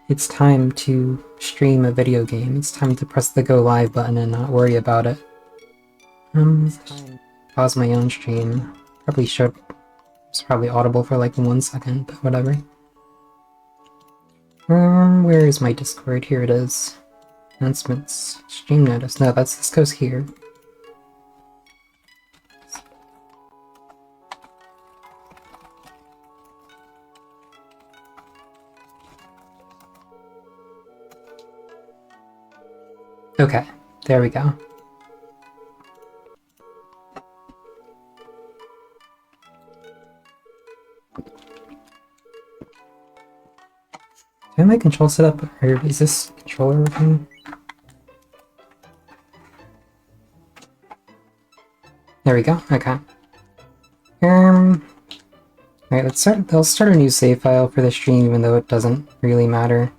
it's time to stream a video game. It's time to press the go live button and not worry about it. Pause my own stream. Probably should. It's probably audible for like 1 second, but whatever. Where is my Discord? Here it is. Announcements. Stream notice. No, this goes here. Okay, there we go. Do I have my control set up, or is this controller working? There we go, okay. Alright, let's start a new save file for the stream, even though it doesn't really matter.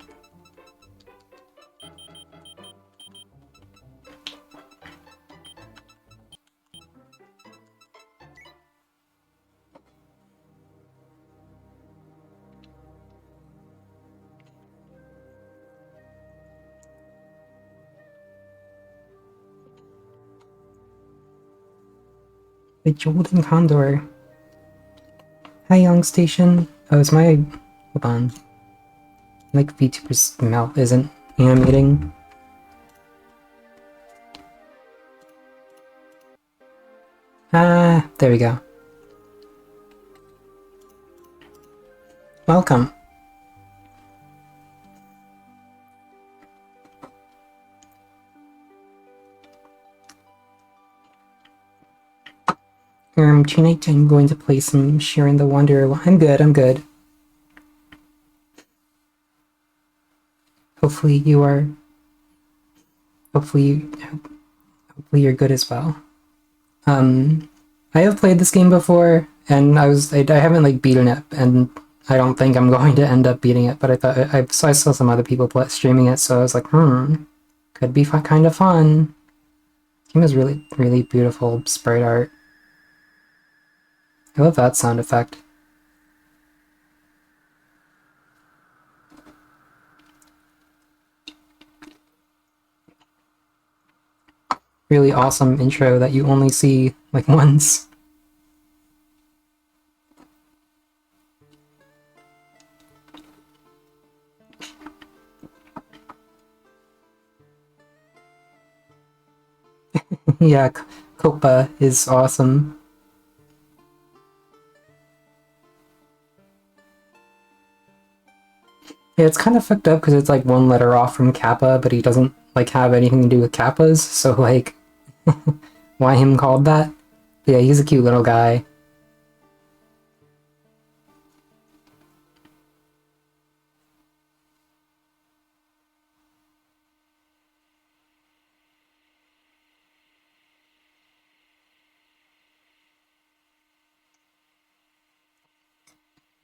The Golden Condor. Hi, Young Station. Oh, is my... Hold on. Like, VTuber's mouth isn't animating. Ah, there we go. Welcome. Tonight I'm going to play some Shiren the Wanderer. I'm good. Hopefully you are... Hopefully you're good as well. I have played this game before, and I haven't like beaten it, and I don't think I'm going to end up beating it, but I thought, I saw some other people streaming it, so I was like, could be kind of fun. This game is really, really beautiful sprite art. I love that sound effect. Really awesome intro that you only see like once. Yeah, Copa is awesome. Yeah, it's kind of fucked up because it's like one letter off from Kappa, but he doesn't like have anything to do with Kappas, so like, why him called that? But yeah, he's a cute little guy.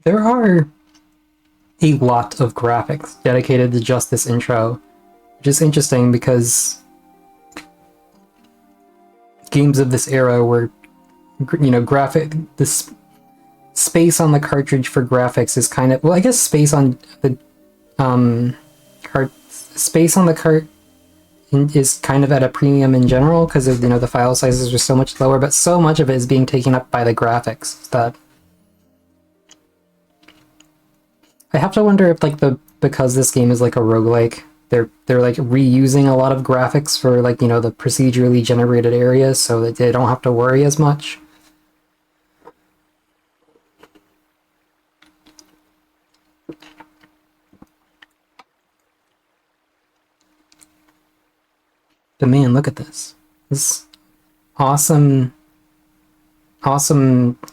There are a lot of graphics dedicated to just this intro, which is interesting because games of this era were, you know, this space on the cartridge for graphics is kind of, well, I guess space on the space on the cart is kind of at a premium in general because of, you know, the file sizes are so much lower, but so much of it is being taken up by the graphics that I have to wonder if like because this game is like a roguelike, they're like reusing a lot of graphics for like, you know, the procedurally generated areas so that they don't have to worry as much. But man, look at this. This awesome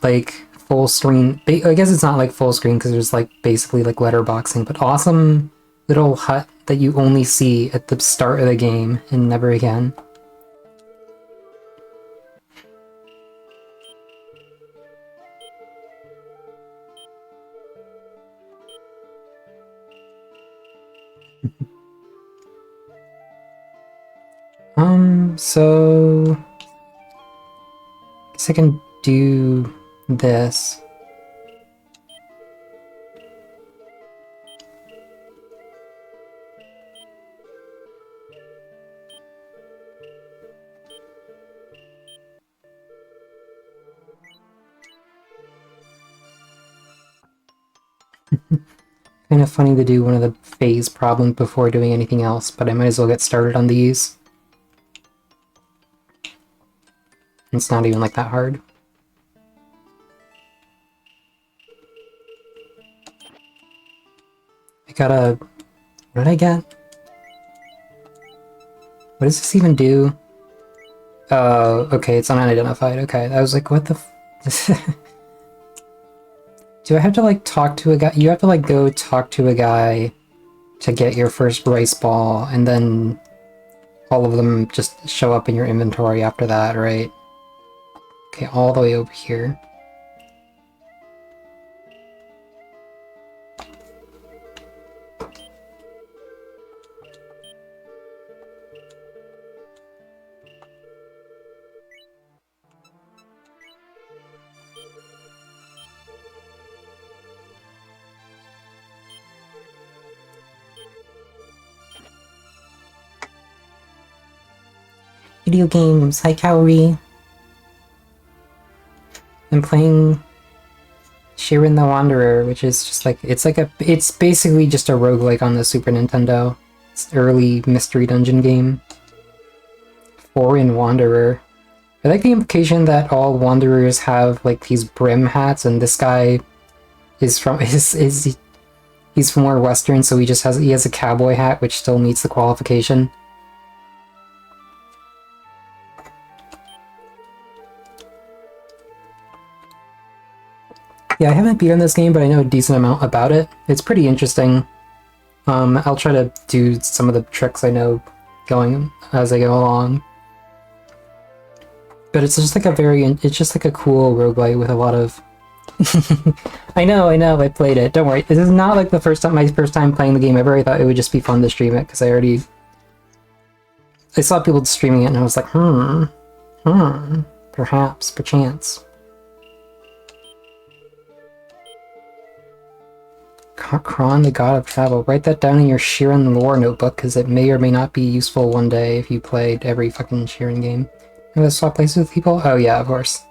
like full screen. I guess it's not like full screen because there's like basically like letterboxing, but awesome little hut that you only see at the start of the game and never again. So I guess I can do this. Kind of funny to do one of the phase problems before doing anything else, but I might as well get started on these. It's not even like that hard. I gotta... What did I get? What does this even do? Oh, okay, it's unidentified. Okay, I was like, what the f... Do I have to, like, talk to a guy? You have to, like, go talk to a guy to get your first rice ball, and then all of them just show up in your inventory after that, right? Okay, all the way over here. Video games, hi Kaori. I'm playing Shiren the Wanderer, which is just like, it's basically just a roguelike on the Super Nintendo. It's an early mystery dungeon game. Foreign Wanderer. I like the implication that all Wanderers have like these brim hats, and this guy is from he's from more Western, so he has a cowboy hat, which still meets the qualification. Yeah, I haven't beaten this game, but I know a decent amount about it. It's pretty interesting. I'll try to do some of the tricks I know going as I go along. But it's just like it's just like a cool roguelite with a lot of... I know, I played it. Don't worry. This is not like my first time playing the game ever. I thought it would just be fun to stream it, because I saw people streaming it, and I was like, perhaps, perchance. Kron, the god of travel. Write that down in your Shiren lore notebook, because it may or may not be useful one day if you played every fucking Shiren game. I'm gonna swap places with people? Oh yeah, of course.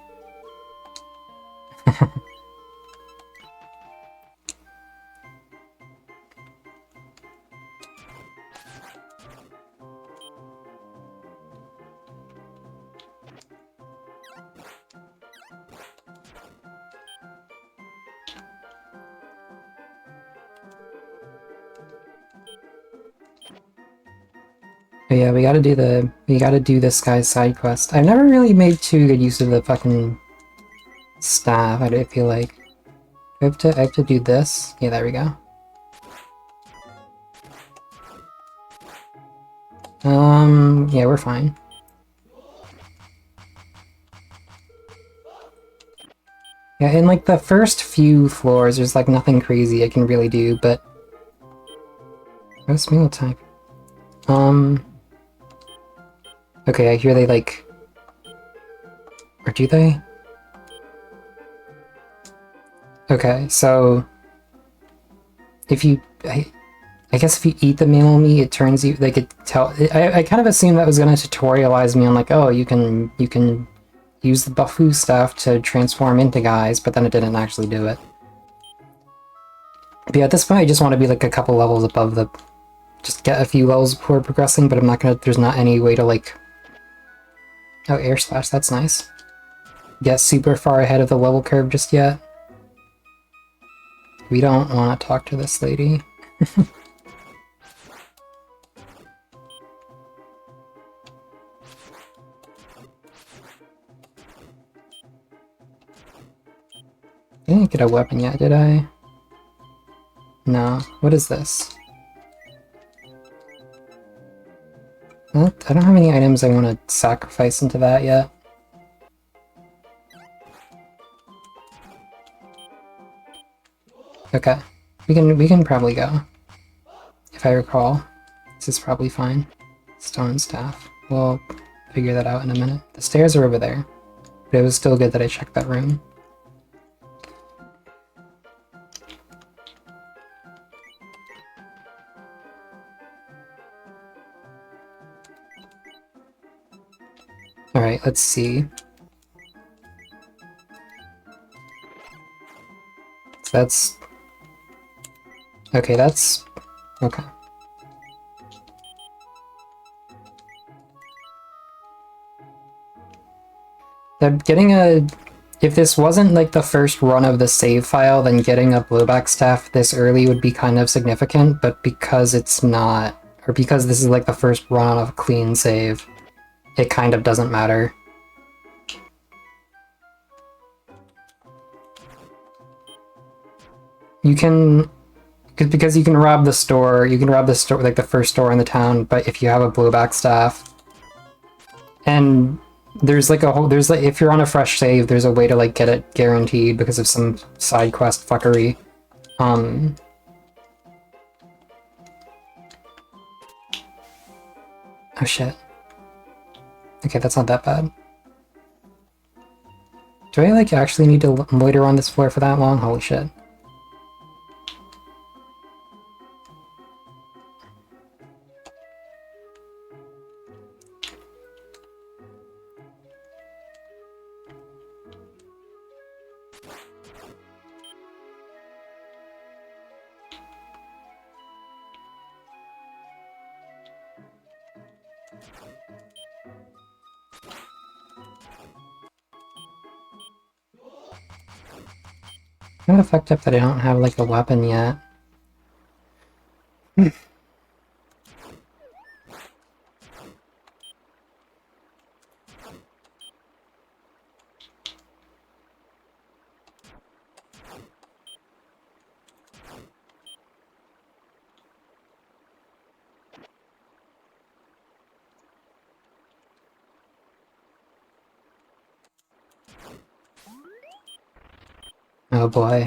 But yeah, we gotta do this guy's side quest. I've never really made too good use of the fucking staff, I feel like. I have to do this. Yeah, there we go. Yeah, we're fine. Yeah, in like the first few floors, there's like nothing crazy I can really do, but... What's meal type? Okay, I hear they like... Or do they? Okay, so... If you... I guess if you eat the mammal meat, it turns you... They could tell... I kind of assumed that was gonna tutorialize me on like, oh, you can use the Buffoo stuff to transform into guys, but then it didn't actually do it. But yeah, at this point I just want to be like a couple levels above the... Just get a few levels before progressing, but I'm not gonna... There's not any way to like... Oh, air slash, that's nice. Get super far ahead of the level curve just yet. We don't want to talk to this lady. I didn't get a weapon yet, did I? No. What is this? Well, I don't have any items I want to sacrifice into that yet. Okay. We can probably go. If I recall. This is probably fine. Stone staff. We'll figure that out in a minute. The stairs are over there. But it was still good that I checked that room. Alright, let's see. So that's Okay, that's... okay. Getting a... If this wasn't like the first run of the save file, then getting a blowback staff this early would be kind of significant, but because it's not, or because this is like the first run of a clean save, it kind of doesn't matter. You can... because you can rob the store, like the first store in the town, but if you have a blowback staff, and there's like a whole, there's like, if you're on a fresh save, there's a way to like get it guaranteed because of some side quest fuckery. Oh shit. Okay, that's not that bad. Do I like actually need to loiter on this floor for that long? Holy shit. Kind of fucked up that I don't have like a weapon yet. Oh boy.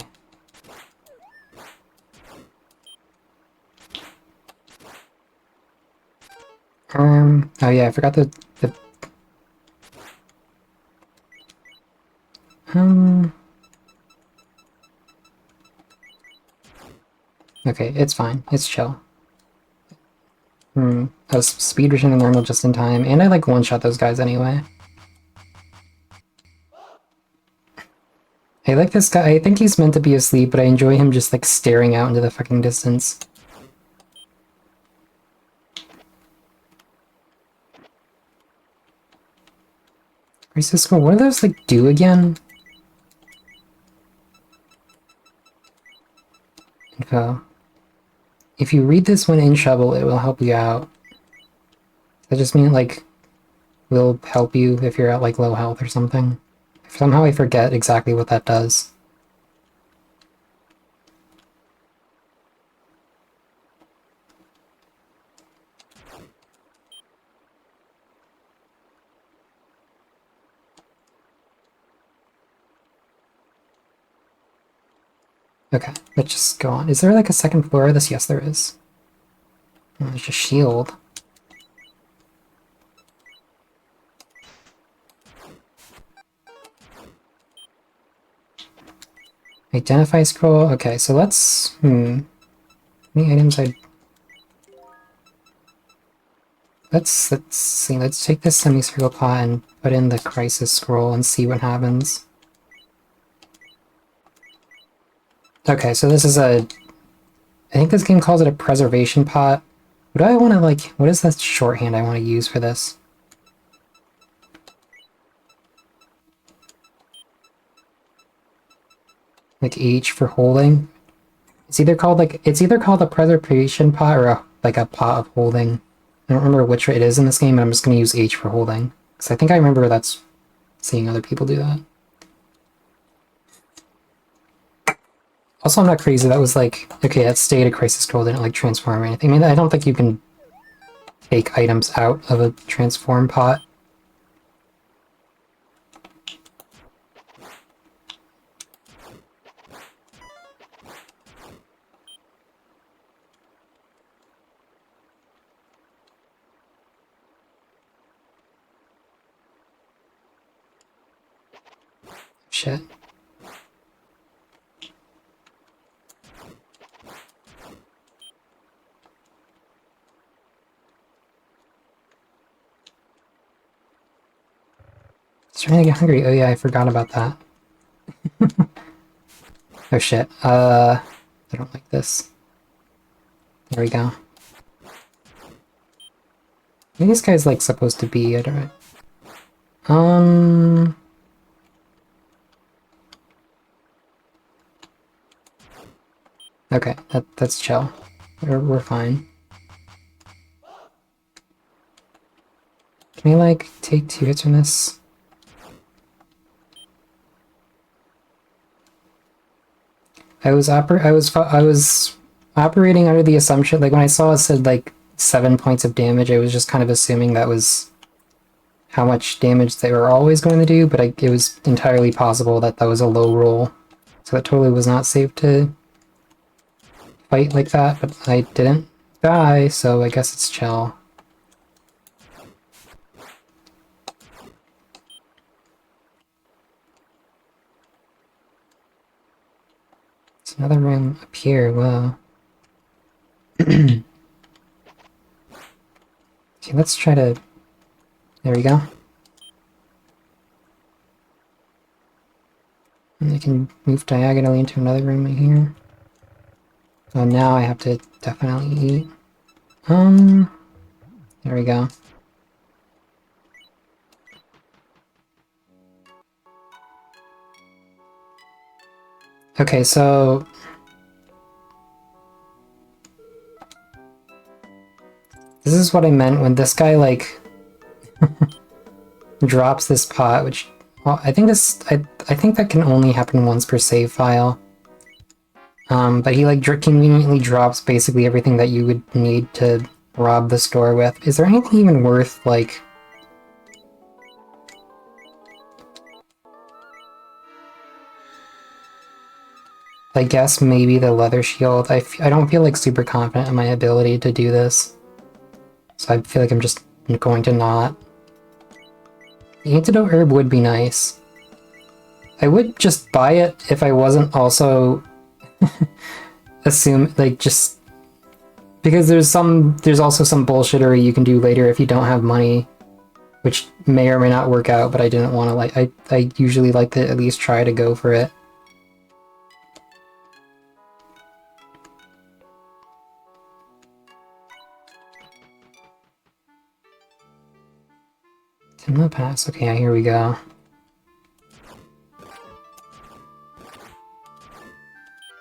Oh yeah, I forgot the okay, it's fine. It's chill. I was speedrunning normal just in time, and I like one-shot those guys anyway. I like this guy. I think he's meant to be asleep, but I enjoy him just like staring out into the fucking distance. Francisco, what do those like do again? Info. If you read this when in trouble, it will help you out. Does that just mean like will help you if you're at like low health or something? Somehow I forget exactly what that does. Okay, let's just go on. Is there like a second floor of this? Yes, there is. Oh, there's a shield. Identify scroll. Okay, so let's... Any items I'd... Let's see, let's take this semicircle pot and put in the crisis scroll and see what happens. Okay, so this is a... I think this game calls it a preservation pot. What do I want to, like... What is the shorthand I want to use for this? Like H for holding? It's either called, like... It's either called a preservation pot or like a pot of holding. I don't remember which it is in this game, but I'm just going to use H for holding. Because I think I remember that's... seeing other people do that. Also, I'm not crazy. That was like, okay, that stayed a crisis scroll, didn't like transform or anything. I mean, I don't think you can take items out of a transform pot. Shit. Trying to get hungry. Oh yeah, I forgot about that. Oh shit. I don't like this. There we go. I think this guy's like supposed to be, I don't know. Okay, that's chill. We're fine. Can we like take 2 hits from this? I was operating under the assumption, like when I saw it said like 7 points of damage, I was just kind of assuming that was how much damage they were always going to do, but it was entirely possible that that was a low roll. So that totally was not safe to fight like that, but I didn't die, so I guess it's chill. There's another room up here, whoa. Okay, let's try to... There we go. And I can move diagonally into another room right here. Oh, now I have to definitely eat. There we go. Okay, so... This is what I meant when this guy, like, drops this pot, which... Well, I think this... I think that can only happen once per save file. But he, like, conveniently drops basically everything that you would need to rob the store with. Is there anything even worth, like... I guess maybe the leather shield. I don't feel like super confident in my ability to do this. So I feel like I'm just going to not. The antidote herb would be nice. I would just buy it if I wasn't also just because there's also some bullshittery you can do later if you don't have money, which may or may not work out, but I didn't want to I usually like to at least try to go for it. Timma pass. Okay, yeah, here we go.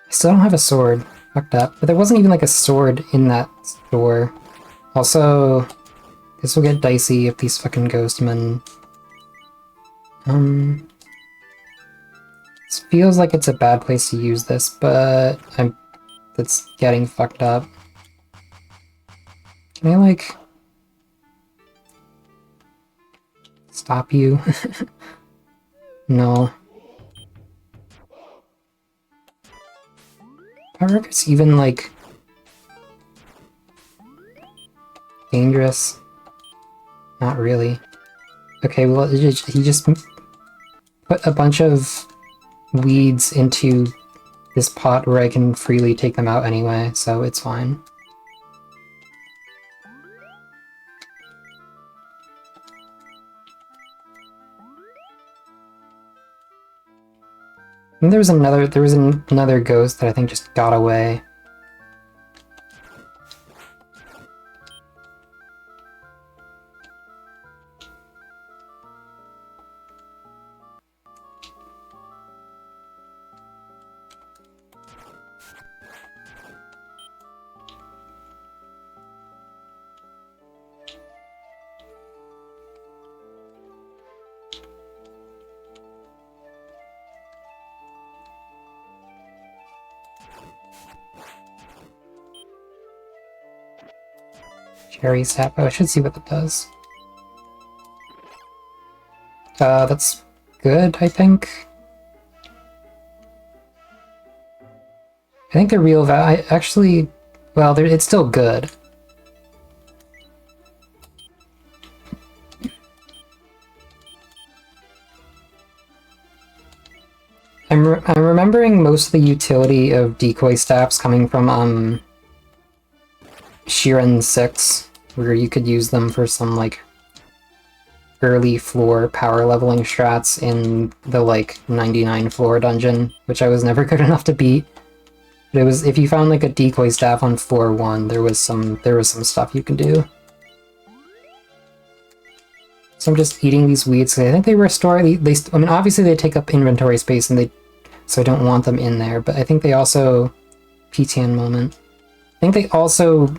I still don't have a sword. Fucked up. But there wasn't even like a sword in that store. Also, this will get dicey if these fucking ghostmen... This feels like it's a bad place to use this, but it's getting fucked up. Can I, like... stop you? No. I wonder if it's even, like... dangerous. Not really. Okay, well, he just put a bunch of weeds into this pot where I can freely take them out anyway, so it's fine. And there was another ghost that I think just got away. Cherry sap. Oh, I should see what that does. That's good, I think. I think the real value... actually... well, it's still good. I'm remembering most of the utility of decoy staffs coming from, Shiren 6, where you could use them for some, like, early floor power leveling strats in the, like, 99 floor dungeon, which I was never good enough to beat. But it was, if you found like a decoy staff on floor 1, there was some stuff you can do. So I'm just eating these weeds. I think they restore. I mean, obviously they take up inventory space, and so I don't want them in there. But I think they also PTN moment. I think they also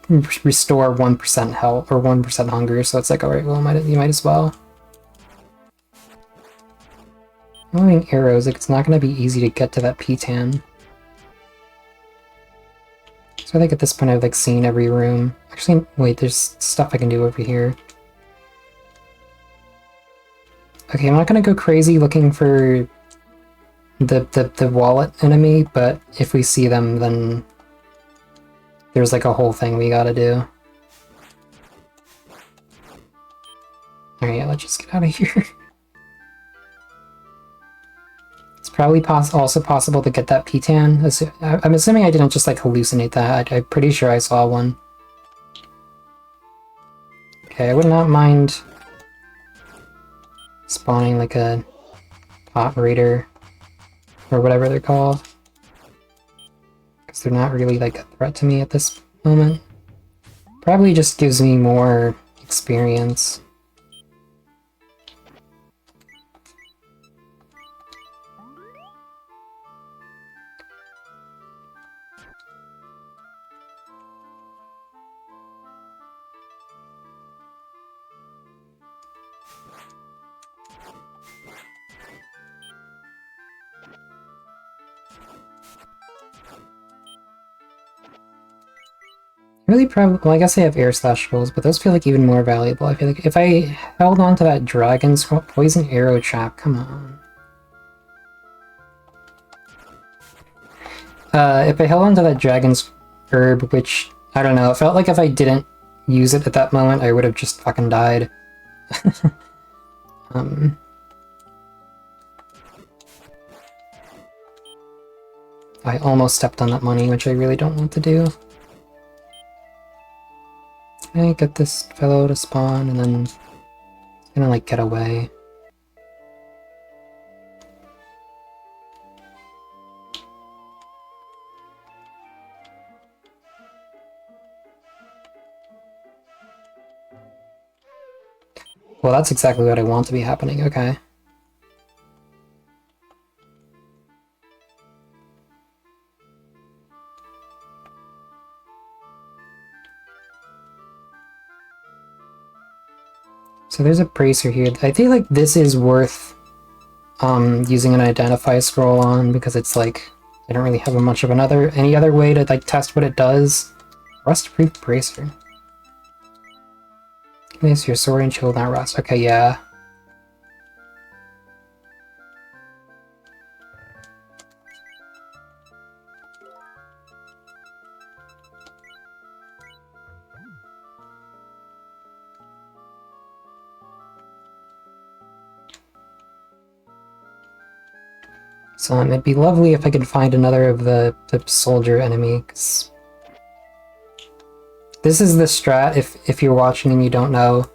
restore 1% health or 1% hunger. So it's like, all right, well, you might as well. Moving arrows, like it's not going to be easy to get to that P-tan. So I think at this point I've like seen every room. Actually, wait, there's stuff I can do over here. Okay, I'm not going to go crazy looking for the wallet enemy, but if we see them, then there's like a whole thing we gotta do. Alright, let's just get out of here. It's probably also possible to get that P-tan. I'm assuming I didn't just like hallucinate that. I'm pretty sure I saw one. Okay, I would not mind spawning like a operator or whatever they're called, because they're not really like a threat to me at this moment. Probably just gives me more experience. Really probably, well, I guess I have air slash rolls, but those feel like even more valuable. I feel like if I held on to that dragon's poison arrow trap, come on. If I held on to that dragon's herb, which, I don't know, it felt like if I didn't use it at that moment, I would have just fucking died. I almost stepped on that money, which I really don't want to do. I get this fellow to spawn, and then it's gonna like get away. Well, that's exactly what I want to be happening, okay. So there's a bracer here. I feel like this is worth using an identify scroll on, because it's like, I don't really have much of any other way to like test what it does. Rust-proof bracer. Place your sword and shield not rust. Okay, yeah. So it'd be lovely if I could find another of the soldier enemy, because this is the strat, if you're watching and you don't know.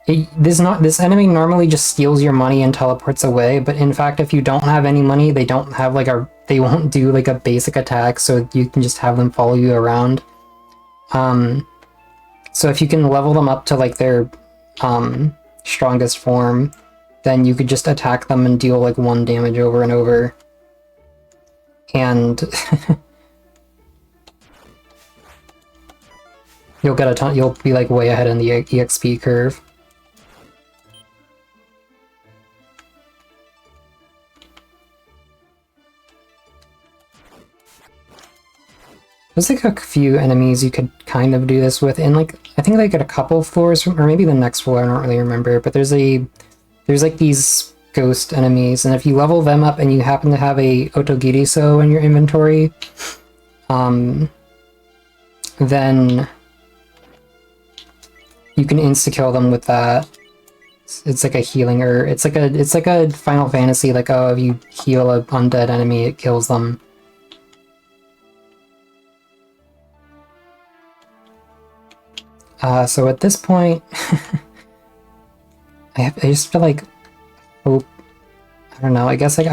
This enemy normally just steals your money and teleports away, but in fact if you don't have any money, they won't do like a basic attack, so you can just have them follow you around. So if you can level them up to like their strongest form, then you could just attack them and deal like 1 damage over and over. And you'll get a ton, you'll be like way ahead in the EXP curve. There's like a few enemies you could kind of do this with, and like I think like at a couple floors, or maybe the next floor, I don't really remember, but there's like these ghost enemies, and if you level them up and you happen to have a Otogiriso in your inventory, then you can insta-kill them with that. It's like a healing, or it's like a Final Fantasy, like, oh, if you heal a undead enemy, it kills them. So at this point, I just feel like hope I don't know, I guess like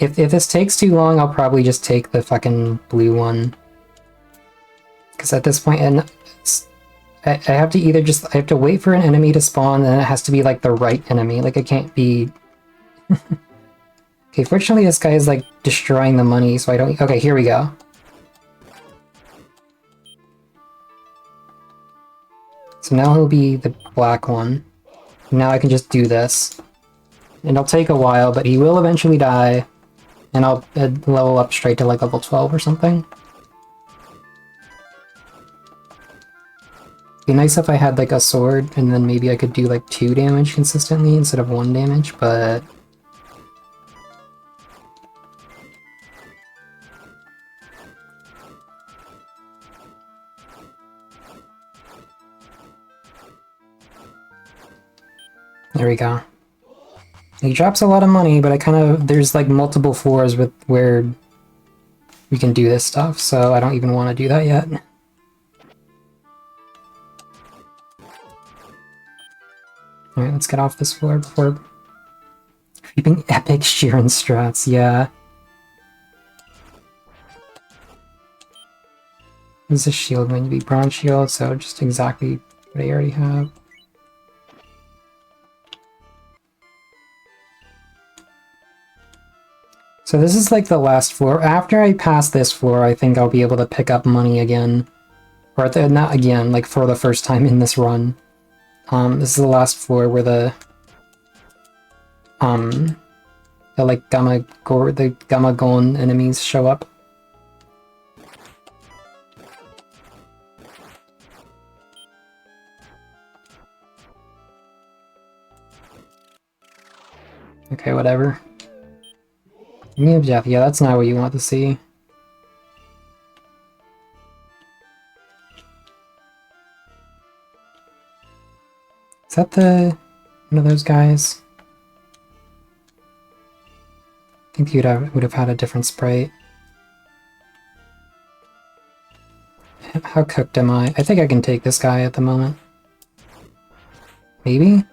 if this takes too long, I'll probably just take the fucking blue one. Because at this point, and I have to either just, I have to wait for an enemy to spawn, and it has to be like the right enemy. Like it can't be... Okay, fortunately this guy is like destroying the money, so I don't... Okay, here we go. So now he'll be the black one. Now I can just do this. And it'll take a while, but he will eventually die. And I'll level up straight to like level 12 or something. Be nice if I had like a sword, and then maybe I could do like 2 damage consistently instead of 1 damage, but... There we go. He drops a lot of money, but I kind of... There's like multiple floors with where we can do this stuff, so I don't even want to do that yet. Alright, let's get off this floor before... Creeping epic Shiren strats, yeah. This is a shield going to be bronze shield, so just exactly what I already have. So this is like the last floor. After I pass this floor, I think I'll be able to pick up money again. Or not again, like for the first time in this run. This is the last floor where the like Gamma Gon enemies show up. Okay, whatever. Me of Jeff, yeah, that's not what you want to see. Is that one of those guys? I think he would have had a different sprite. How cooked am I? I think I can take this guy at the moment. Maybe?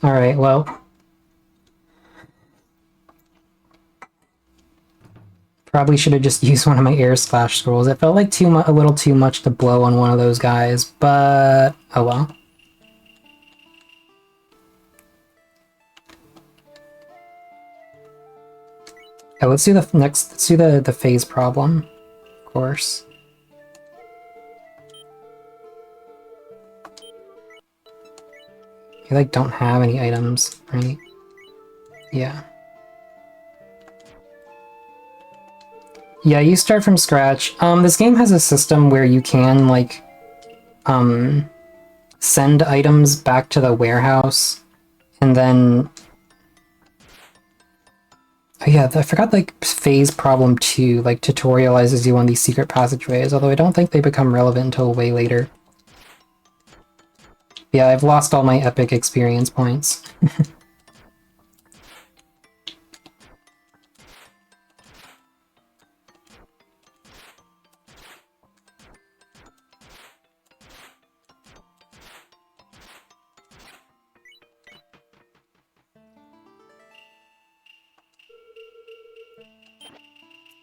Alright, well. Probably should have just used one of my air splash scrolls. It felt like a little too much to blow on one of those guys, but oh well. Yeah, let's do the phase problem, of course. You like don't have any items, right? Yeah. Yeah, you start from scratch. This game has a system where you can, like, send items back to the warehouse, and then... Oh yeah, I forgot, like, phase problem 2, like, tutorializes you on these secret passageways, although I don't think they become relevant until way later. Yeah, I've lost all my epic experience points.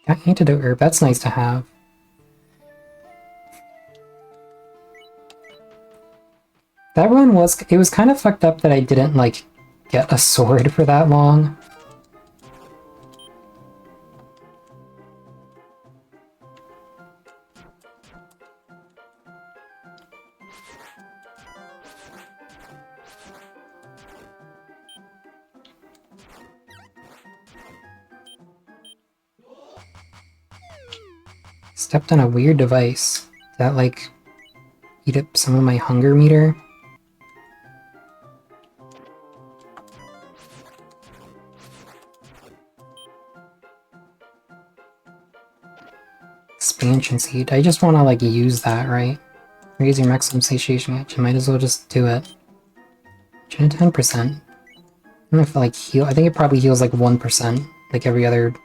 Got antidote herb, that's nice to have. That run it was kind of fucked up that I didn't, like, get a sword for that long. Stepped on a weird device. Did that, like, eat up some of my hunger meter? Expansion seed. I just want to like use that, right? Raise your maximum satiation edge. You might as well just do it. 10%. I don't know if it like heal. I think it probably heals like 1%, like every other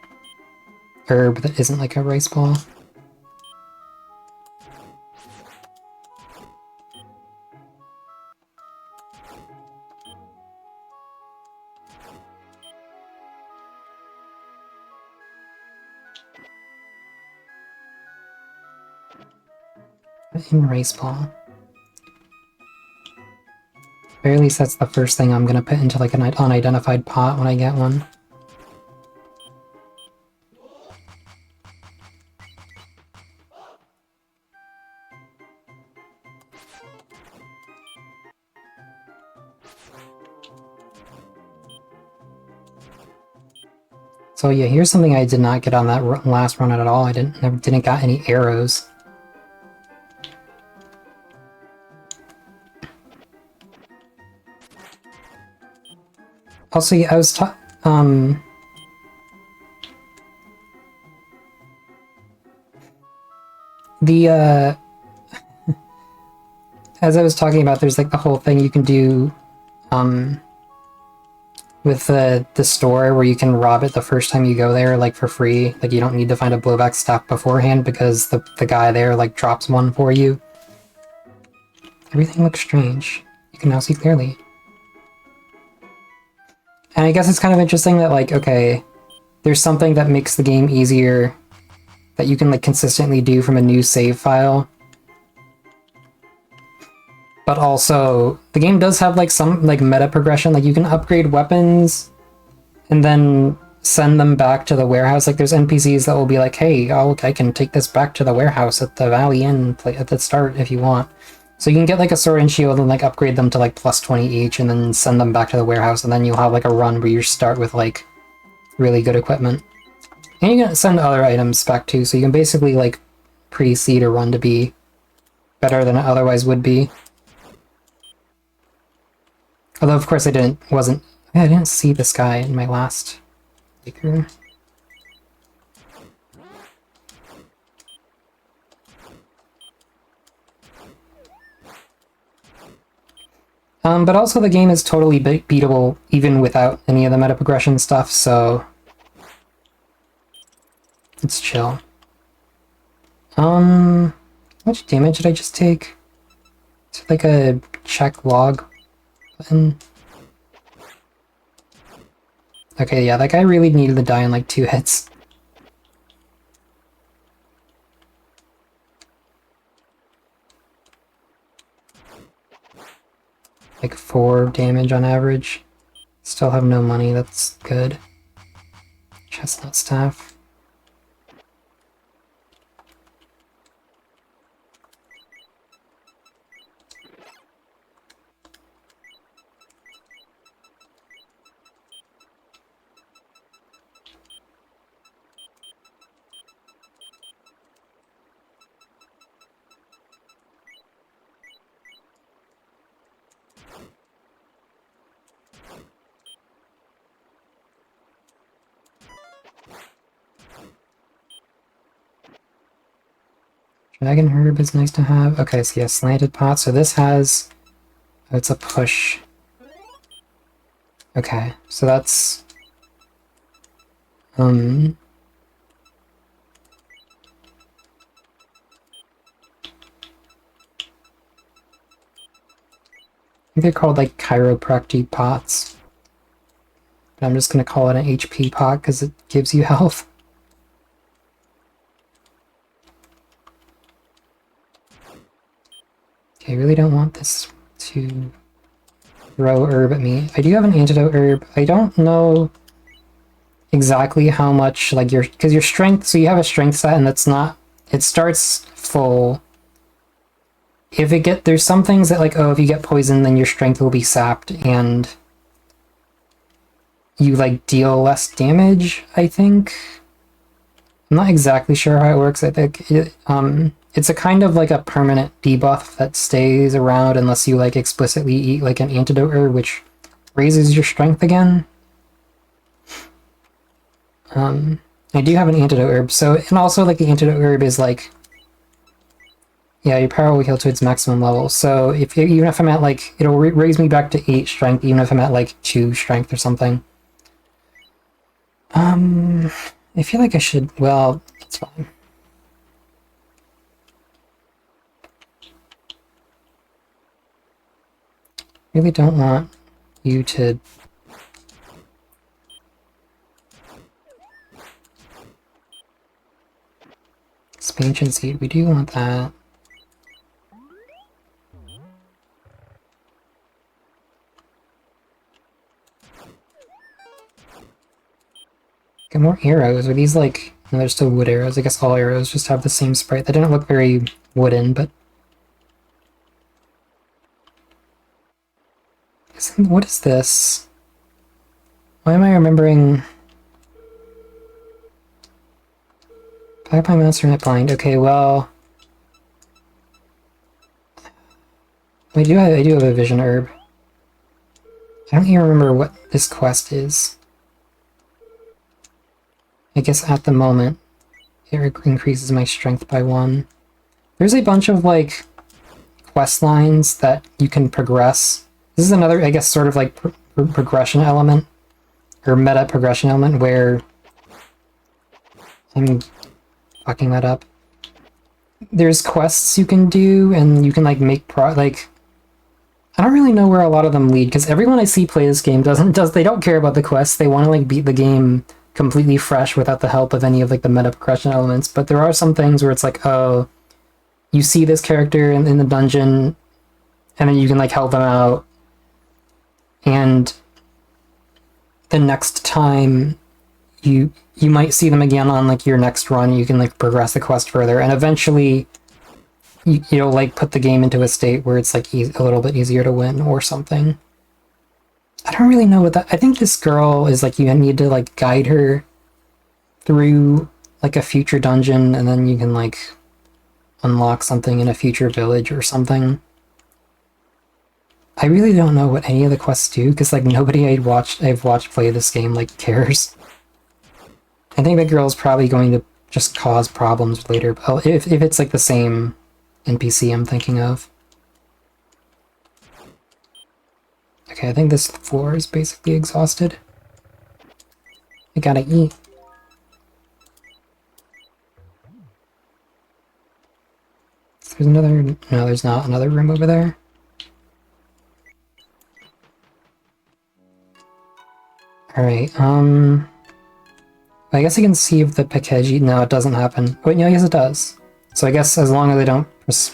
herb that isn't like a rice ball. In rice ball. Or at least that's the first thing I'm gonna put into like an unidentified pot when I get one. So yeah, here's something I did not get on that last run at all. I didn't got any arrows. Also, yeah, I was as I was talking about, there's like the whole thing you can do with the store where you can rob it the first time you go there, like for free. Like you don't need to find a blowback staff beforehand because the guy there like drops one for you. Everything looks strange. You can now see clearly. And I guess it's kind of interesting that like, okay, there's something that makes the game easier that you can like consistently do from a new save file. But also, the game does have like some like meta progression, like you can upgrade weapons and then send them back to the warehouse. Like there's NPCs that will be like, hey, I can take this back to the warehouse at the Valley Inn at the start if you want. So you can get like a sword and shield and like upgrade them to like plus 20 each and then send them back to the warehouse, and then you'll have like a run where you start with like really good equipment. And you can send other items back too, so you can basically like pre-seed a run to be better than it otherwise would be. Although of course I didn't see this guy in my last playthrough. But also the game is totally beatable even without any of the meta progression stuff, so it's chill. How much damage did I just take? Is it like a check log button? Okay, yeah, that guy really needed to die in like 2 hits. Like 4 damage on average. Still have no money, that's good. Chestnut staff. Dragon herb is nice to have. Okay, so yeah, slanted pot. So this has... Oh, it's a push. Okay, so that's... I think they're called like chiropractic pots. But I'm just gonna call it an HP pot because it gives you health. Okay, I really don't want this to throw herb at me. I do have an antidote herb. I don't know exactly how much, like because your strength, so you have a strength set and that's not, it starts full. If it there's some things that like, oh, if you get poisoned then your strength will be sapped and you like deal less damage, I think. I'm not exactly sure how it works. I think it's a kind of like a permanent debuff that stays around unless you like explicitly eat like an antidote herb, which raises your strength again. I do have an antidote herb, so, and also, like, the antidote herb is, like, yeah, your power will heal to its maximum level, so even if I'm at, like, it'll raise me back to 8 strength, even if I'm at, like, 2 strength or something. I feel like I should, well, it's fine. Really don't want you to... Expansion seed, we do want that. Get more arrows. Are these like... No, they're still wood arrows. I guess all arrows just have the same sprite. That didn't look very wooden, but... What is this? Why am I remembering... Black Pine Monster Net Blind. Okay, well... I do have a vision herb. I don't even remember what this quest is. I guess at the moment, it increases my strength by 1. There's a bunch of, like, quest lines that you can progress. This is another, I guess, sort of, like, progression element, or meta progression element, where... I'm fucking that up. There's quests you can do, and you can, like, make like... I don't really know where a lot of them lead, because everyone I see play this game they don't care about the quests. They want to, like, beat the game completely fresh without the help of any of, like, the meta progression elements. But there are some things where it's like, oh, you see this character in the dungeon, and then you can, like, help them out. And the next time you might see them again on, like, your next run, you can, like, progress the quest further. And eventually... You'll, like, put the game into a state where it's, like, a little bit easier to win or something. I don't really know what that... I think this girl is, like, you need to, like, guide her through, like, a future dungeon, and then you can, like, unlock something in a future village or something. I really don't know what any of the quests do, because, like, nobody I've watched play this game, like, cares. I think the girl's probably going to just cause problems later, if it's, like, the same... NPC I'm thinking of. Okay, I think this floor is basically exhausted. I gotta eat. There's another... No, there's not another room over there. Alright, I guess I can see if the Pakeji... No, it doesn't happen. Wait, no, yes it does. So I guess as long as I don't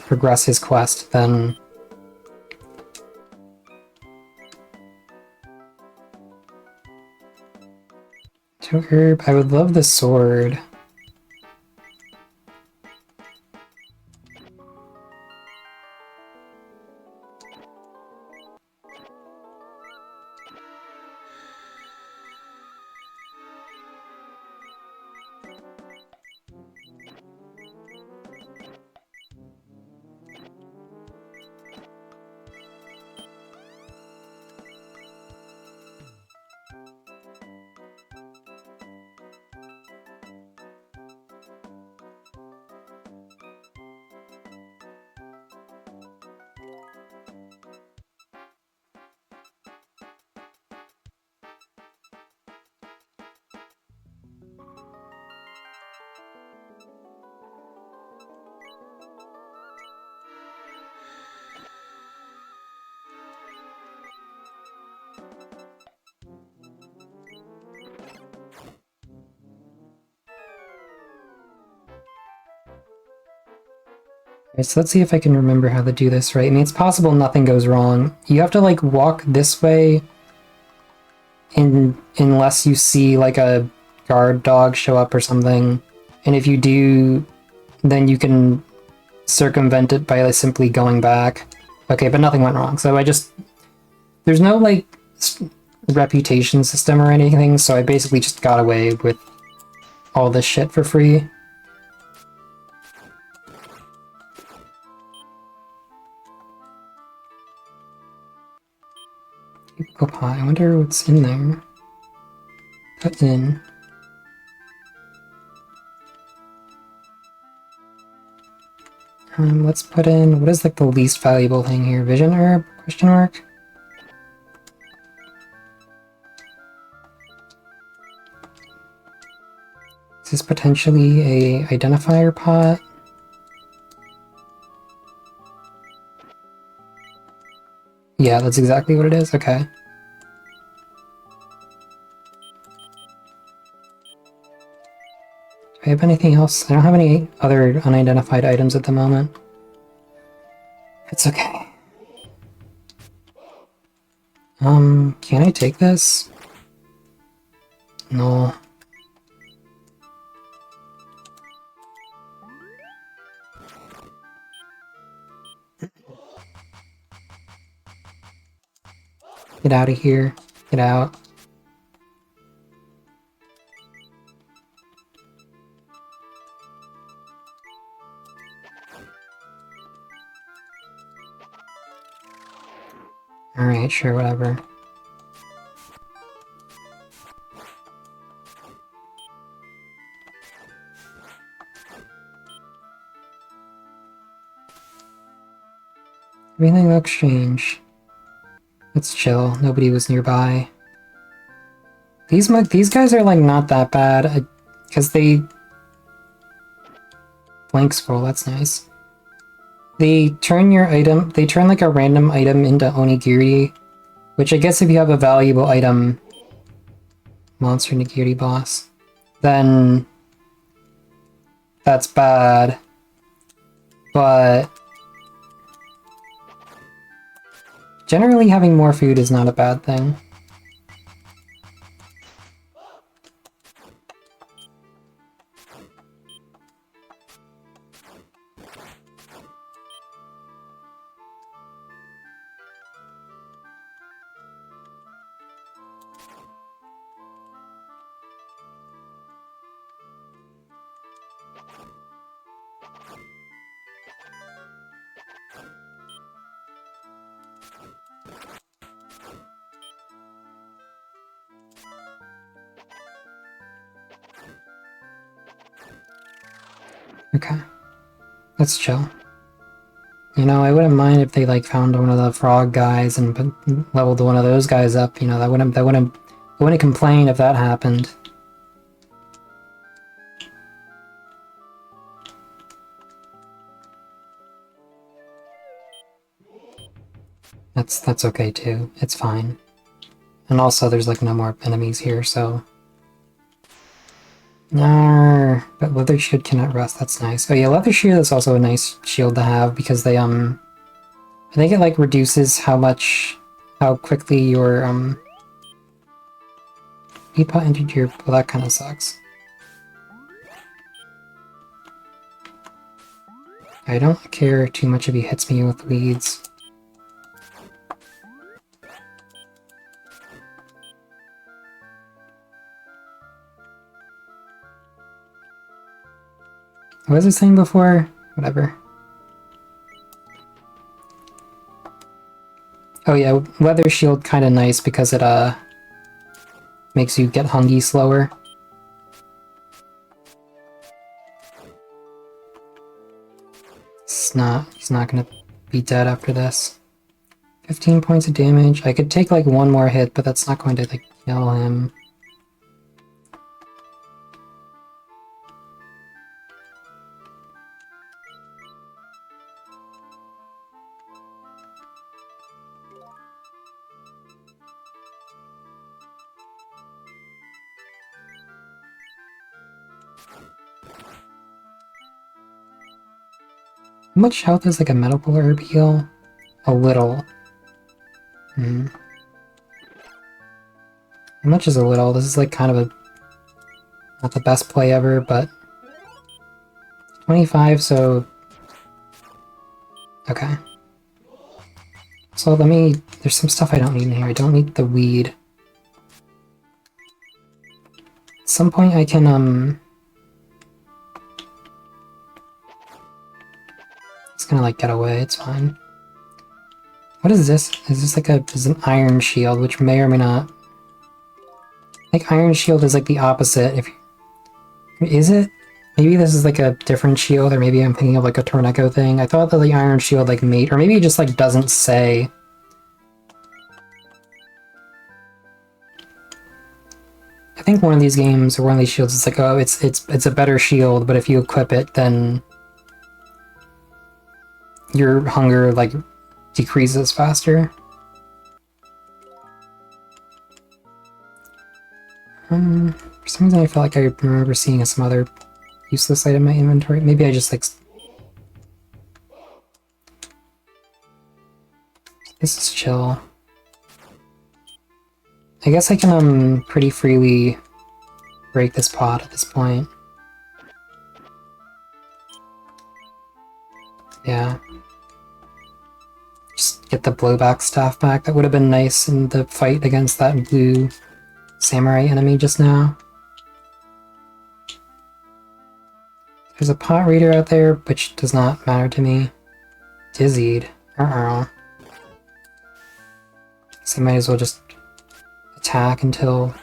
progress his quest, then... To herb, I would love the sword. Alright, so let's see if I can remember how to do this right. I mean, it's possible nothing goes wrong. You have to, like, walk this way unless you see, like, a guard dog show up or something. And if you do, then you can circumvent it by, like, simply going back. Okay, but nothing went wrong. So I just... There's no, like, reputation system or anything, so I basically just got away with all this shit for free. Cubicle pie. I wonder what's in there. Put in. Let's put in, what is like the least valuable thing here? Vision herb? Question mark? Is this potentially a identifier pot? Yeah, that's exactly what it is. Okay. Do I have anything else? I don't have any other unidentified items at the moment. It's okay. Can I take this? No. Get out of here. Get out. Alright, sure, whatever. Everything looks strange. Let's chill. Nobody was nearby. These guys are like not that bad, because they blank scroll. That's nice. They turn your item. They turn like a random item into onigiri, which I guess if you have a valuable item, monster nigiri boss, then that's bad. But generally, having more food is not a bad thing. Okay. Let's chill. You know, I wouldn't mind if they like found one of the frog guys and leveled one of those guys up. You know, I wouldn't complain if that happened. That's okay too. It's fine. And also, there's like no more enemies here, so. Narr, but leather shield cannot rust. That's nice. Oh yeah, leather shield is also a nice shield to have because they I think it like reduces how quickly your Peapod entered your. Well, that kind of sucks. I don't care too much if he hits me with weeds. What was I saying before? Whatever. Oh yeah, leather shield kind of nice because it makes you get hungry slower. He's not gonna be dead after this. 15 points of damage. I could take like one more hit, but that's not going to like kill him. How much health is like a medical herb heal? A little. How much is a little? This is like kind of not the best play ever, but 25, so okay. So there's some stuff I don't need in here. I don't need the weed. At some point I can it's gonna like get away, it's fine. What is this? Is this like is an iron shield, which may or may not. Like iron shield is like the opposite. Is it? Maybe this is like a different shield, or maybe I'm thinking of like a Torneko thing. I thought that the Iron Shield like made, or maybe it just like doesn't say. I think one of these games or one of these shields is like, oh, it's a better shield, but if you equip it, then your hunger like decreases faster. For some reason I feel like I remember seeing some other useless item in my inventory. Maybe I just like... This is chill. I guess I can pretty freely break this pot at this point. Yeah. Just get the blowback staff back. That would have been nice in the fight against that blue samurai enemy just now. There's a pot reader out there, which does not matter to me. Dizzied. So I might as well just attack until...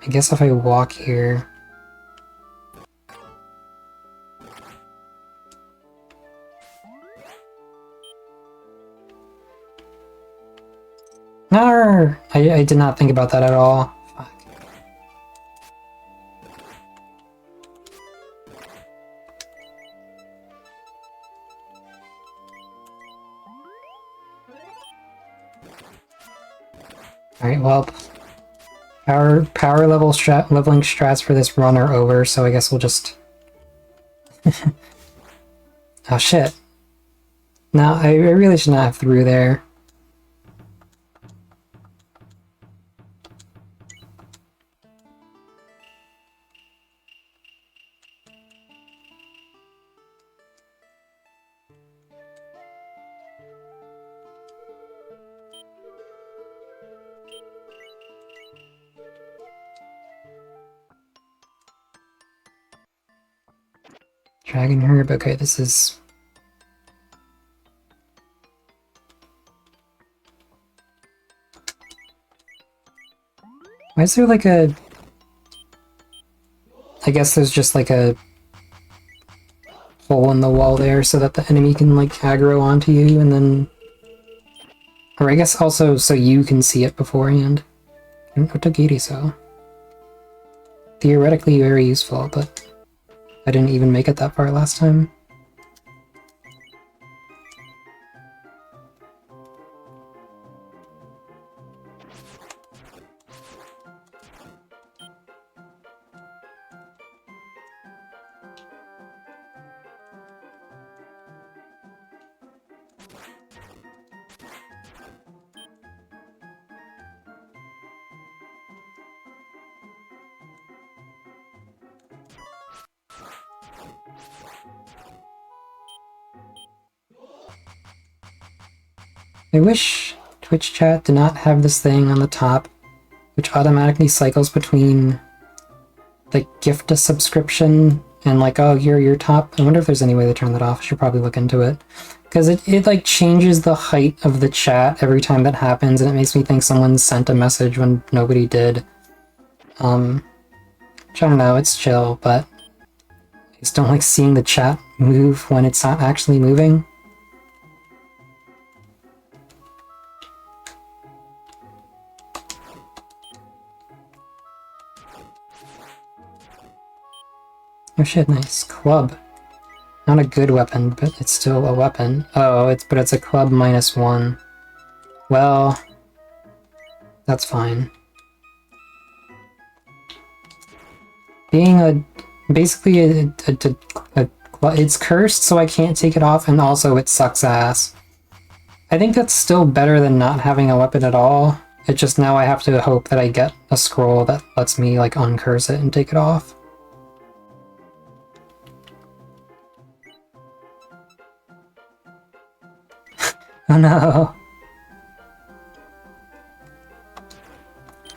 I guess if I walk here... No! I did not think about that at all. Fuck. Alright, well... Power leveling strats for this run are over, so I guess we'll just... Oh shit. No, I really should not have through there. Dragon Herb, okay, this is... Why is there like a... I guess there's just like a hole in the wall there so that the enemy can like aggro onto you and then... Or I guess also so you can see it beforehand. Otogiri so. Theoretically very useful, but I didn't even make it that far last time. I wish Twitch chat did not have this thing on the top, which automatically cycles between the gift a subscription and like, oh, you're your top. I wonder if there's any way to turn that off. I should probably look into it. Because it like changes the height of the chat every time that happens, and it makes me think someone sent a message when nobody did. Which I don't know, it's chill, but I just don't like seeing the chat move when it's not actually moving. Oh shit, nice. Club. Not a good weapon, but it's still a weapon. Oh, but it's a club -1. Well, that's fine. Being basically it's cursed, so I can't take it off, and also it sucks ass. I think that's still better than not having a weapon at all. It's just now I have to hope that I get a scroll that lets me like uncurse it and take it off. Oh no!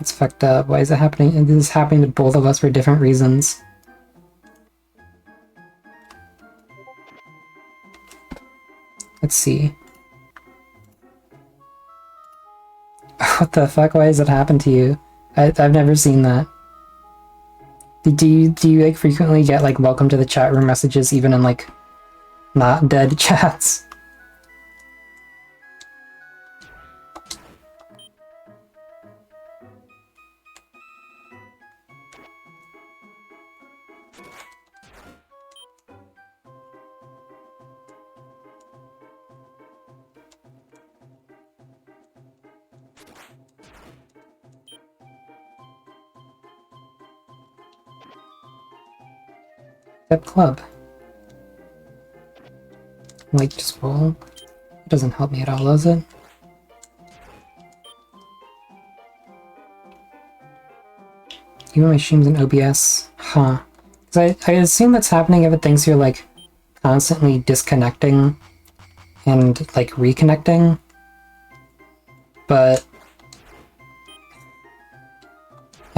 It's fucked up. Why is it happening? And this is happening to both of us for different reasons. Let's see. What the fuck? Why does it happen to you? I've never seen that. Do you like frequently get like welcome to the chat room messages even in like not dead chats? Step club. Like just roll. It doesn't help me at all, does it? Even my streams in OBS. Huh. Because I assume that's happening if it thinks you're like constantly disconnecting and like reconnecting. But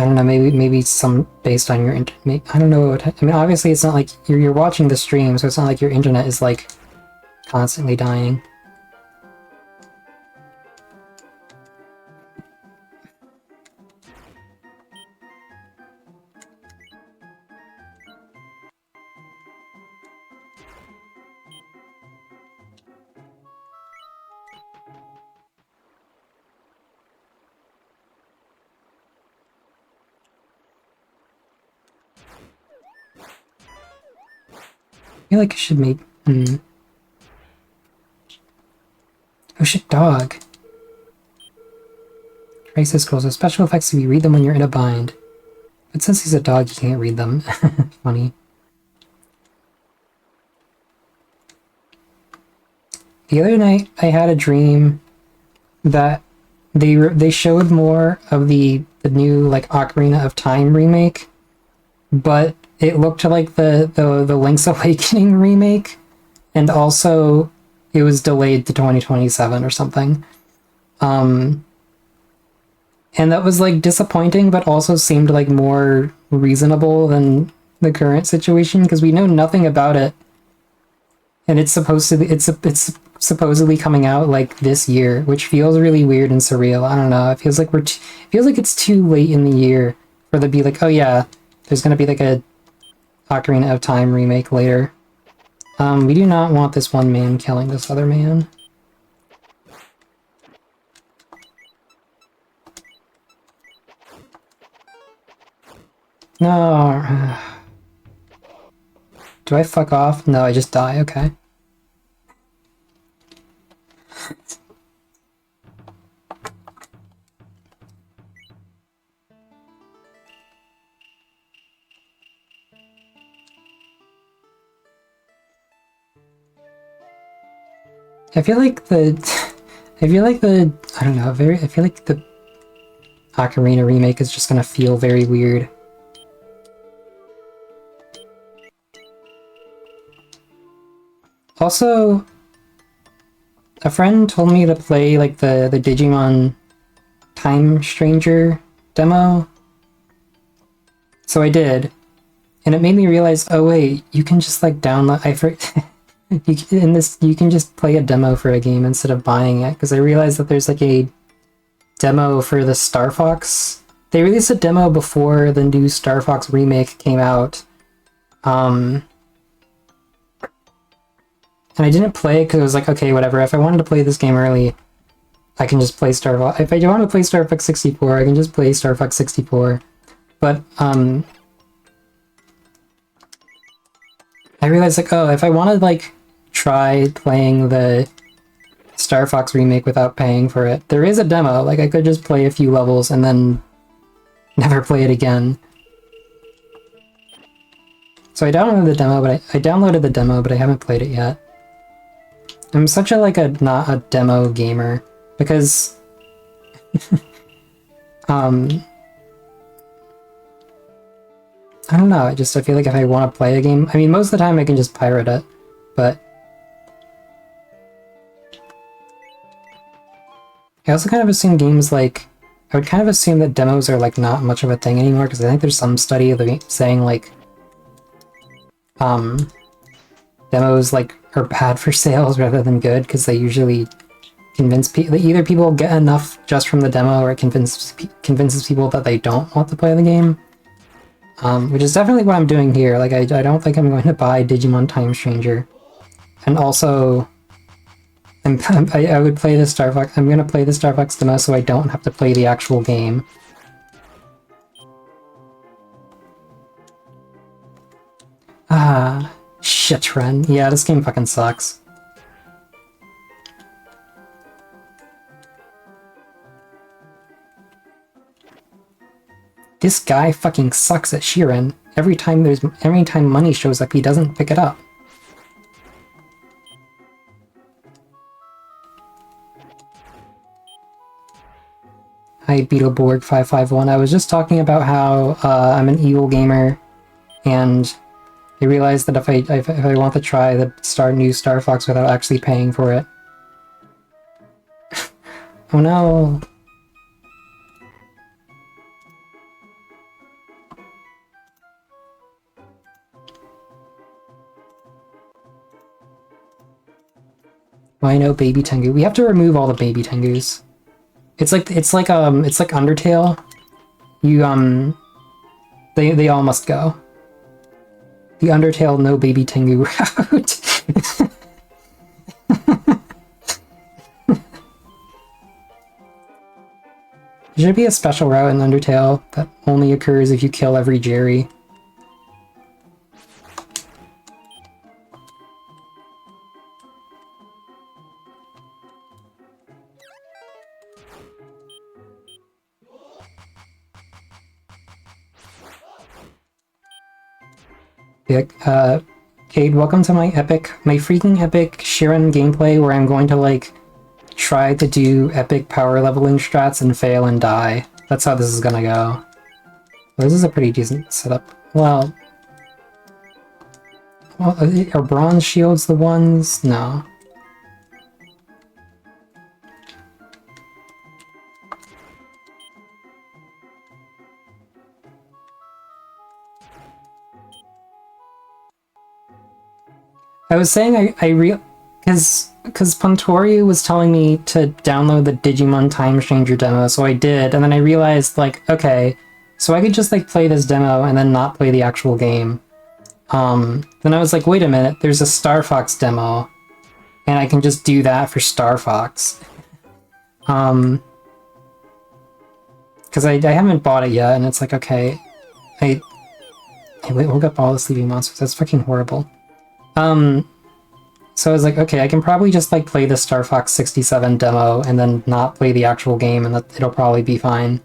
I don't know, maybe some based on your internet. I don't know what I mean. Obviously, it's not like you're watching the stream, so it's not like your internet is like constantly dying. I feel like I should make. Oh shit, dog. Crisis scrolls are special effects if you read them when you're in a bind. But since he's a dog, you can't read them. Funny. The other night, I had a dream that they showed more of the new like Ocarina of Time remake, but it looked like the Link's Awakening remake, and also it was delayed to 2027 or something. And that was like disappointing, but also seemed like more reasonable than the current situation because we know nothing about it, and it's supposedly coming out like this year, which feels really weird and surreal. I don't know. It feels like feels like it's too late in the year for there to be like, oh yeah, there's gonna be like a Ocarina of Time remake later. We do not want this one man killing this other man. No. Do I fuck off? No, I just die. Okay. I feel like the I don't know, I feel like the Ocarina remake is just gonna feel very weird. Also, a friend told me to play like the Digimon Time Stranger demo. So I did. And it made me realize, oh wait, you can just like download you can just play a demo for a game instead of buying it, because I realized that there's like a demo for the Star Fox. They released a demo before the new Star Fox remake came out. And I didn't play it because I was like, okay, whatever. If I wanted to play this game early, I can just play Star Fox. If I want to play Star Fox 64, I can just play Star Fox 64. But, I realized, like, oh, if I want to, like, try playing the Star Fox remake without paying for it, there is a demo. Like, I could just play a few levels and then never play it again. So I downloaded the demo, but I haven't played it yet. I'm such a, like, not a demo gamer, because, I don't know, I feel like if I want to play a game, I mean, most of the time I can just pirate it, but I also kind of assume games like, I would kind of assume that demos are, like, not much of a thing anymore, because I think there's some study saying, like, demos, like, are bad for sales rather than good, because they usually convince people. Either people get enough just from the demo, or it convinces people that they don't want to play the game. Which is definitely what I'm doing here. Like, I don't think I'm going to buy Digimon Time Stranger. And also, I would play the Star Fox. I'm going to play the Star Fox demo so I don't have to play the actual game. Ah, shit, Ren. Yeah, this game fucking sucks. This guy fucking sucks at Shiren. Every time money shows up, he doesn't pick it up. Hi, Beetleborg551. I was just talking about how I'm an evil gamer, and I realized that if I want to try the new Star Fox without actually paying for it. Oh no. Why no baby Tengu? We have to remove all the baby Tengus. It's like Undertale. You they all must go. The Undertale no baby Tengu route. There should be a special route in Undertale that only occurs if you kill every Jerry. Yeah, Cade, welcome to my freaking epic Shiren gameplay where I'm going to, like, try to do epic power leveling strats and fail and die. That's how this is gonna go. This is a pretty decent setup. Well, are bronze shields the ones? No. I was saying because Puntori was telling me to download the Digimon Time Stranger demo, so I did, and then I realized, like, okay, so I could just, like, play this demo and then not play the actual game. Then I was like, wait a minute, there's a Star Fox demo, and I can just do that for Star Fox. Because I haven't bought it yet, and it's like, okay, hey, wait, woke up all the sleeping monsters, that's fucking horrible. So I was like, okay, I can probably just, like, play the Star Fox 67 demo and then not play the actual game, and it'll probably be fine.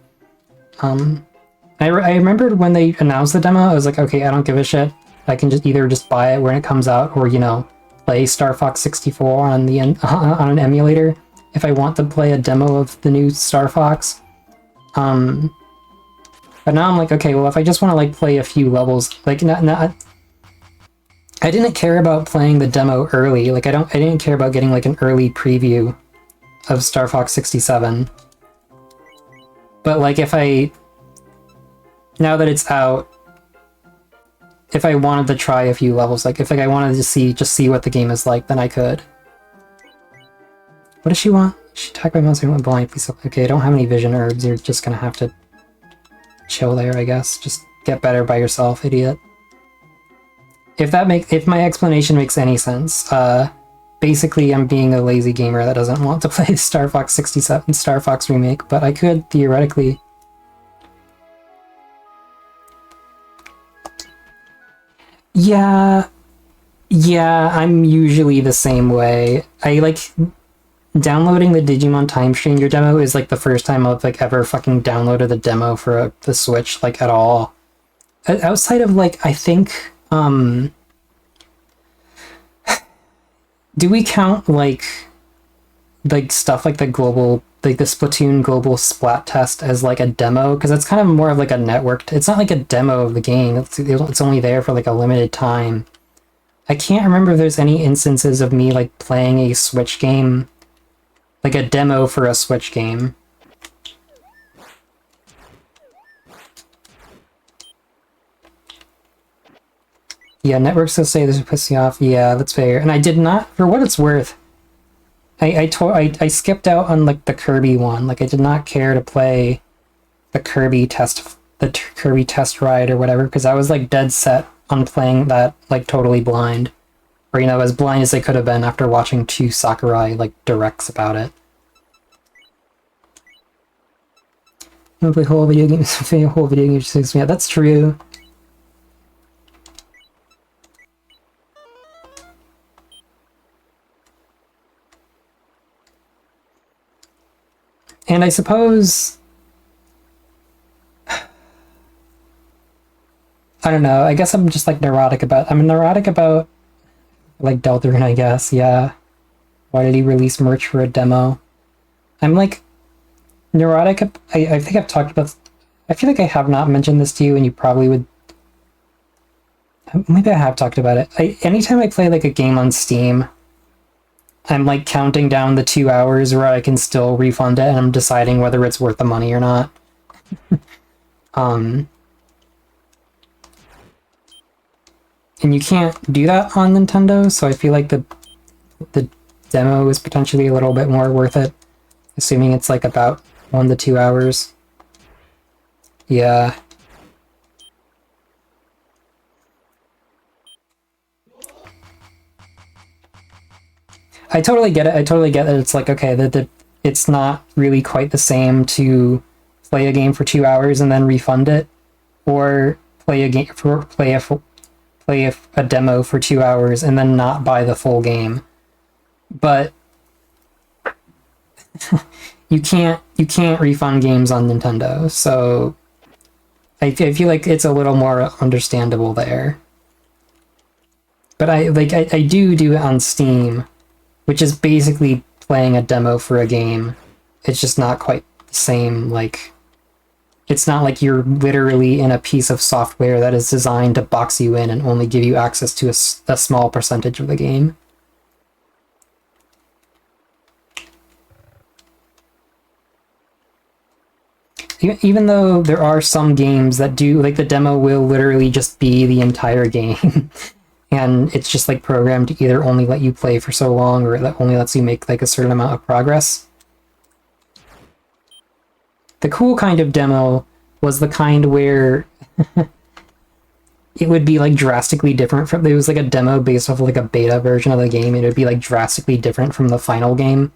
I remembered when they announced the demo, I was like, okay, I don't give a shit. I can either buy it when it comes out, or, you know, play Star Fox 64 on an emulator if I want to play a demo of the new Star Fox. But now I'm like, okay, well, if I just want to, like, play a few levels, like, I didn't care about playing the demo early. Like, I didn't care about getting, like, an early preview of Star Fox 67. But, like, now that it's out, if I wanted to try a few levels, like, if, like, I wanted to see what the game is like, then I could. What does she want? She attacked by monster and went blind. Please. Okay, I don't have any vision herbs. You're just gonna have to chill there, I guess. Just get better by yourself, idiot. If my explanation makes any sense, basically I'm being a lazy gamer that doesn't want to play Star Fox 67 Star Fox remake, but I could theoretically. Yeah, I'm usually the same way. I, like, downloading the Digimon Time Stranger demo is, like, the first time I've, like, ever fucking downloaded the demo for the Switch, like, at all. Outside of, like, I think, do we count, like stuff like the Splatoon global splat test as, like, a demo? Because it's kind of more of, like, a networked. It's not like a demo of the game. It's only there for, like, a limited time. I can't remember if there's any instances of me, like, playing a Switch game, like a demo for a Switch game. Yeah, networks will say this will piss you off. Yeah, that's fair. And I did not, for what it's worth, I skipped out on like the Kirby one. Like I did not care to play the Kirby test ride or whatever, because I was like dead set on playing that like totally blind, or as blind as I could have been after watching 2 Sakurai like directs about it. I'm gonna play whole video games. Whole video games 6 minutes. That's true. And I suppose, I don't know, I guess I'm just like I'm neurotic about like Deltarune, I guess, yeah. Why did he release merch for a demo? I'm like neurotic. I think I've talked about, I feel like I have not mentioned this to you, and you probably would, maybe I have talked about it. Anytime I play like a game on Steam, I'm like counting down the 2 hours where I can still refund it, and I'm deciding whether it's worth the money or not. And you can't do that on Nintendo, so I feel like the demo is potentially a little bit more worth it, assuming it's like about 1 to 2 hours. Yeah. I totally get it. I totally get that it's like, okay, that it's not really quite the same to play a game for 2 hours and then refund it, or play a demo for 2 hours and then not buy the full game. But you can't refund games on Nintendo, so I feel like it's a little more understandable there. But I do it on Steam, which is basically playing a demo for a game. It's just not quite the same, like, it's not like you're literally in a piece of software that is designed to box you in and only give you access to a small percentage of the game. Even though there are some games that do, like, the demo will literally just be the entire game. And it's just like programmed to either only let you play for so long, or that only lets you make like a certain amount of progress. The cool kind of demo was the kind where it would be like drastically different from, it was like a demo based off of like a beta version of the game, and it would be like drastically different from the final game.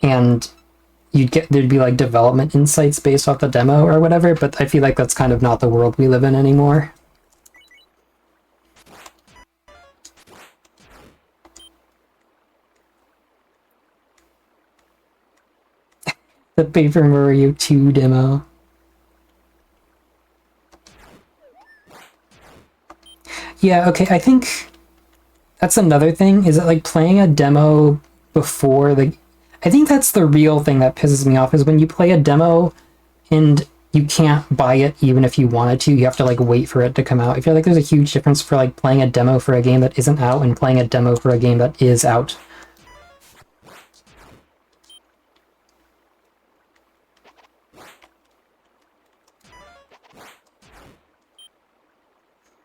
And there'd be like development insights based off the demo or whatever, but I feel like that's kind of not the world we live in anymore. The Paper Mario 2 demo. Yeah, okay, I think that's another thing, is that like playing a demo before the... I think that's the real thing that pisses me off, is when you play a demo and you can't buy it even if you wanted to, you have to like wait for it to come out. I feel like there's a huge difference for like playing a demo for a game that isn't out and playing a demo for a game that is out.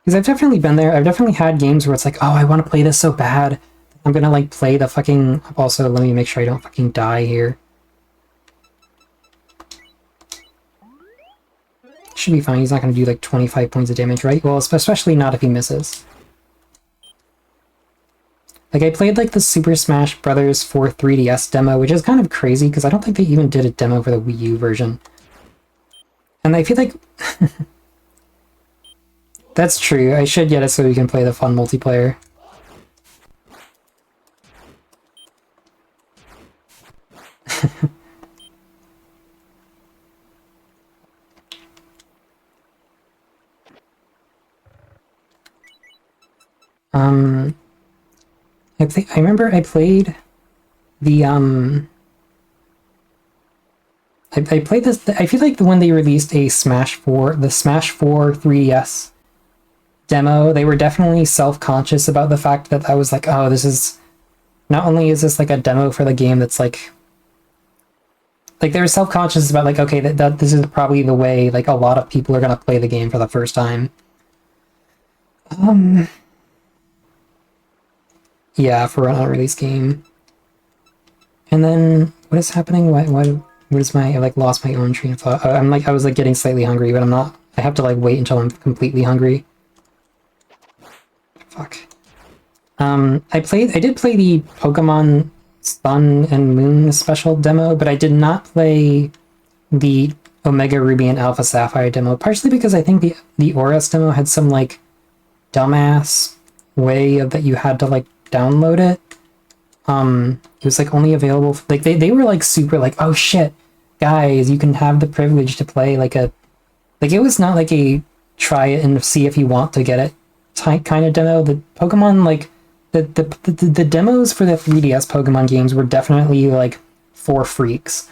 Because I've definitely been there. I've definitely had games where it's like, oh, I want to play this so bad. I'm gonna like play the fucking... Also, let me make sure I don't fucking die here. Should be fine. He's not gonna do like 25 points of damage, right? Well, especially not if he misses. Like, I played like the Super Smash Bros. For 3DS demo, which is kind of crazy because I don't think they even did a demo for the Wii U version. And I feel like... That's true. I should get it so we can play the fun multiplayer. I remember I played the I played this. I feel like when they released the Smash 4 3DS demo, they were definitely self-conscious about the fact that I was like, oh, this is... Not only is this like a demo for the game that's like they were self-conscious about like, okay, that this is probably the way like a lot of people are gonna play the game for the first time. Yeah, for an unreleased game. And then what is happening? What is my, I like lost my own train of thought. I was like getting slightly hungry, but I'm not. I have to like wait until I'm completely hungry. Fuck. I did play the Pokemon Sun and Moon special demo, but I did not play the Omega Ruby and Alpha Sapphire demo, partially because I think the Auras demo had some like dumbass way of that you had to like download it. It was like only available for, like they were like super like, oh shit, guys, you can have the privilege to play like a, like it was not like a try it and see if you want to get it type kind of demo. The Pokemon like the demos for the 3DS Pokemon games were definitely like for freaks.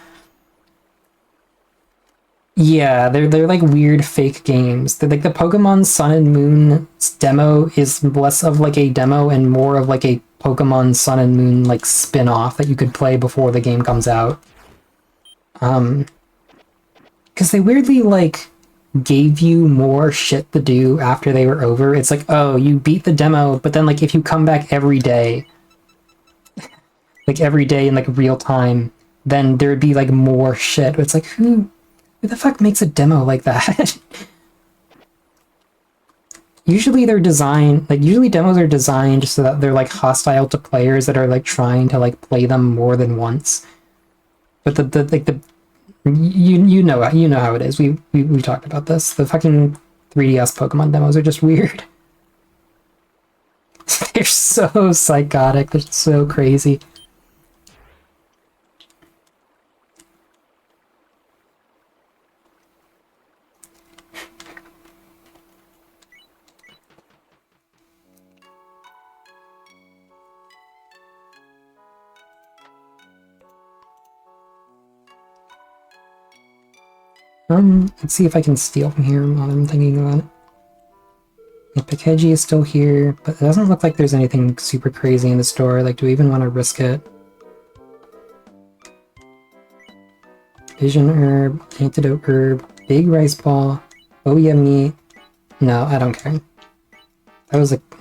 Yeah, they're like weird fake games. They're like the Pokemon Sun and Moon demo is less of like a demo and more of like a Pokemon Sun and Moon like spin-off that you could play before the game comes out. Because they weirdly like gave you more shit to do after they were over. It's like, oh, you beat the demo, but then like if you come back every day, like every day in like real time, then there'd be like more shit. It's like, who the fuck makes a demo like that? Usually they're designed, like usually demos are designed so that they're like hostile to players that are like trying to like play them more than once. But you know how it is. We talked about this. The fucking 3DS Pokemon demos are just weird. They're so psychotic. They're so crazy. Let's see if I can steal from here while I'm thinking about it. Yeah, Pikachu is still here, but it doesn't look like there's anything super crazy in the store. Like, do we even want to risk it? Vision Herb, Antidote Herb, Big Rice Ball, Oya Meat. No, I don't care. That was like... Yeah.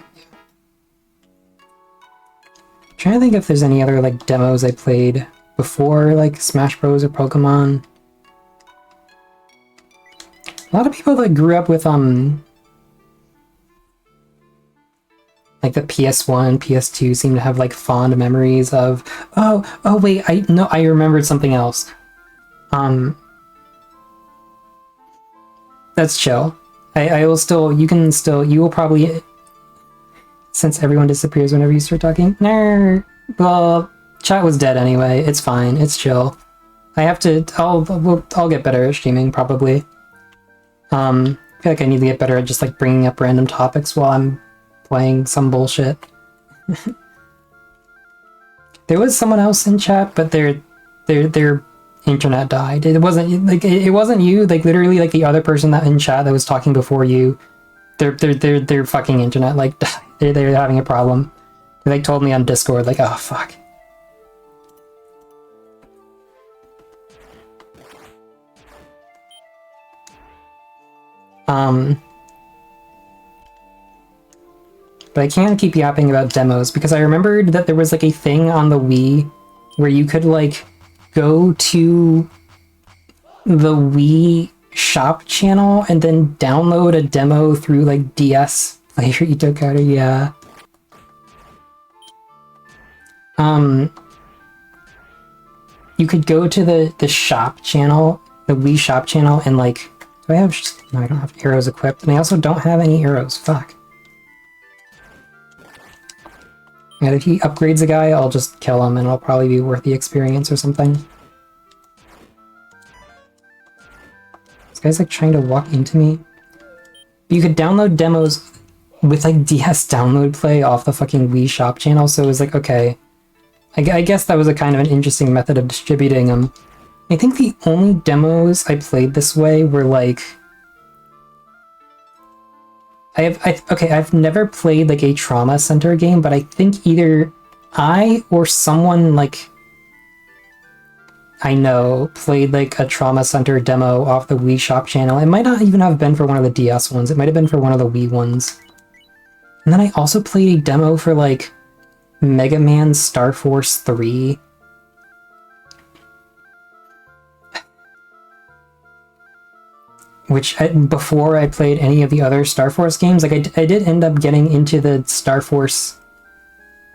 I'm trying to think if there's any other, like, demos I played before, like, Smash Bros. Or Pokemon. A lot of people that grew up with, like the PS1, PS2 seem to have like fond memories of, oh wait, I remembered something else. That's chill. I will still, you will probably, since everyone disappears whenever you start talking, well, chat was dead anyway, it's fine, it's chill. I'll get better at streaming, probably. I feel like I need to get better at just like bringing up random topics while I'm playing some bullshit. There was someone else in chat, but their internet died. It wasn't like it wasn't you. Like literally, like the other person that in chat that was talking before you, their fucking internet like died. They're having a problem. They like told me on Discord like, oh fuck. But I can't keep yapping about demos because I remembered that there was like a thing on the Wii where you could like go to the Wii shop channel and then download a demo through like DS Player Itokata, yeah. You could go to the shop channel, the Wii shop channel, and like, do I have, no, I don't have arrows equipped, and I also don't have any arrows, fuck. And if he upgrades a guy, I'll just kill him and it'll probably be worth the experience or something. This guy's like trying to walk into me. You could download demos with like DS download play off the fucking Wii shop channel, so it was like, okay. I guess that was a kind of an interesting method of distributing them. I think the only demos I played this way were like... I've never played like a Trauma Center game, but I think either I or someone like I know played like a Trauma Center demo off the Wii shop channel. It might not even have been for one of the DS ones. It might have been for one of the Wii ones. And then I also played a demo for like Mega Man Star Force 3. before I played any of the other Star Force games, like I did end up getting into the Star Force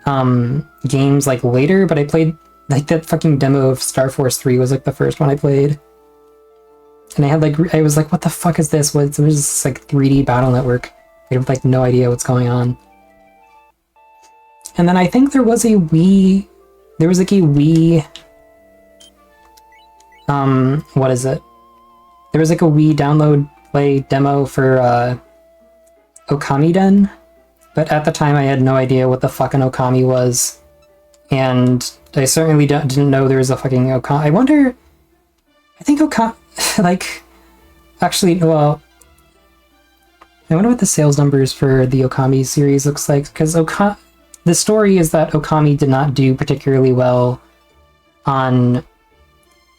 games like later, but I played like that fucking demo of Star Force 3 was like the first one I played. And I was like, what the fuck is this? It was just like 3D battle network. I have like no idea what's going on. And then I think there was like a Wii, what is it? There was like a Wii download play demo for Okamiden, but at the time I had no idea what the fuck an Okami was, and I certainly didn't know there was a fucking Okami. I wonder, I think Okami, like, actually, well, I wonder what the sales numbers for the Okami series looks like, because the story is that Okami did not do particularly well on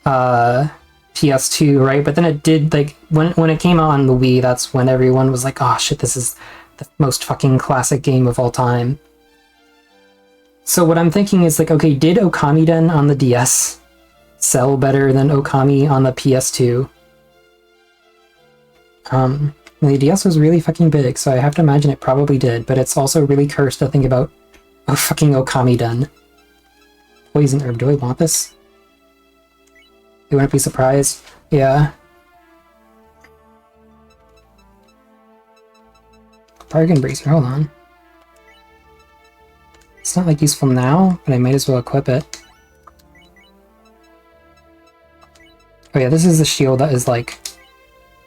PS2, right? But then it did, like, when it came out on the Wii, that's when everyone was like, oh shit, this is the most fucking classic game of all time. So what I'm thinking is, like, okay, did Okamiden on the DS sell better than Okami on the PS2? The DS was really fucking big, so I have to imagine it probably did, but it's also really cursed to think about fucking Okamiden. Poison herb, do I want this? You wouldn't be surprised? Yeah. Bargain bracer, hold on. It's not like useful now, but I might as well equip it. Oh yeah, this is the shield that is like...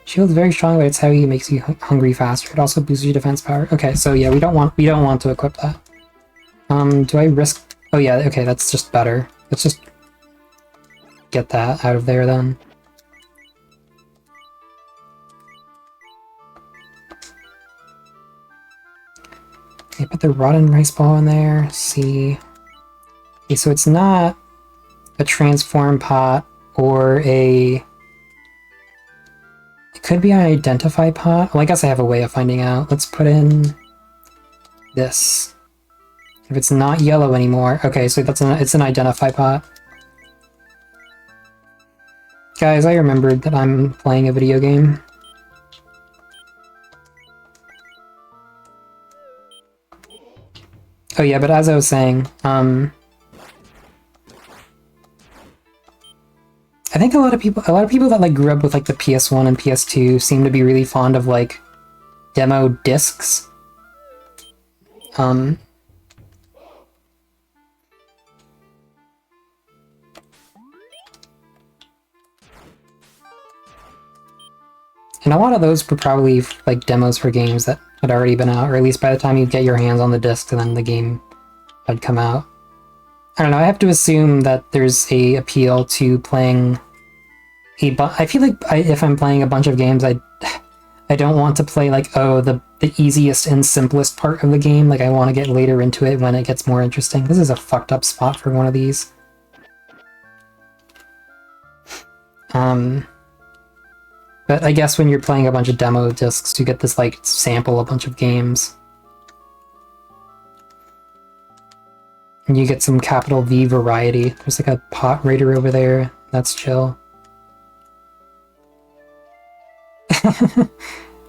Shield's very strong, but its heavy, makes you hungry faster. It also boosts your defense power. Okay, so yeah, we don't want to equip that. Do I risk... Oh yeah, okay, that's just better. Let's just get that out of there then. Okay, put the rotten rice ball in there. See. Okay, so it's not a transform pot or a... It could be an identify pot. Well, I guess I have a way of finding out. Let's put in this. If it's not yellow anymore... Okay, so it's an identify pot. Guys, I remembered that I'm playing a video game. Oh yeah, but as I was saying, I think a lot of people that like grew up with like the PS1 and PS2 seem to be really fond of like demo discs. And a lot of those were probably like demos for games that had already been out, or at least by the time you get your hands on the disc, then the game had come out. I don't know, I have to assume that there's a appeal to playing I feel like if I'm playing a bunch of games, I don't want to play like, oh, the easiest and simplest part of the game. Like, I want to get later into it when it gets more interesting. This is a fucked up spot for one of these. But I guess when you're playing a bunch of demo discs, you get this, like, sample a bunch of games. And you get some capital V variety. There's, like, a pot raider over there. That's chill.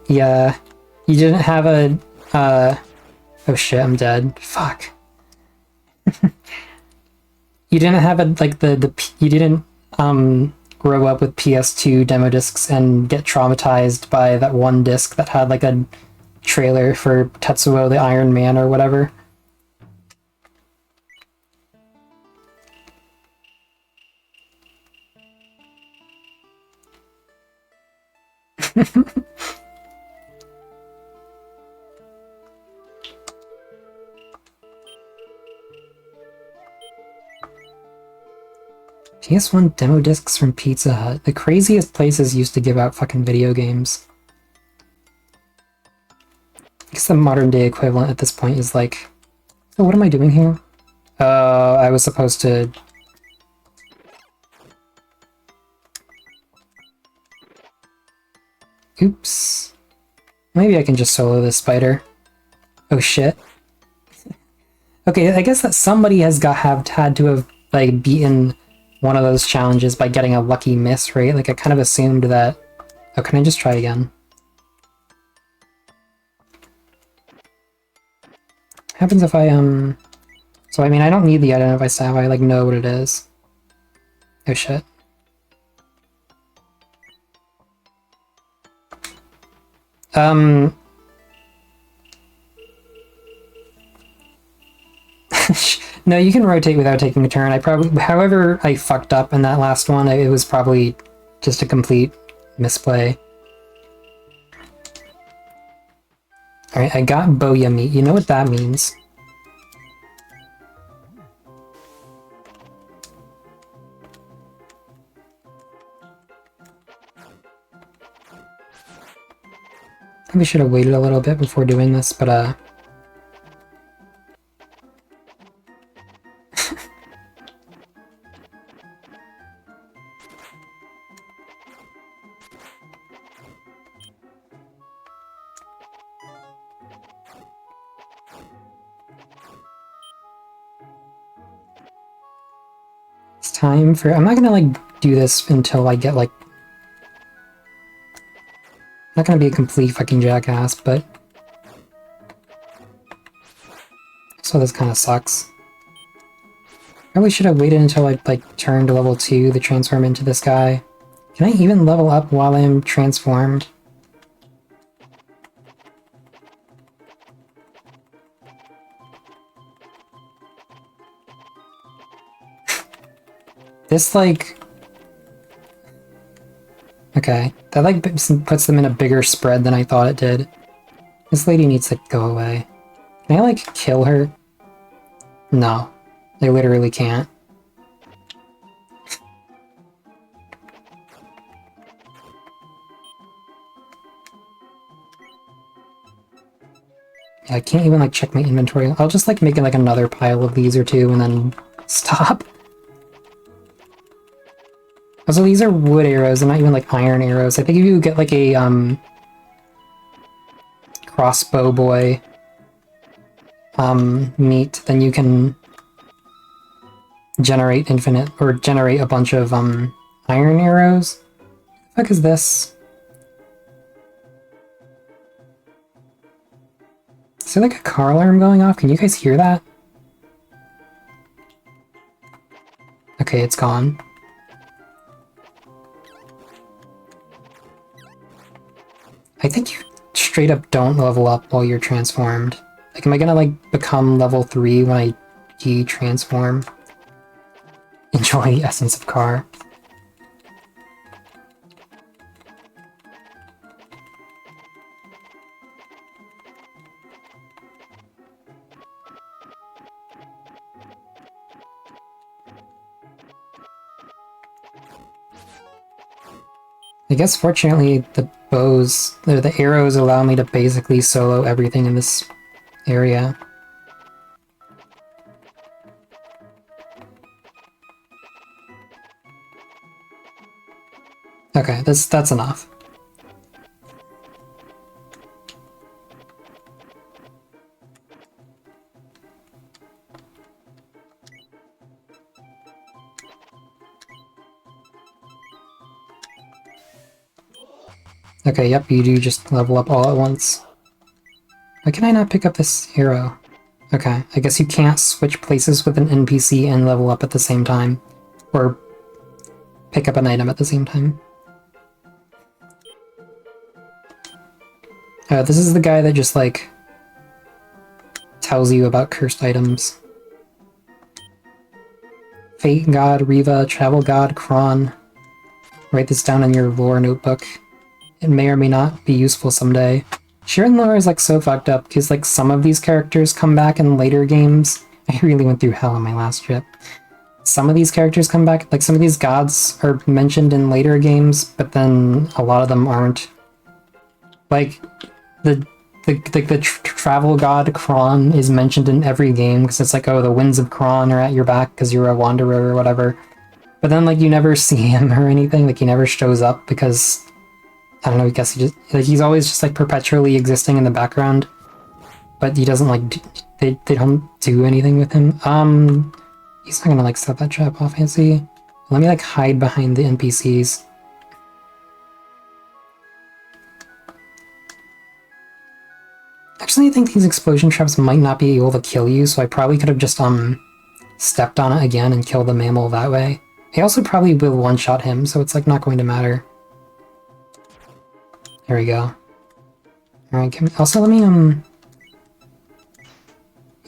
Yeah. You didn't have a, oh shit, I'm dead. Fuck. You didn't have a, like, you didn't, grow up with PS2 demo discs and get traumatized by that one disc that had like a trailer for Tetsuo the Iron Man or whatever. PS1 demo discs from Pizza Hut. The craziest places used to give out fucking video games. I guess the modern day equivalent at this point is like... Oh, what am I doing here? I was supposed to... Oops. Maybe I can just solo this spider. Oh shit. Okay, I guess that somebody has had to have like beaten one of those challenges by getting a lucky miss, right? Like, I kind of assumed that Oh, can I just try again? What happens if I, So, I mean, I don't need the identify staff, I, like, know what it is. Oh, shit. No, you can rotate without taking a turn. However I fucked up in that last one, it was probably just a complete misplay. Alright, I got Boya meat. You know what that means. Maybe should have waited a little bit before doing this, but it's time for... I'm not gonna, like, do this until I get, like... I'm not gonna be a complete fucking jackass, but... So this kind of sucks. Probably should have waited until I, like, turned to level 2 to transform into this guy. Can I even level up while I'm transformed? This, like... Okay, that, like, puts them in a bigger spread than I thought it did. This lady needs to go away. Can I, like, kill her? No. I literally can't. Yeah, I can't even, like, check my inventory. I'll just, like, make it, like, another pile of these or two and then stop. Also, these are wood arrows, and not even, like, iron arrows. I think if you get, like, a, crossbow boy, meat, then you can generate infinite, or generate a bunch of, iron arrows. What the fuck is this? Is there, like, a car alarm going off? Can you guys hear that? Okay, it's gone. I think you straight up don't level up while you're transformed. Like, am I gonna, like, become level 3 when I de-transform? Enjoy the essence of car. I guess fortunately the bows, or the arrows allow me to basically solo everything in this area. Okay, that's enough. Okay, yep, you do just level up all at once. Why can I not pick up this arrow? Okay, I guess you can't switch places with an NPC and level up at the same time. Or pick up an item at the same time. This is the guy that just, like, tells you about cursed items. Fate God, Riva, Travel God, Kron. Write this down in your lore notebook. It may or may not be useful someday. Shiren lore is, like, so fucked up, because, like, some of these characters come back in later games. I really went through hell on my last trip. Some of these characters come back, like, some of these gods are mentioned in later games, but then a lot of them aren't. Like, the travel god Kron is mentioned in every game, because it's like, oh, the winds of Kron are at your back because you're a wanderer or whatever. But then, like, you never see him or anything, like, he never shows up because... I don't know, I guess he just, like, he's always just, like, perpetually existing in the background. But he doesn't, like, they don't do anything with him. He's not gonna, like, set that trap off, I see. Let me, like, hide behind the NPCs. Actually, I think these explosion traps might not be able to kill you, so I probably could have just, stepped on it again and killed the mammal that way. I also probably will one-shot him, so it's, like, not going to matter. There we go. Alright, also let me,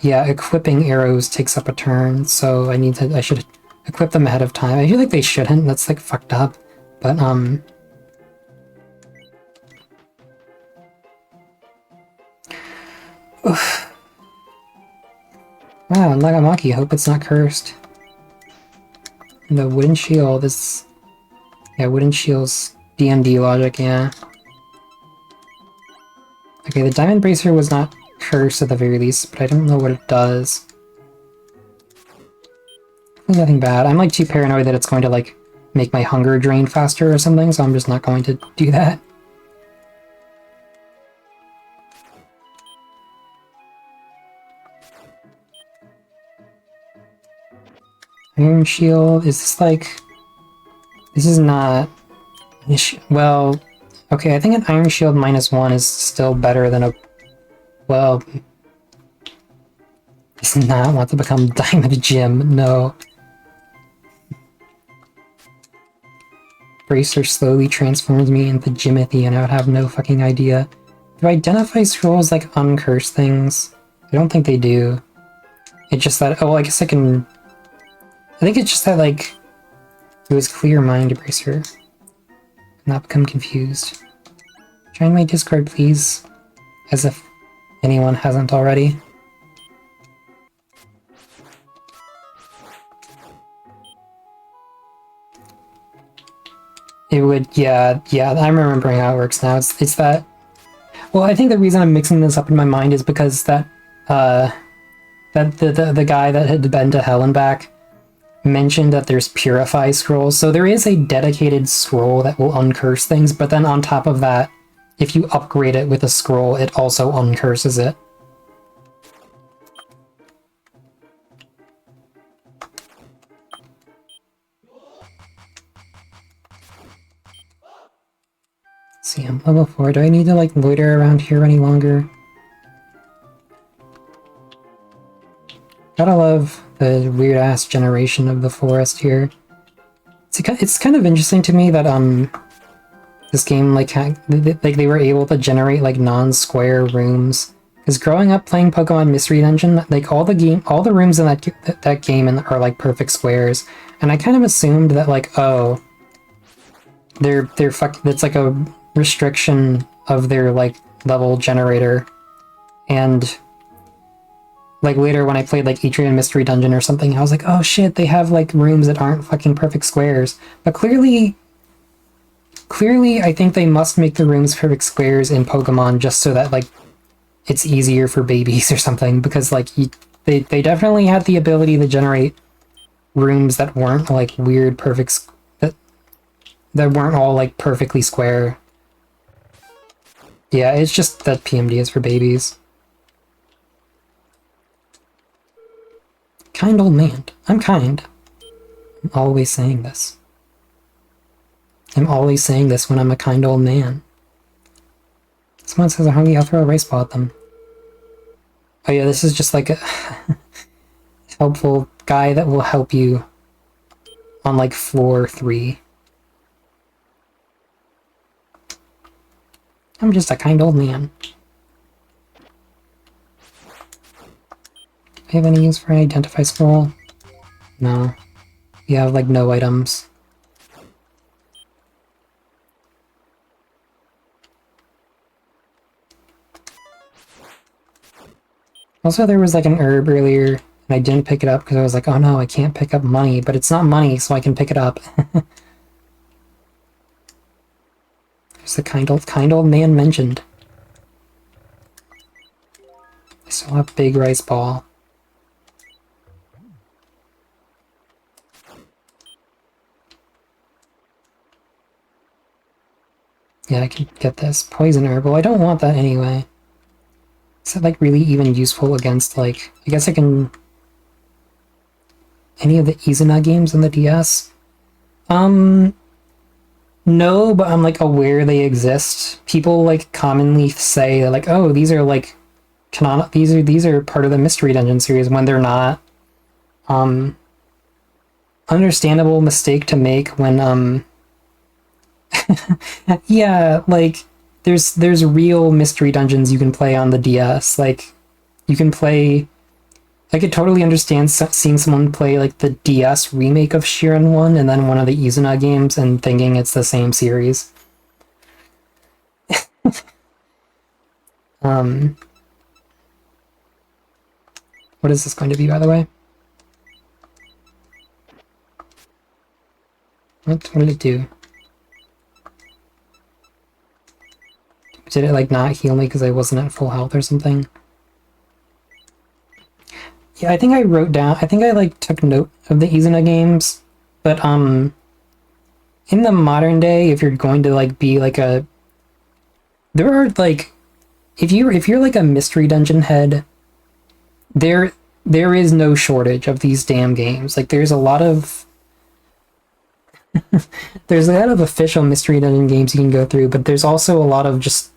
yeah, equipping arrows takes up a turn, so I should equip them ahead of time. I feel like they shouldn't, that's, like, fucked up. But, oof. Wow, Nagamaki, hope it's not cursed. And the wooden shield is... Yeah, wooden shield's DMD logic, yeah. Okay, the diamond bracer was not cursed at the very least, but I don't know what it does. Nothing bad. I'm like too paranoid that it's going to like make my hunger drain faster or something, so I'm just not going to do that. Iron shield, is this like... This is not... Well, okay, I think an iron shield -1 is still better than a... Well... Does not want to become Diamond Jim, no. Bracer slowly transforms me into Jimothy and I would have no fucking idea. Do identify scrolls like uncursed things? I don't think they do. It's just that... Oh, I guess I can... I think it's just that, like... It was clear mind bracer. Not become confused. Join my Discord, please. As if anyone hasn't already. It would, yeah, I'm remembering how it works now. It's that... Well, I think the reason I'm mixing this up in my mind is because that, the guy that had been to hell and back mentioned that there's purify scrolls, so there is a dedicated scroll that will uncurse things, but then on top of that, if you upgrade it with a scroll, it also uncurses it. See, I'm level 4. Do I need to like loiter around here any longer? Gotta love the weird-ass generation of the forest here. It's kind of interesting to me that, this game, like they were able to generate, like, non-square rooms. Because growing up playing Pokemon Mystery Dungeon, like, all the rooms in that game are, like, perfect squares. And I kind of assumed that, like, oh, that's, like, a restriction of their, like, level generator. And... like, later when I played, like, Etrian Mystery Dungeon or something, I was like, oh shit, they have, like, rooms that aren't fucking perfect squares. But clearly, I think they must make the rooms perfect squares in Pokemon just so that, like, it's easier for babies or something, because, like, they definitely had the ability to generate rooms that weren't, like, weird perfect... that weren't all, like, perfectly square. Yeah, it's just that PMD is for babies. Kind old man. I'm kind. I'm always saying this. I'm always saying this when I'm a kind old man. Someone says I'm hungry, I'll throw a rice ball at them. Oh yeah, this is just like a helpful guy that will help you on like floor 3. I'm just a kind old man. Do I have any use for an identify scroll? No. You have like no items. Also, there was like an herb earlier, and I didn't pick it up because I was like, oh no, I can't pick up money, but it's not money, so I can pick it up. There's the kind old man mentioned. I still have big rice ball. Yeah, I can get this. Poison herbal. I don't want that anyway. Is that, like, really even useful against, like... I guess I can... Any of the Izuna games on the DS? No, but I'm, like, aware they exist. People, like, commonly say, like, oh, these are, like, these are part of the Mystery Dungeon series when they're not. Understandable mistake to make when yeah, like there's real Mystery Dungeons you can play on the DS. Like you can play. I could totally understand seeing someone play like the DS remake of Shiren 1 and then one of the Izuna games and thinking it's the same series. What is this going to be, by the way? What did it do? Did it like not heal me because I wasn't at full health or something? Yeah, I think I wrote down, I think I like took note of the Izuna games, but in the modern day, if you're going to like be like there are like, if you're like a Mystery Dungeon head, there is no shortage of these damn games. Like there's a lot of there's a lot of official Mystery Dungeon games you can go through, but there's also a lot of just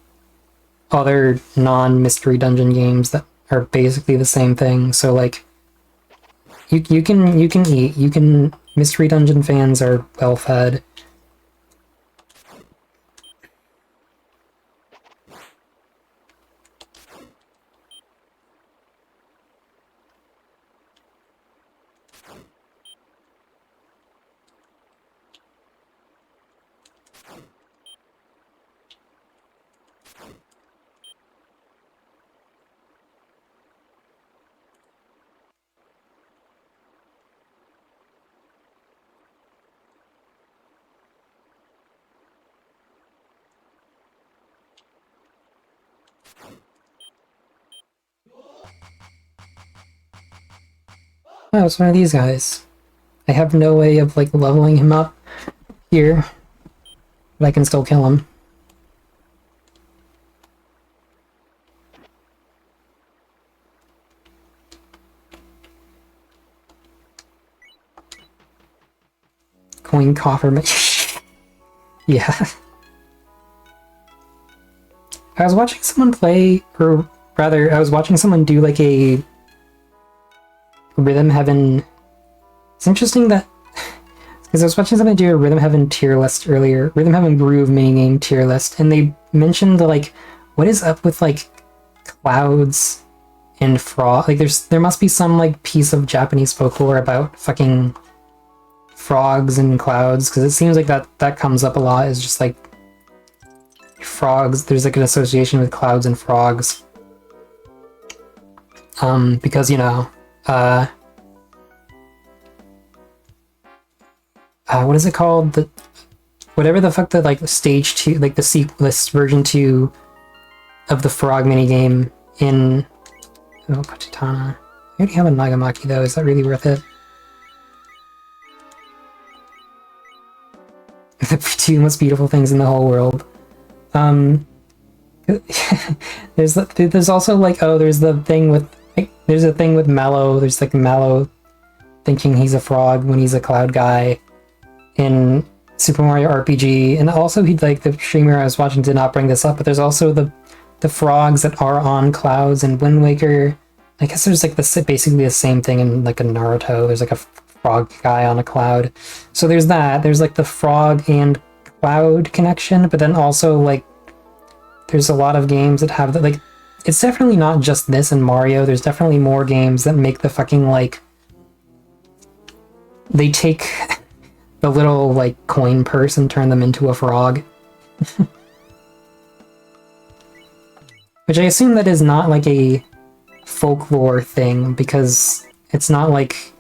other non-Mystery Dungeon games that are basically the same thing. So like you can eat, Mystery Dungeon fans are well fed. Oh, it's one of these guys. I have no way of like leveling him up here, but I can still kill him. Coin coffer. Yeah. I was watching someone play, or rather, I was watching someone do like a Rhythm Heaven. It's interesting that because I was watching someone do a Rhythm Heaven tier list earlier, Rhythm Heaven Groove minigame tier list, and they mentioned like, what is up with like clouds and frog? Like, there must be some like piece of Japanese folklore about fucking frogs and clouds, because it seems like that comes up a lot. Is just like frogs. There's like an association with clouds and frogs. Because you know, what is it called? Whatever the fuck the like stage 2, like this version 2 of the frog minigame in Kachitana. I already have a Nagamaki though. Is that really worth it? The 2 most beautiful things in the whole world. There's also like, oh, there's the thing with like, there's a thing with Mallow. There's like Mallow thinking he's a frog when he's a cloud guy in Super Mario RPG, and also he like the streamer I was watching did not bring this up, but there's also the frogs that are on clouds in Wind Waker. I guess there's like basically the same thing in like a Naruto. There's like a frog guy on a cloud. So there's that. There's like the frog and cloud connection, but then also like there's a lot of games that have that. Like it's definitely not just this and Mario. There's definitely more games that make the fucking like they take the little like coin purse and turn them into a frog. Which I assume that is not like a folklore thing, because it's not like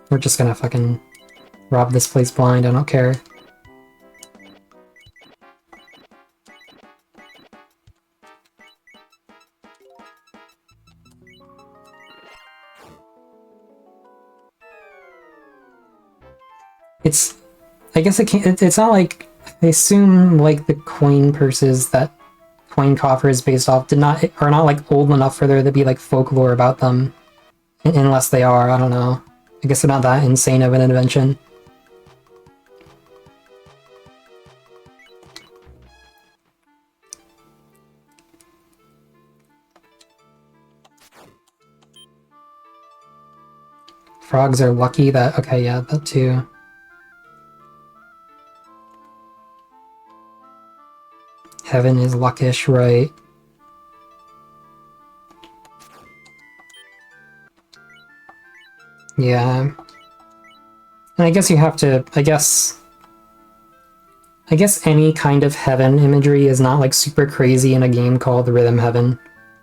we're just gonna fucking rob this place blind, I don't care. I guess it's not like, I assume like the coin purses that Coin Coffer is based off are not like old enough for there to be like folklore about them. Unless they are, I don't know. I guess they're not that insane of an invention. Frogs are lucky that... Okay, yeah, that too. Heaven is luckish, right? Yeah. And I guess you have to... I guess any kind of heaven imagery is not like super crazy in a game called Rhythm Heaven.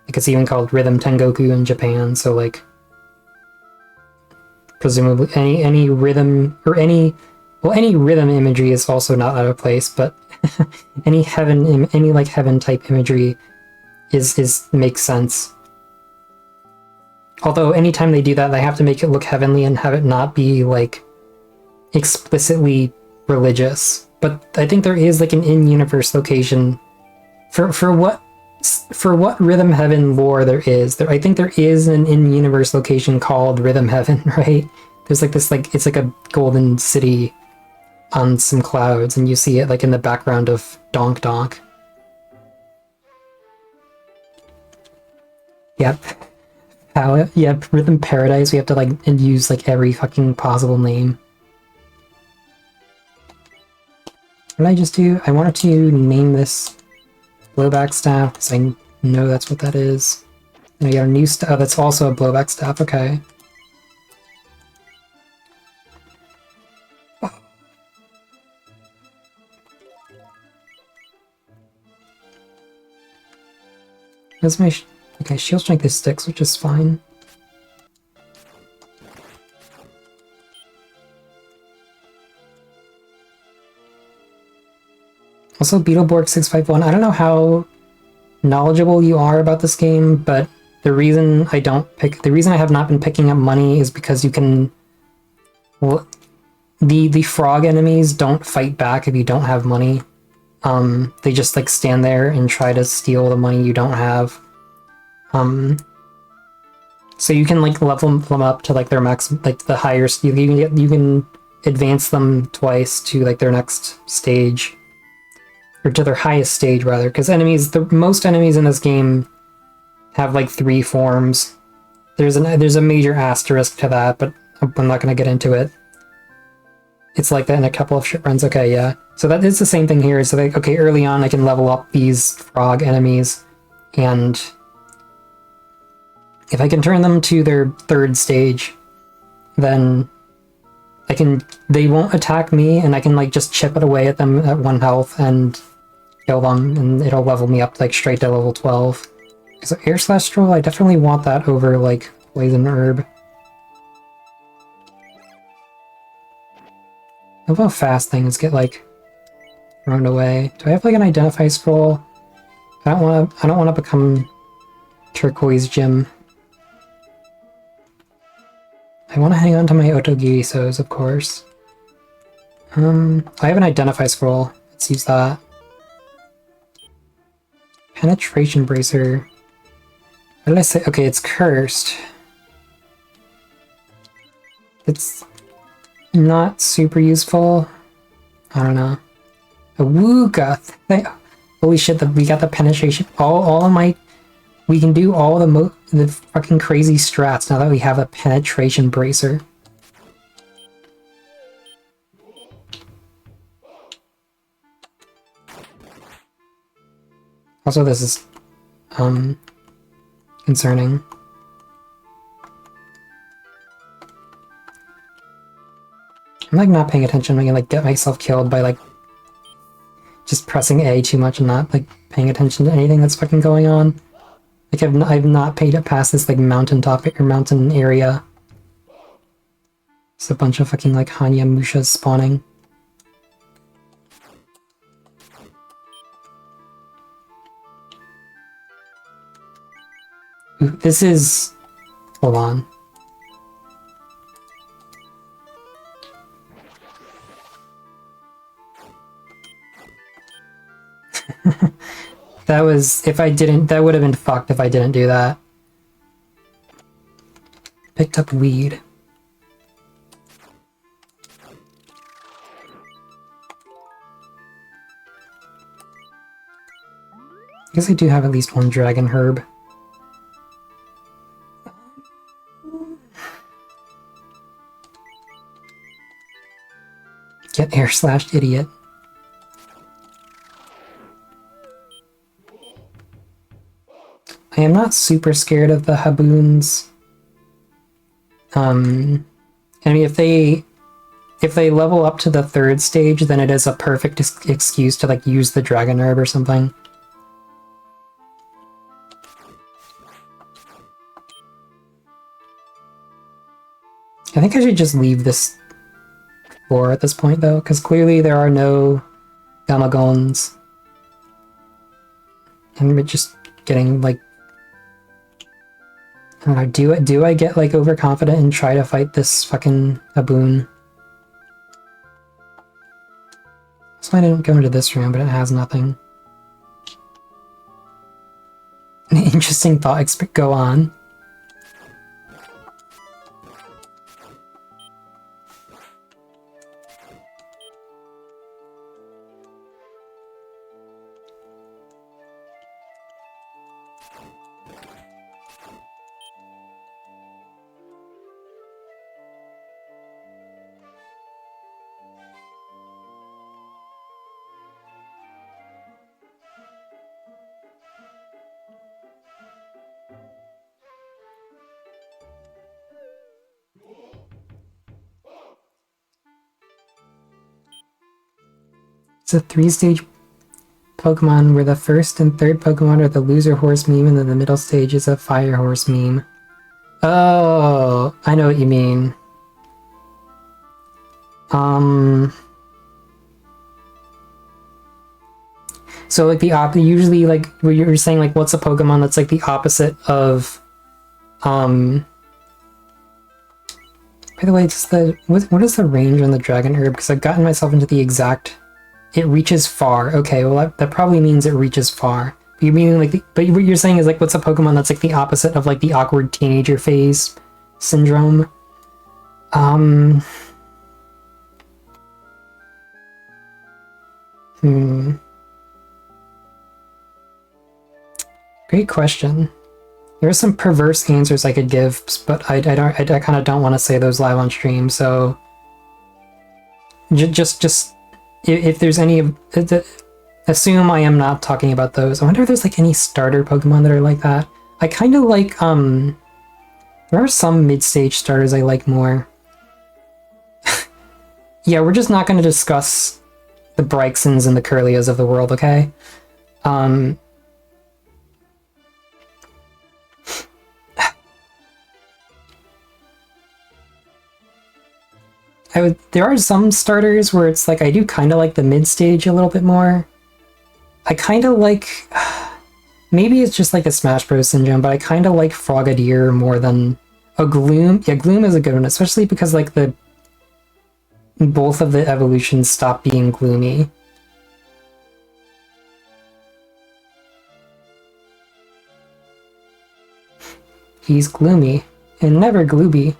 Like it's even called Rhythm Tengoku in Japan, so like presumably any rhythm or any rhythm imagery is also not out of place, but any like heaven type imagery is makes sense. Although anytime they do that, they have to make it look heavenly and have it not be like explicitly religious. But I think there is like an in-universe location for what Rhythm Heaven lore there is. I think there is an in-universe location called Rhythm Heaven, right? There's like this it's like a golden city on some clouds, and you see it like in the background of Donk Donk. Yep. Yep, Rhythm Paradise, we have to like use like every fucking possible name. What did I just do? I wanted to name this blowback staff, because I know that's what that is. And I got a new staff. Oh, that's also a blowback staff, okay. That's my... Okay, shield strength is 6, which is fine. Also, Beetleborg651, I don't know how knowledgeable you are about this game, but the reason I have not been picking up money is because you can... Well, the frog enemies don't fight back if you don't have money. They just like stand there and try to steal the money you don't have. So you can like level them up to like their max, like the higher. You can advance them twice to like their next stage, or to their highest stage rather. Because most enemies in this game have like 3 forms. There's a major asterisk to that, but I'm not going to get into it. It's like that in a couple of ship runs. Okay, yeah. So that is the same thing here. So like, okay, early on I can level up these frog enemies, and if I can turn them to their 3rd stage, then they won't attack me, and I can like just chip it away at them at 1 health and kill them, and it'll level me up like straight to level 12. So Air Slash Stroll, I definitely want that over like Poison Herb. I love how fast things get like thrown away. Do I have like an Identify Scroll? I don't want to become Turquoise Gym. I want to hang on to my Otogirisos, of course. I have an Identify Scroll. Let's use that. Penetration Bracer. What did I say? Okay, it's cursed. It's not super useful. I don't know. A Wooga! Holy shit, we got the penetration. All of my... We can do all the fucking crazy strats now that we have a penetration bracer. Also, this is concerning. I'm like not paying attention. I can like get myself killed by like just pressing A too much and not like paying attention to anything that's fucking going on. Like I've not paid it past this like mountain topic or mountain area. It's a bunch of fucking like Hanya Mushas spawning. Ooh, this is... Hold on. That was... If I didn't... That would have been fucked if I didn't do that. Picked up weed. I guess I do have at least 1 dragon herb. engineer slash idiot. I am not super scared of the Haboons. I mean, if they level up to the 3rd stage, then it is a perfect excuse to like use the Dragon Herb or something. I think I should just leave this floor at this point, though, because clearly there are no Gamagons. And we're just getting, like... I don't know, do I get, like, overconfident and try to fight this fucking Haboon? That's why I didn't go into this room, but it has nothing. An interesting thought, go on. It's a 3-stage Pokemon where the 1st and 3rd Pokemon are the loser horse meme and then the middle stage is a fire horse meme. Oh, I know what you mean. So like usually like what you're saying, like what's a Pokemon that's like the opposite of by the way, what is the range on the Dragon Herb? Because I've gotten myself into the exact... It reaches far. Okay, well that probably means it reaches far. But you mean like but what you're saying is like what's a Pokemon that's like the opposite of like the awkward teenager phase syndrome? Great question. There are some perverse answers I could give, but I kind of don't want to say those live on stream. So just if there's any, assume I am not talking about those. I wonder if there's like any starter Pokemon that are like that. I kind of like there are some mid-stage starters I like more. Yeah, we're just not going to discuss the Brixons and the Curlias of the world, okay? There are some starters where it's like I do kind of like the mid-stage a little bit more. I kind of like... Maybe it's just like a Smash Bros. Syndrome, but I kind of like Frogadier more than a Gloom. Yeah, Gloom is a good one, especially because like both of the evolutions stop being gloomy. He's gloomy and never glooby.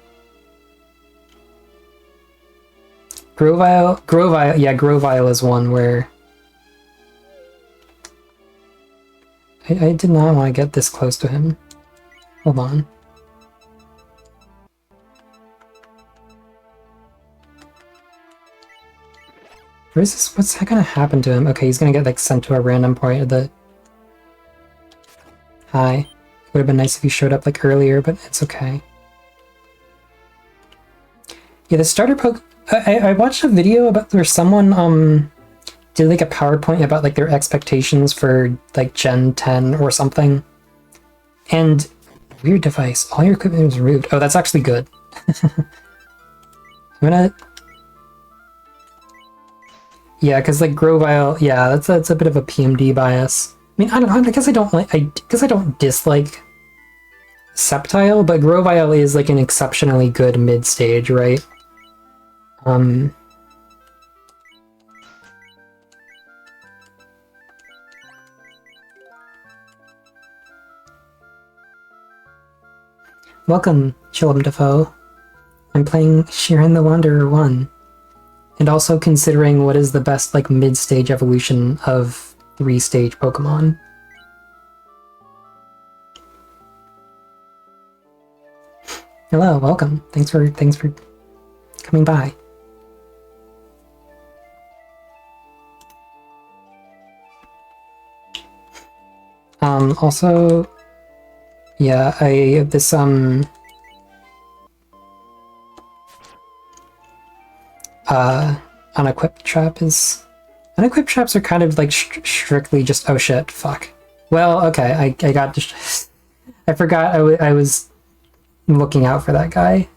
Grovyle, yeah, Grovyle is one where I did not want to get this close to him. Hold on. Where is this? What's gonna happen to him? Okay, he's gonna get like sent to a random point of the... Hi. It would have been nice if he showed up like earlier, but it's okay. Yeah, the starter poke... I watched a video about where someone did like a PowerPoint about like their expectations for like Gen 10 or something. And weird device. All your equipment is removed. Oh, that's actually good. I'm gonna... Yeah, because like Grovyle, yeah, that's a bit of a PMD bias. I mean, I don't know. I guess I don't dislike Sceptile, but Grovyle is like an exceptionally good mid-stage, right? Welcome, Chillum Defoe. I'm playing Shiren the Wanderer 1. And also considering what is the best like mid-stage evolution of 3-stage Pokemon. Hello, welcome. Thanks for coming by. Also, yeah, this unequipped trap is... Unequipped traps are kind of like strictly just, oh shit, fuck. Well, okay, I got just... I forgot I was looking out for that guy.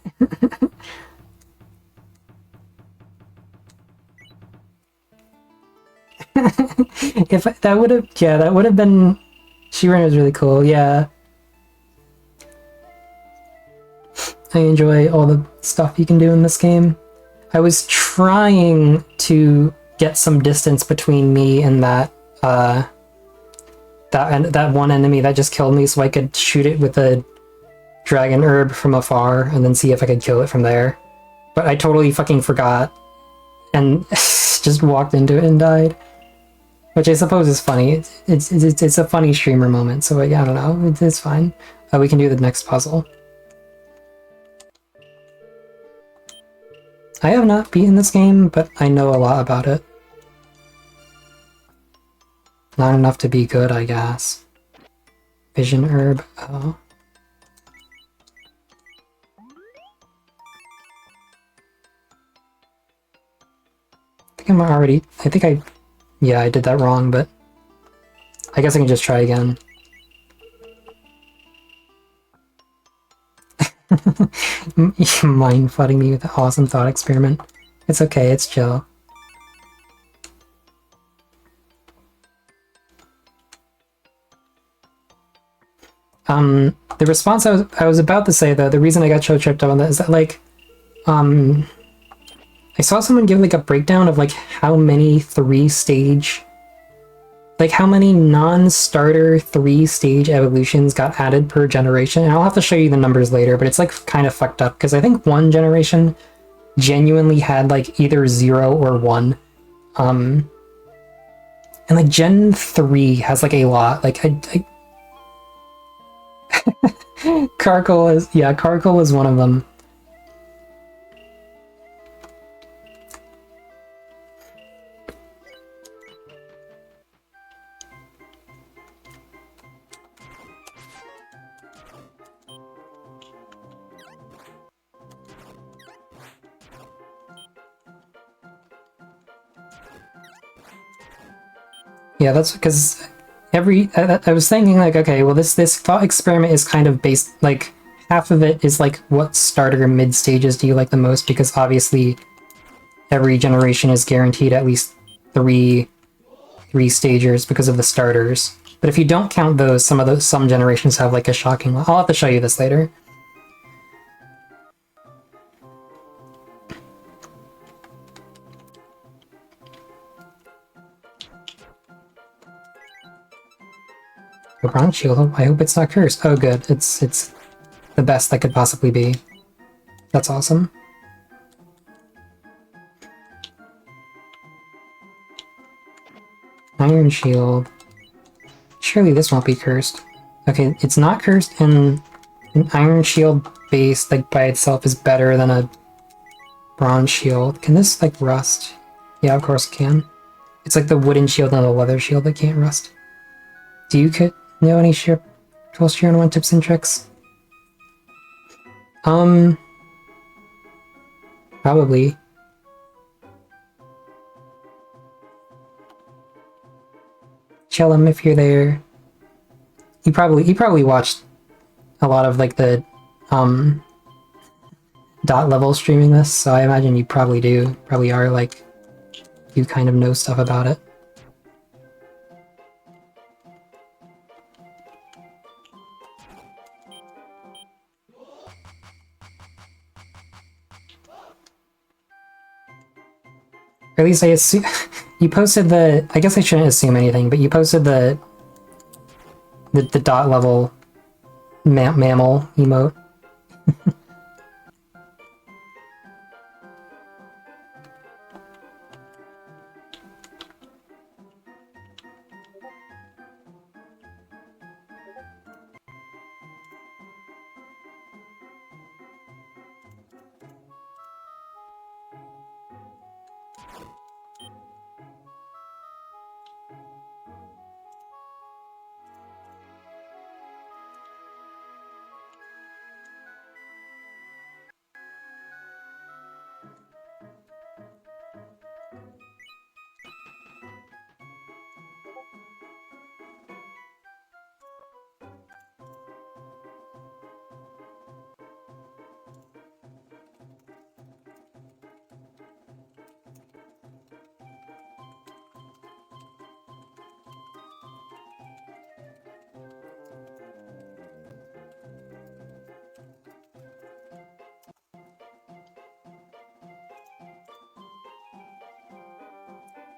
If that would have, yeah, that would have been... Shiren is really cool, yeah. I enjoy all the stuff you can do in this game. I was trying to get some distance between me and that that one enemy that just killed me, so I could shoot it with a dragon herb from afar and then see if I could kill it from there. But I totally fucking forgot and just walked into it and died. Which I suppose is funny. It's a funny streamer moment, so I don't know. It's fine. We can do the next puzzle. I have not beaten this game, but I know a lot about it. Not enough to be good, I guess. Vision herb. Oh. I think I... Yeah, I did that wrong, but... I guess I can just try again. Mind flooding me with an awesome thought experiment. It's okay, it's chill. The response I was about to say, though, the reason I got so tripped up on that is that, like, I saw someone give, like, a breakdown of, like, how many how many non-starter 3-stage evolutions got added per generation, and I'll have to show you the numbers later, but it's, like, kind of fucked up, because I think one generation genuinely had, like, either 0 or 1. And, like, Gen 3 has, like, a lot. Like, Karkle is one of them. Yeah, that's because I was thinking, like, okay, well, this thought experiment is kind of based, like, half of it is, like, what starter mid stages do you like the most, because obviously every generation is guaranteed at least three stagers because of the starters. But if you don't count those, some generations have, like, a shocking lot. I'll have to show you this later. A bronze shield. I hope it's not cursed. Oh, good. It's the best that could possibly be. That's awesome. Iron shield. Surely this won't be cursed. Okay, it's not cursed, and an iron shield base, like, by itself is better than a bronze shield. Can this, like, rust? Yeah, of course it can. It's like the wooden shield and the leather shield that can't rust. Do you know any cool Shiren 1 tips and tricks? Probably. Chill him if you're there. You probably watched a lot of, like, the dot level streaming this, so I imagine you probably are, like, you kind of know stuff about it. Or at least I assume you posted I guess I shouldn't assume anything, but you posted the dot level mammal emote.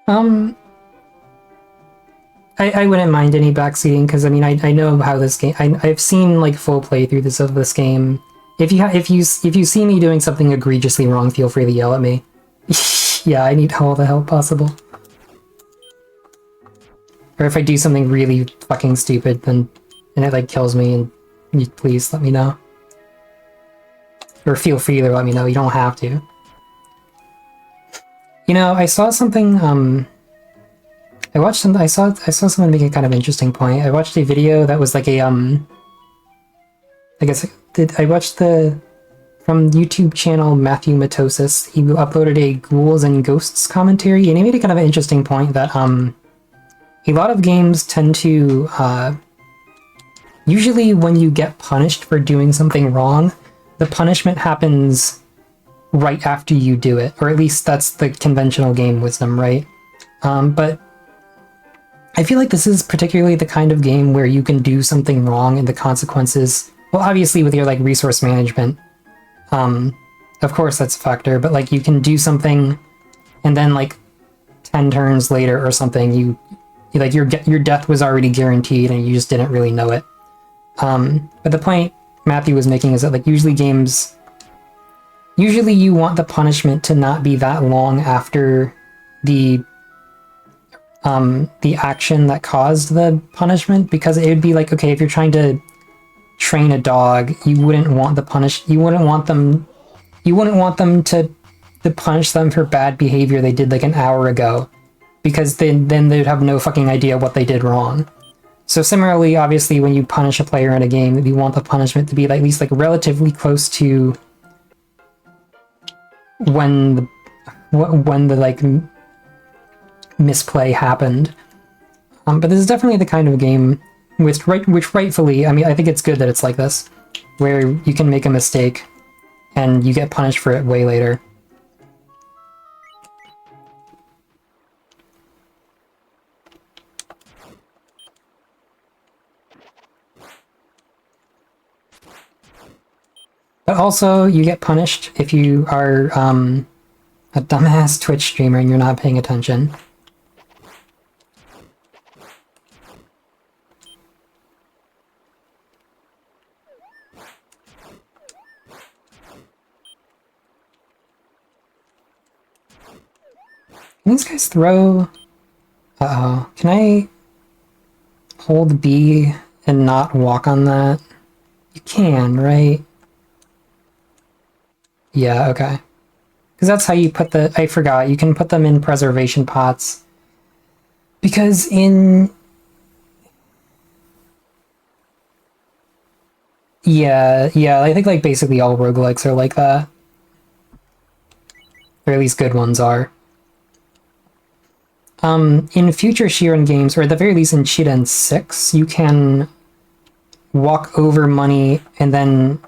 Um, I wouldn't mind any backseating because I mean I know how this game. I've seen like full playthroughs of this game. If you see me doing something egregiously wrong, feel free to yell at me. Yeah, I need all the help possible. Or if I do something really fucking stupid, then and it like kills me, and you please let me know. Or feel free to let me know. You don't have to. You know, I saw something. I saw someone make a kind of interesting point. I watched a video that was like a I guess I watched the from YouTube channel Matthew Matosis. He uploaded a Ghouls and Ghosts commentary, and he made a kind of an interesting point that a lot of games tend to usually when you get punished for doing something wrong, the punishment happens right after you do it, or at least that's the conventional game wisdom, right? But I feel like this is particularly the kind of game where you can do something wrong and the consequences, well, obviously with your like resource management, of course that's a factor, but like you can do something and then like 10 turns later or something, you like your death was already guaranteed and you just didn't really know it. But the point Matthew was making is that like usually you want the punishment to not be that long after the action that caused the punishment, because it would be like, okay, if you're trying to train a dog, you wouldn't want them to punish them for bad behavior they did like an hour ago, because then they'd have no fucking idea what they did wrong. So similarly, obviously, when you punish a player in a game, you want the punishment to be like, at least like relatively close to when the like misplay happened. But this is definitely the kind of game which rightfully, I mean, I think it's good that it's like this, where you can make a mistake and you get punished for it way later. But also, you get punished if you are a dumbass Twitch streamer and you're not paying attention. Can these guys throw... Uh-oh. Can I hold B and not walk on that? You can, right? Yeah, okay. Because that's how you put the... I forgot. You can put them in preservation pots. Because in... Yeah, I think like basically all roguelikes are like that. Or at least good ones are. In future Shiren games, or at the very least in Shiren 6, you can walk over money and then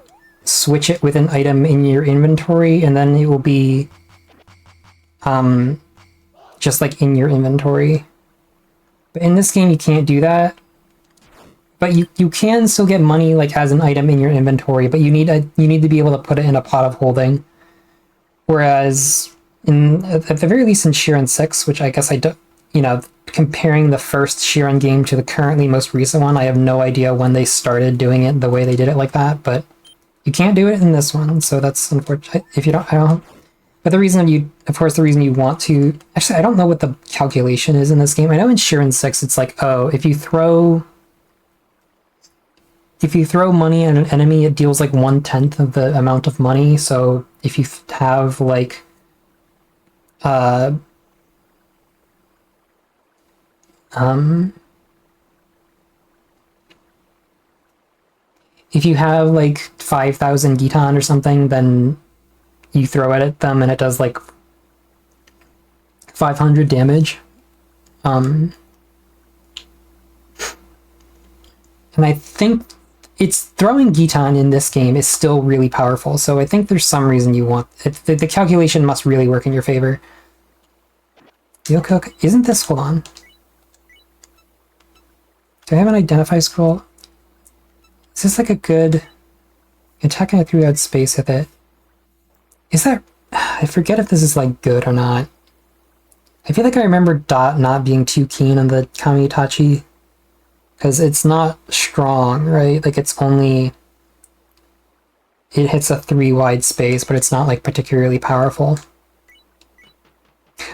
switch it with an item in your inventory, and then it will be just like in your inventory. But in this game you can't do that. But you can still get money like as an item in your inventory, but you need to be able to put it in a pot of holding. Whereas at the very least in Shiren 6, which I guess I don't, you know, comparing the first Shiren game to the currently most recent one, I have no idea when they started doing it the way they did it like that, but you can't do it in this one, so that's unfortunate. If you don't, I don't. But the reason you want to, actually, I don't know what the calculation is in this game. I know in Shiren 6, it's like, oh, if you throw money at an enemy, it deals like 1/10 of the amount of money. So if you have like if you have like 5,000 Gitan or something, then you throw it at them and it does like 500 damage. And I think it's throwing Gitan in this game is still really powerful, so I think there's some reason you want it. The calculation must really work in your favor. Yokook, isn't this, hold on. Do I have an identify scroll? Is this like a good... Attacking it through that space with it. Is that... I forget if this is like good or not. I feel like I remember Dot not being too keen on the Kami-Itachi, because it's not strong, right? Like it's only... It hits a 3 wide space, but it's not like particularly powerful.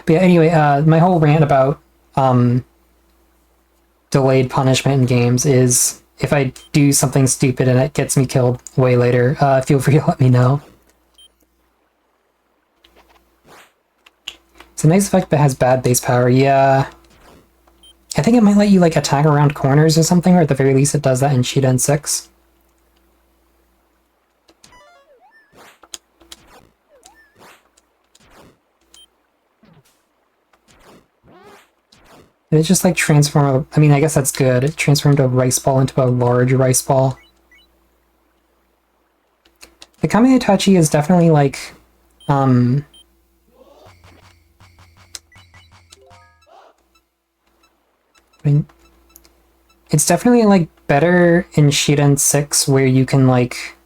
But yeah, anyway, my whole rant about delayed punishment in games is if I do something stupid and it gets me killed way later, feel free to let me know. It's a nice effect but has bad base power, yeah. I think it might let you like attack around corners or something, or at the very least it does that in Shiren 6. And it just like transform. I mean, I guess that's good. It transformed a rice ball into a large rice ball. The Kami-Itachi is definitely like, I mean, it's definitely like better in Shiren 6 where you can like,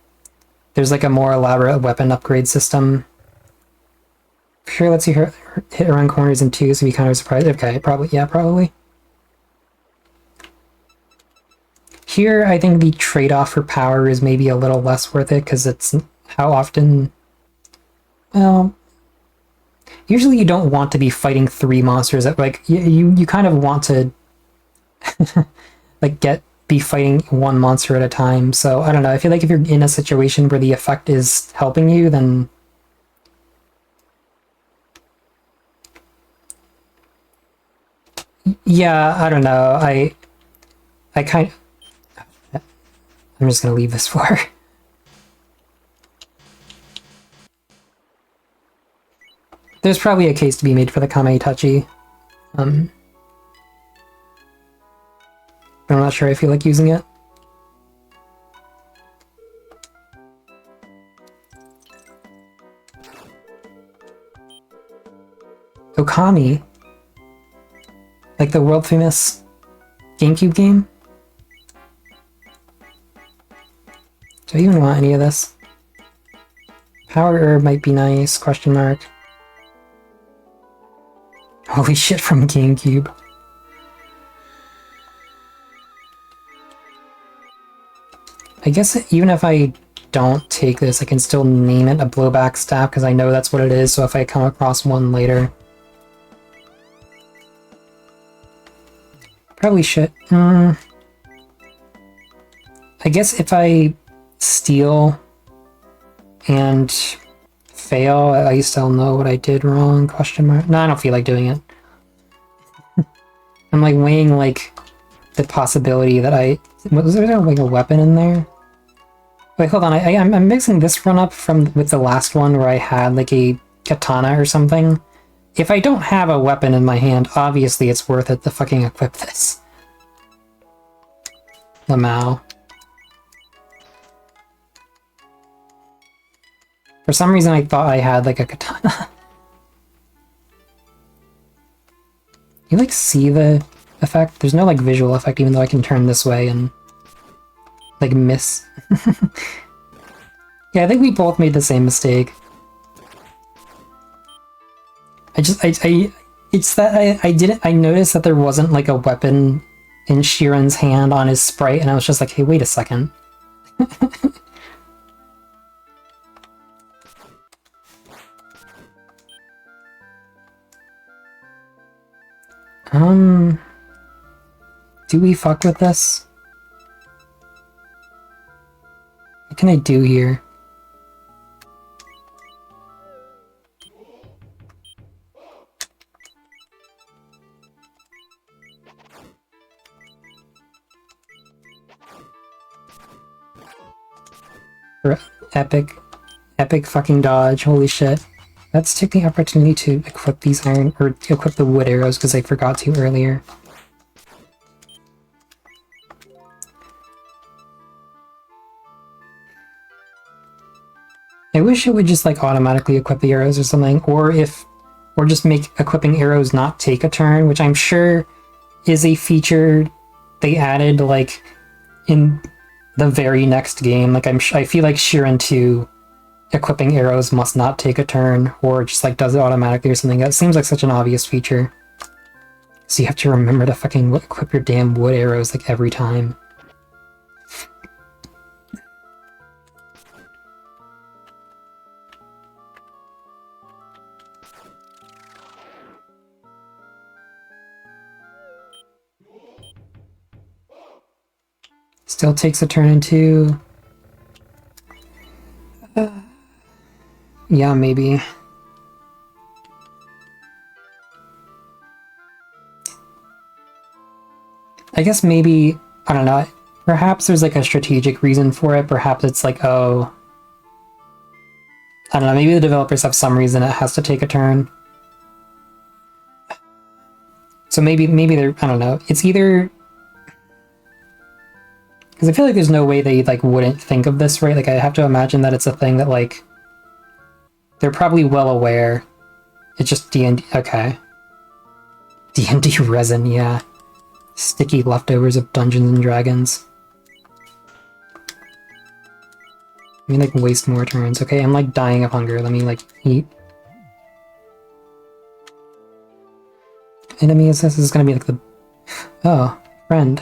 there's like a more elaborate weapon upgrade system. Sure, lets you hit around corners in 2, so be kind of surprised. Okay, probably, yeah, probably. Here, I think the trade-off for power is maybe a little less worth it, because it's how often... Well... Usually you don't want to be fighting 3 monsters at, like, you kind of want to... like, be fighting 1 monster at a time, so I don't know, I feel like if you're in a situation where the effect is helping you, then... Yeah, I don't know. I kind of... I'm just gonna leave this for her. There's probably a case to be made for the Kami-Itachi. But I'm not sure I feel like using it. Okami? Like the world-famous GameCube game? Do I even want any of this? Power Herb might be nice, question mark. Holy shit, from GameCube. I guess even if I don't take this, I can still name it a blowback staff because I know that's what it is, so if I come across one later... Probably should. I guess if I steal and fail, at least I'll know what I did wrong, question mark. No, I don't feel like doing it. I'm like weighing like the possibility that was there like a weapon in there? Wait, hold on, I'm mixing this run up with the last one where I had like a katana or something. If I don't have a weapon in my hand, obviously it's worth it to fucking equip this. Lamau. For some reason I thought I had like a katana. You like see the effect? There's no like visual effect even though I can turn this way and like miss. Yeah, I think we both made the same mistake. It's that I noticed that there wasn't like a weapon in Shiren's hand on his sprite, and I was just like, hey, wait a second. Do we fuck with this? What can I do here? Epic fucking dodge, holy shit. Let's take the opportunity to equip these equip the wood arrows because I forgot to earlier. I wish it would just like automatically equip the arrows or something, or just make equipping arrows not take a turn, which I'm sure is a feature they added like in the very next game. Like I feel like Shiren 2 equipping arrows must not take a turn, or just like does it automatically or something. That seems like such an obvious feature. So you have to remember to fucking equip your damn wood arrows like every time. Still takes a turn into... yeah, maybe. I guess maybe, I don't know, perhaps there's like a strategic reason for it. Perhaps it's like, oh, I don't know, maybe the developers have some reason it has to take a turn. So maybe they're, I don't know, it's either... because I feel like there's no way they like wouldn't think of this, right? Like I have to imagine that it's a thing that like they're probably well aware. It's just D&D. Okay. D&D resin, yeah. Sticky leftovers of Dungeons and Dragons. Let me like waste more turns. Okay, I'm like dying of hunger. Let me like eat. Enemy assist is gonna be like the... oh, friend.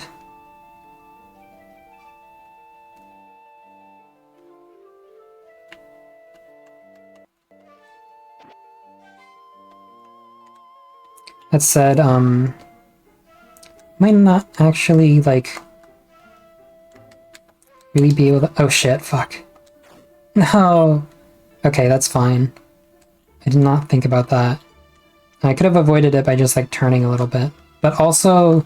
That said, might not actually, like, really be able to... oh shit, fuck. No! Okay, that's fine. I did not think about that. I could have avoided it by just, like, turning a little bit. But also,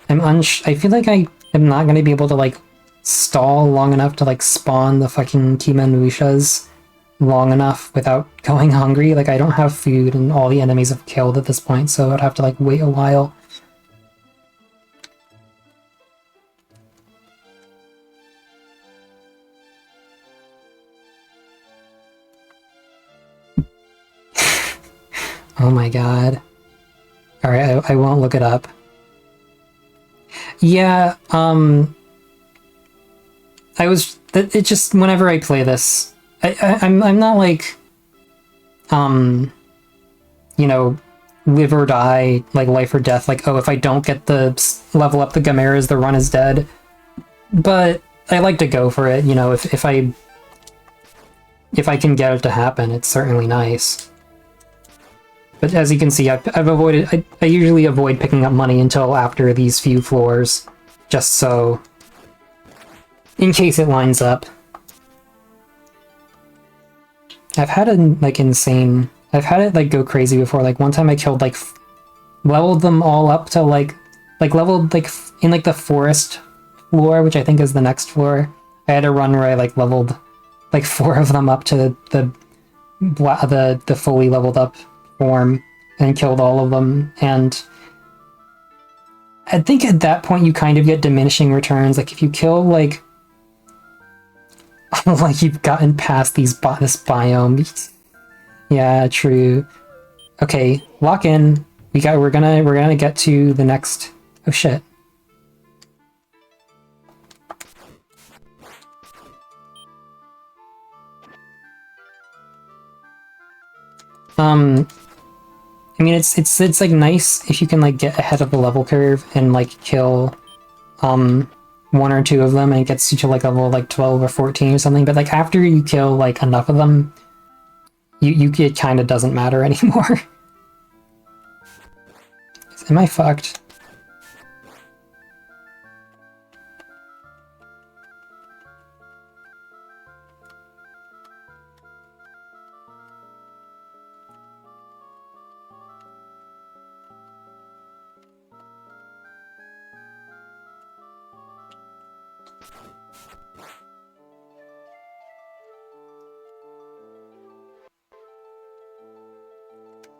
I feel like I am not going to be able to, like, stall long enough to, like, spawn the fucking Kimanushas long enough without going hungry. Like, I don't have food and all the enemies have killed at this point, so I'd have to, like, wait a while. Oh my god. Alright, I won't look it up. Yeah, it just, whenever I play this, I'm not like, you know, live or die, like life or death, like, oh, if I don't get the level up the Chimeras, the run is dead. But I like to go for it, you know, if I can get it to happen, it's certainly nice. But as you can see, I've avoided... I usually avoid picking up money until after these few floors, just so... in case it lines up. I've had it, like, insane... I've had it, like, go crazy before. Like, one time I killed, like, leveled them all up to, like, leveled, like, in, like, the forest floor, which I think is the next floor. I had a run where I, like, leveled, like, 4 of them up to the fully leveled up form and killed all of them, and I think at that point you kind of get diminishing returns. Like if you kill like like you've gotten past this biome. Yeah, true. Okay, lock in. We're gonna get to the next... oh shit. I mean, it's like nice if you can like get ahead of the level curve and like kill 1 or 2 of them and it gets you to like level like 12 or 14 or something. But like after you kill like enough of them, it kind of doesn't matter anymore. Am I fucked?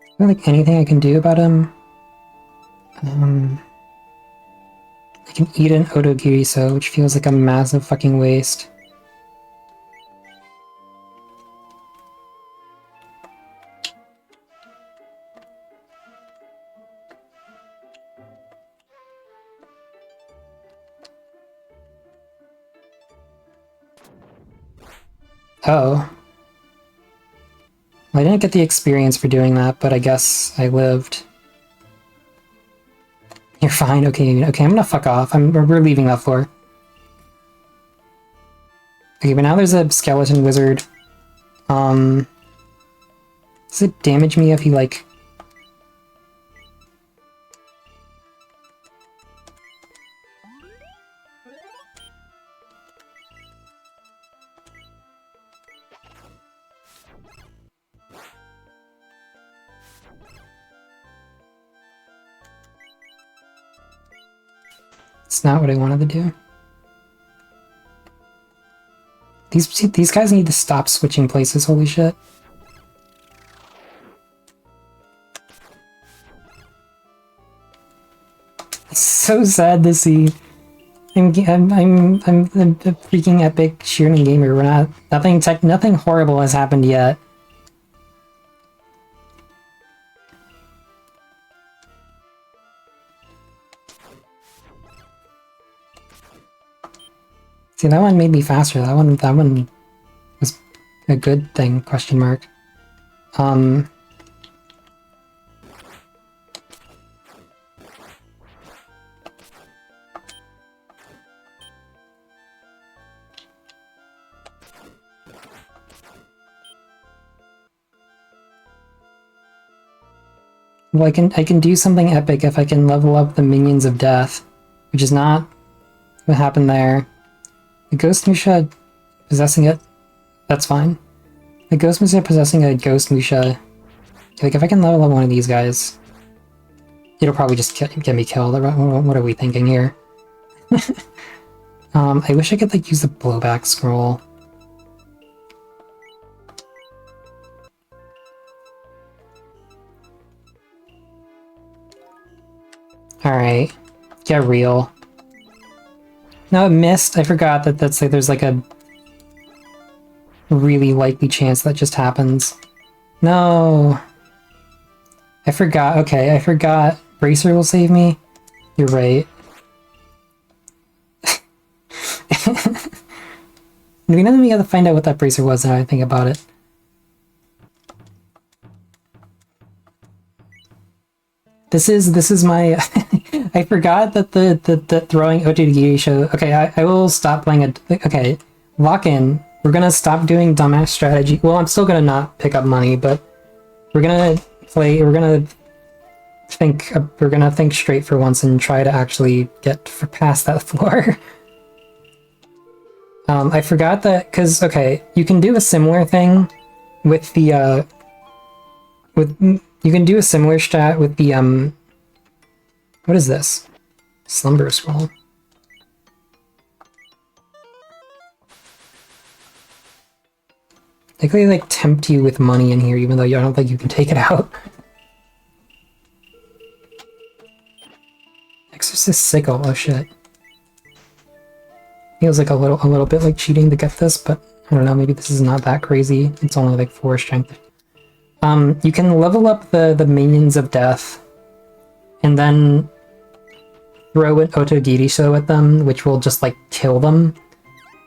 Is there like anything I can do about him? I can eat an Odogiriso, which feels like a massive fucking waste. Oh. I didn't get the experience for doing that, but I guess I lived. You're fine. Okay, okay, I'm gonna fuck off. We're leaving that floor. Okay, but now there's a skeleton wizard. Does it damage me if he, like... It's not what I wanted to do. These guys need to stop switching places, holy shit. It's so sad to see. I'm a freaking epic Shiren gamer. We're not nothing horrible has happened yet. See, that one made me faster. That one was a good thing, question mark. Well, I can do something epic if I can level up the minions of death, which is not what happened there. The Ghost Musha possessing it, that's fine. The Ghost Musha possessing a Ghost Musha, like if I can level up one of these guys, it'll probably just get me killed. What are we thinking here? I wish I could like use the blowback scroll. Alright, get real. No, it missed. I forgot that that's like there's like a really likely chance that just happens. No. I forgot. Okay, I forgot. Bracer will save me. You're right. We have to find out what that bracer was now I think about it. This is my... I forgot that the throwing OTG show... Okay, I will stop playing it. Okay, lock in. We're gonna stop doing dumbass strategy. Well, I'm still gonna not pick up money, but we're gonna play... We're gonna think straight for once and try to actually get past that floor. I forgot that... Because, okay, you can do a similar thing with the... You can do a similar strat with the, what is this? Slumber Scroll. They like tempt you with money in here, even though I don't think you can take it out. Exorcist Sickle, oh shit. Feels like a little bit like cheating to get this, but I don't know, maybe this is not that crazy. It's only like 4 strength. You can level up the minions of death, and then throw an Otogiriso at them, which will just like kill them,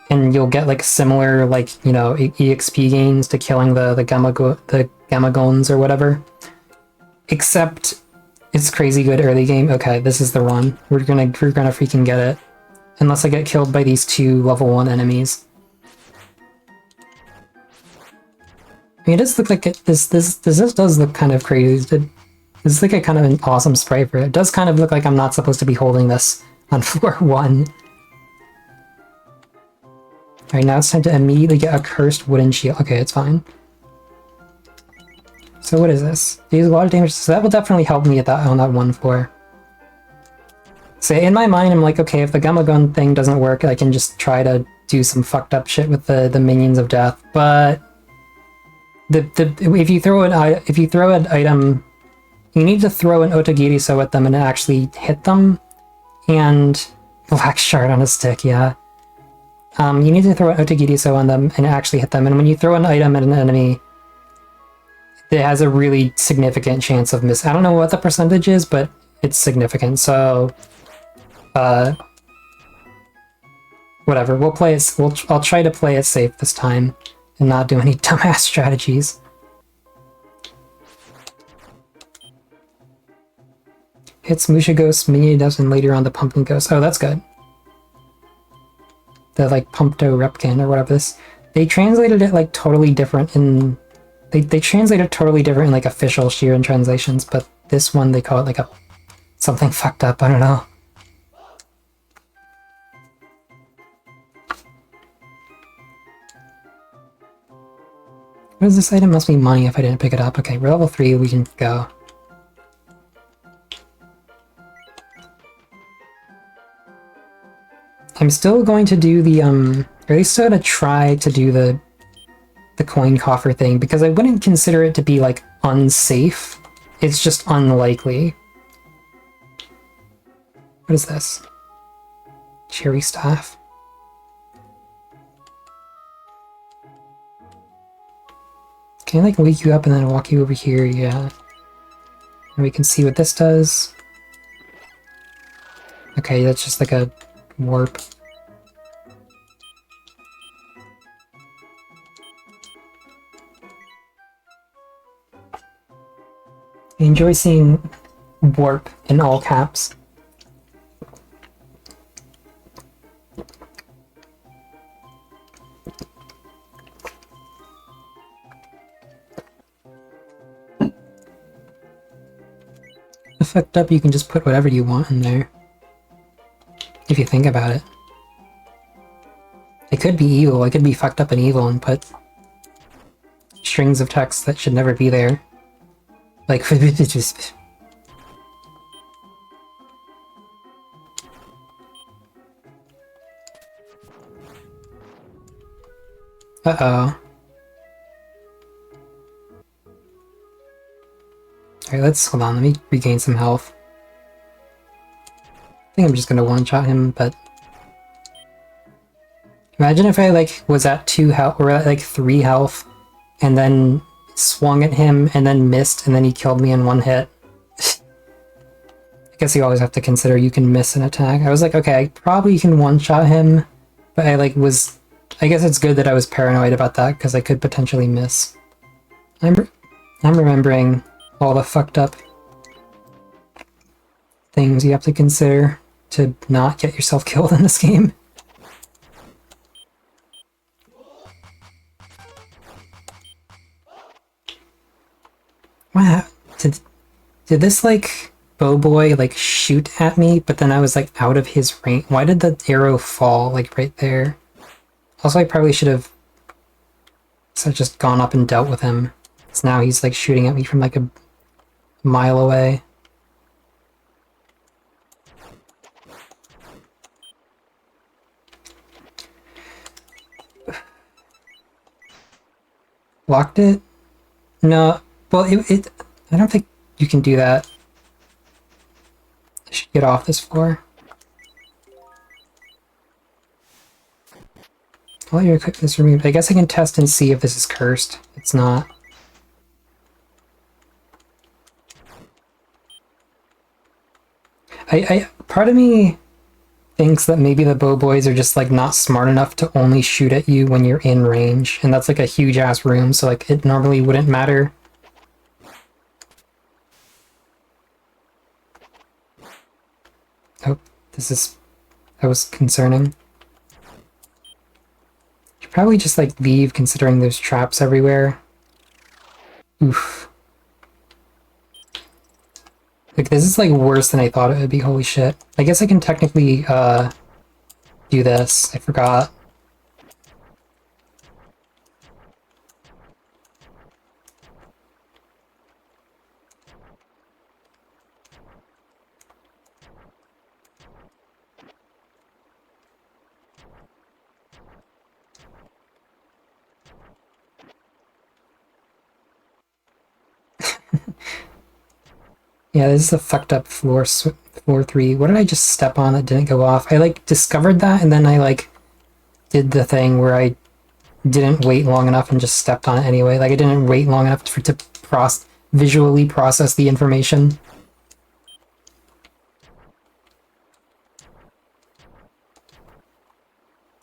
and you'll get like similar like, you know, EXP gains to killing the Gamagons or whatever. Except it's crazy good early game. Okay, this is the one. We're gonna freaking get it, unless I get killed by these 2 level 1 enemies. I mean, it does look like this does look kind of crazy. This is like a kind of an awesome spray for it. It does kind of look like I'm not supposed to be holding this on floor 1. Alright, now it's time to immediately get a cursed wooden shield. Okay, it's fine. So what is this? Deals a lot of damage, so that will definitely help me on that 1 floor. So in my mind, I'm like, okay, if the Gamagon thing doesn't work, I can just try to do some fucked up shit with the minions of death, but... if you throw an item, you need to throw an Otogiriso at them and actually hit them, and black shard on a stick, yeah. You need to throw an Otogiriso on them and actually hit them, and when you throw an item at an enemy, it has a really significant chance of miss. I don't know what the percentage is, but it's significant. So, whatever. We'll play it. I'll try to play it safe this time and not do any dumbass strategies. hits Musha Ghost, Mini Dust, and later on the Pumpkin Ghost. Oh, that's good. The like Pumpto Repkin or whatever this. They translated it like totally different in. They translate it totally different in like official Shiren translations, but this one they call it like a something fucked up. I don't know. What is this item? Must be money if I didn't pick it up. Okay, we're level 3, we can go. I'm still going to do the, or at least still gonna try to do the coin coffer thing, because I wouldn't consider it to be, like, unsafe. It's just unlikely. What is this? Cherry staff. Can I, like, wake you up and then walk you over here? Yeah. And we can see what this does. Okay, that's just like a warp. I enjoy seeing warp in all caps. Fucked up, you can just put whatever you want in there. If you think about it. It could be evil, it could be fucked up and evil and put strings of text that should never be there. Like, just... Uh-oh. Alright, hold on, let me regain some health. I think I'm just gonna one-shot him, but... Imagine if I, like, was at 2 health, or at, like, 3 health, and then swung at him, and then missed, and then he killed me in 1 hit. I guess you always have to consider you can miss an attack. I was like, okay, I probably can one-shot him, but I, like, was... I guess it's good that I was paranoid about that, because I could potentially miss. I'm remembering all the fucked up things you have to consider to not get yourself killed in this game. Wow, did this, like, bow boy, like, shoot at me, but then I was, like, out of his range? Why did the arrow fall, like, right there? Also, I probably should have just gone up and dealt with him. Because now he's, like, shooting at me from, like, a mile away. Locked it? No. Well, it I don't think you can do that. I should get off this floor. All your equipment is removed. I guess I can test and see if this is cursed. It's not. Part of me thinks that maybe the bow boys are just like not smart enough to only shoot at you when you're in range, and that's like a huge ass room, so like it normally wouldn't matter. Oh, that was concerning. Should probably just like leave considering there's traps everywhere. Oof. Like, this is, like, worse than I thought it would be, holy shit. I guess I can technically, do this. I forgot. Yeah, this is a fucked up floor 3. What did I just step on that didn't go off? I, like, discovered that, and then I, like, did the thing where I didn't wait long enough and just stepped on it anyway. Like, I didn't wait long enough to visually process the information.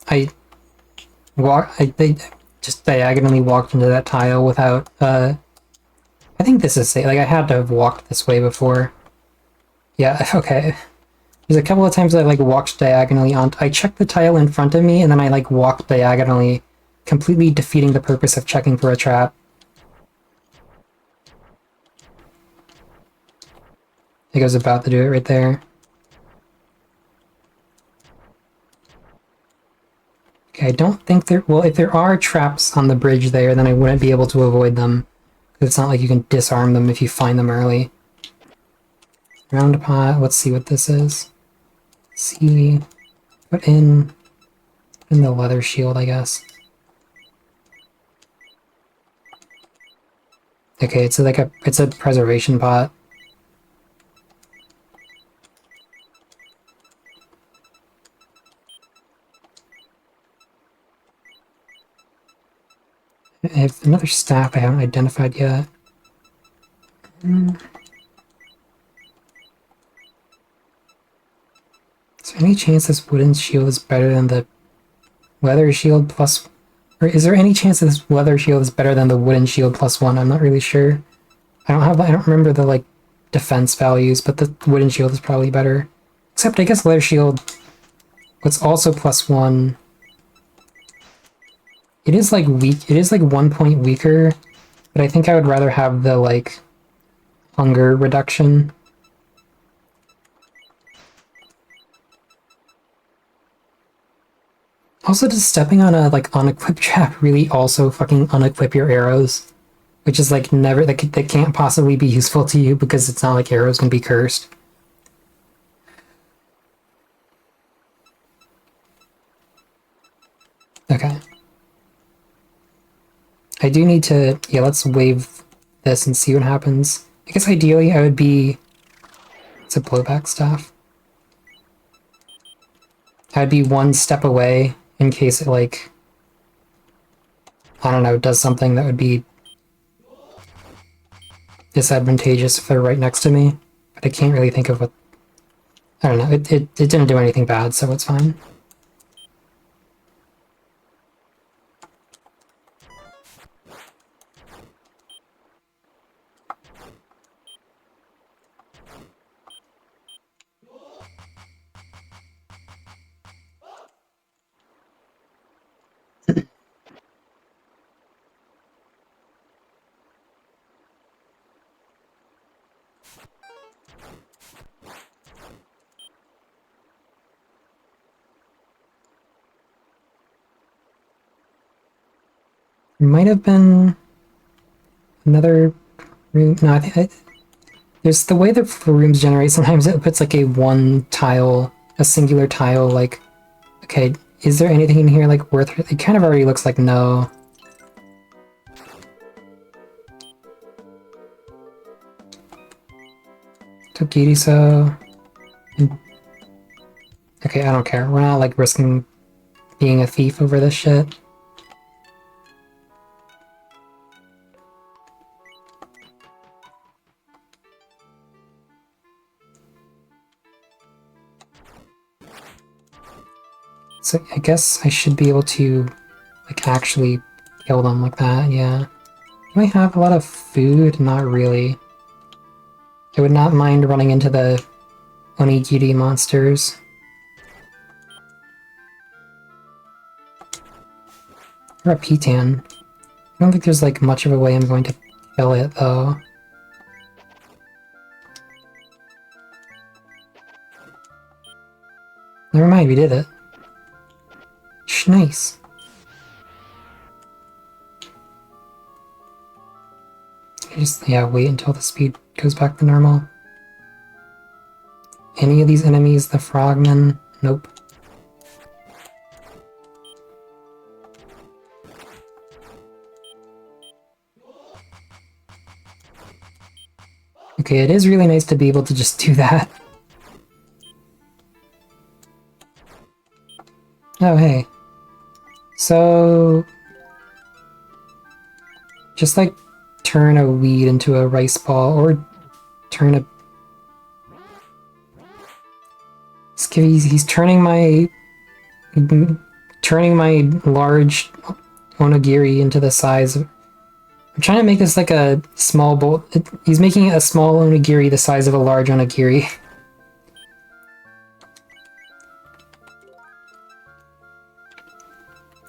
I just diagonally walked into that tile without, I think this is safe. Like, I had to have walked this way before. Yeah, okay. There's a couple of times I like walked diagonally on. I checked the tile in front of me, and then I like walked diagonally, completely defeating the purpose of checking for a trap. I think I was about to do it right there. Okay, I don't think there... Well, if there are traps on the bridge there, then I wouldn't be able to avoid them. It's not like you can disarm them if you find them early. Round pot, let's see what this is. See... Put in the leather shield, I guess. Okay, it's like it's a preservation pot. I have another staff I haven't identified yet. Is there any chance this wooden shield is better than the leather shield plus... Or is there any chance that this leather shield is better than the wooden shield plus 1? I'm not really sure. I don't remember the, like, defense values, but the wooden shield is probably better. Except, I guess leather shield... What's also plus 1... It is, like, weak. It is, like, 1 point weaker, but I think I would rather have the, like, hunger reduction. Also, does stepping on a, like, unequipped trap really also fucking unequip your arrows? Which is, like, never... That can't possibly be useful to you because it's not like arrows can be cursed. Okay. I do need to... Yeah, let's wave this and see what happens. I guess ideally I would be... It's a blowback staff. I'd be one step away in case it, like... I don't know, does something that would be disadvantageous if they're right next to me. But I can't really think of what... I don't know, it didn't do anything bad, so it's fine. There might have been another room. No, I think there's the way that the rooms generate. Sometimes it puts like a one tile, a singular tile. Like, okay, is there anything in here like worth? It kind of already looks like no. Tokiriso. Okay, I don't care. We're not like risking being a thief over this shit. So I guess I should be able to, like, actually kill them like that, yeah. Do I have a lot of food? Not really. I would not mind running into the onigiri monsters. Or a Pitan. I don't think there's, like, much of a way I'm going to kill it, though. Never mind, we did it. Nice. Just, yeah, wait until the speed goes back to normal. Any of these enemies, the frogmen? Nope. Okay, it is really nice to be able to just do that. Oh, hey. So... just, like, turn a weed into a rice ball, or turn a... He's turning my... large onigiri into the size of... I'm trying to make this like a small bowl. He's making a small onigiri the size of a large onigiri.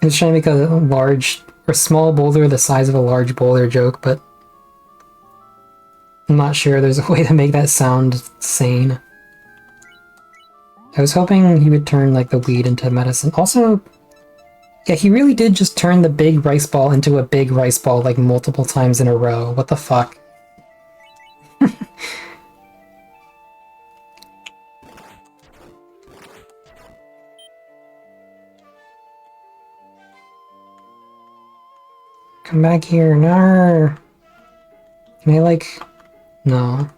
I was trying to make a large or small boulder the size of a large boulder joke, but I'm not sure there's a way to make that sound sane. I was hoping he would turn like the weed into medicine. Also, yeah, he really did just turn the big rice ball into a big rice ball like multiple times in a row. What the fuck? Come back here, no. Can I like... No.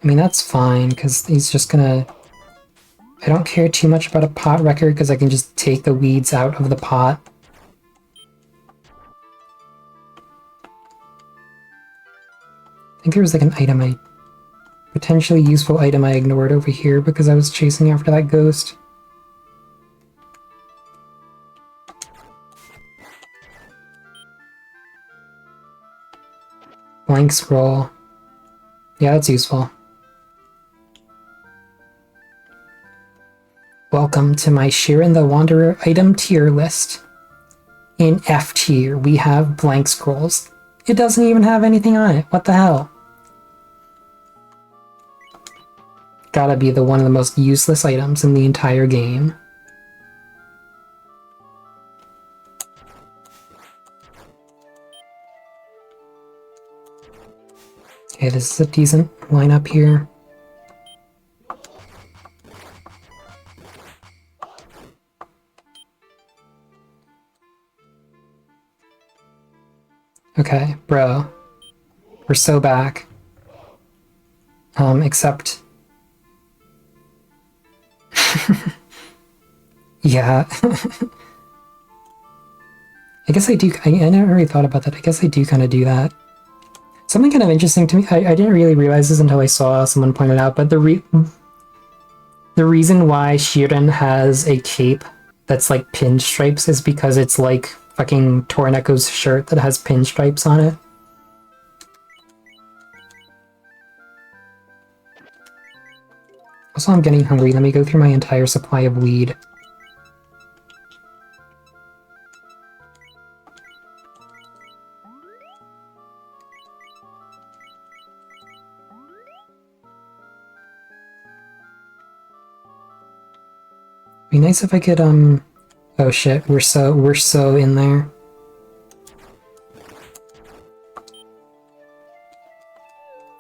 I mean, that's fine, because he's just gonna... I don't care too much about a pot record, because I can just take the weeds out of the pot. I think there was like an item potentially useful item I ignored over here because I was chasing after that ghost. Blank scroll. Yeah, that's useful. Welcome to my Shiren the Wanderer item tier list. In F tier, we have blank scrolls. It doesn't even have anything on it. What the hell? Gotta be one of the most useless items in the entire game. Okay, this is a decent lineup here. Okay, bro. We're so back. Except... yeah. I guess I do... I never really thought about that. I guess I do kind of do that. Something kind of interesting to me, I didn't really realize this until I saw someone point it out, but the reason why Shiren has a cape that's like pinstripes is because it's like fucking Torneko's shirt that has pinstripes on it. Also, I'm getting hungry. Let me go through my entire supply of weed. Be nice if I could, oh shit, we're so in there.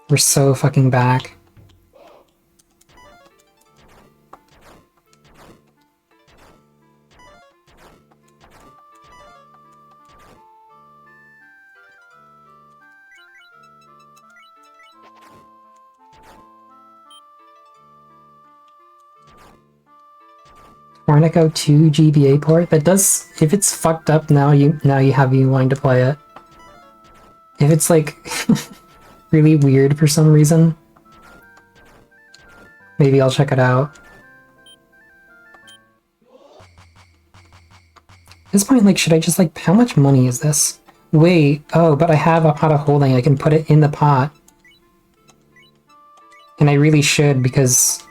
We're so fucking back. Torneko 2 GBA port? That does... If it's fucked up, now you have you wanting to play it. If it's like... really weird for some reason, maybe I'll check it out. At this point, like, should I just, like... How much money is this? Wait, oh, but I have a pot of holding. I can put it in the pot. And I really should, because...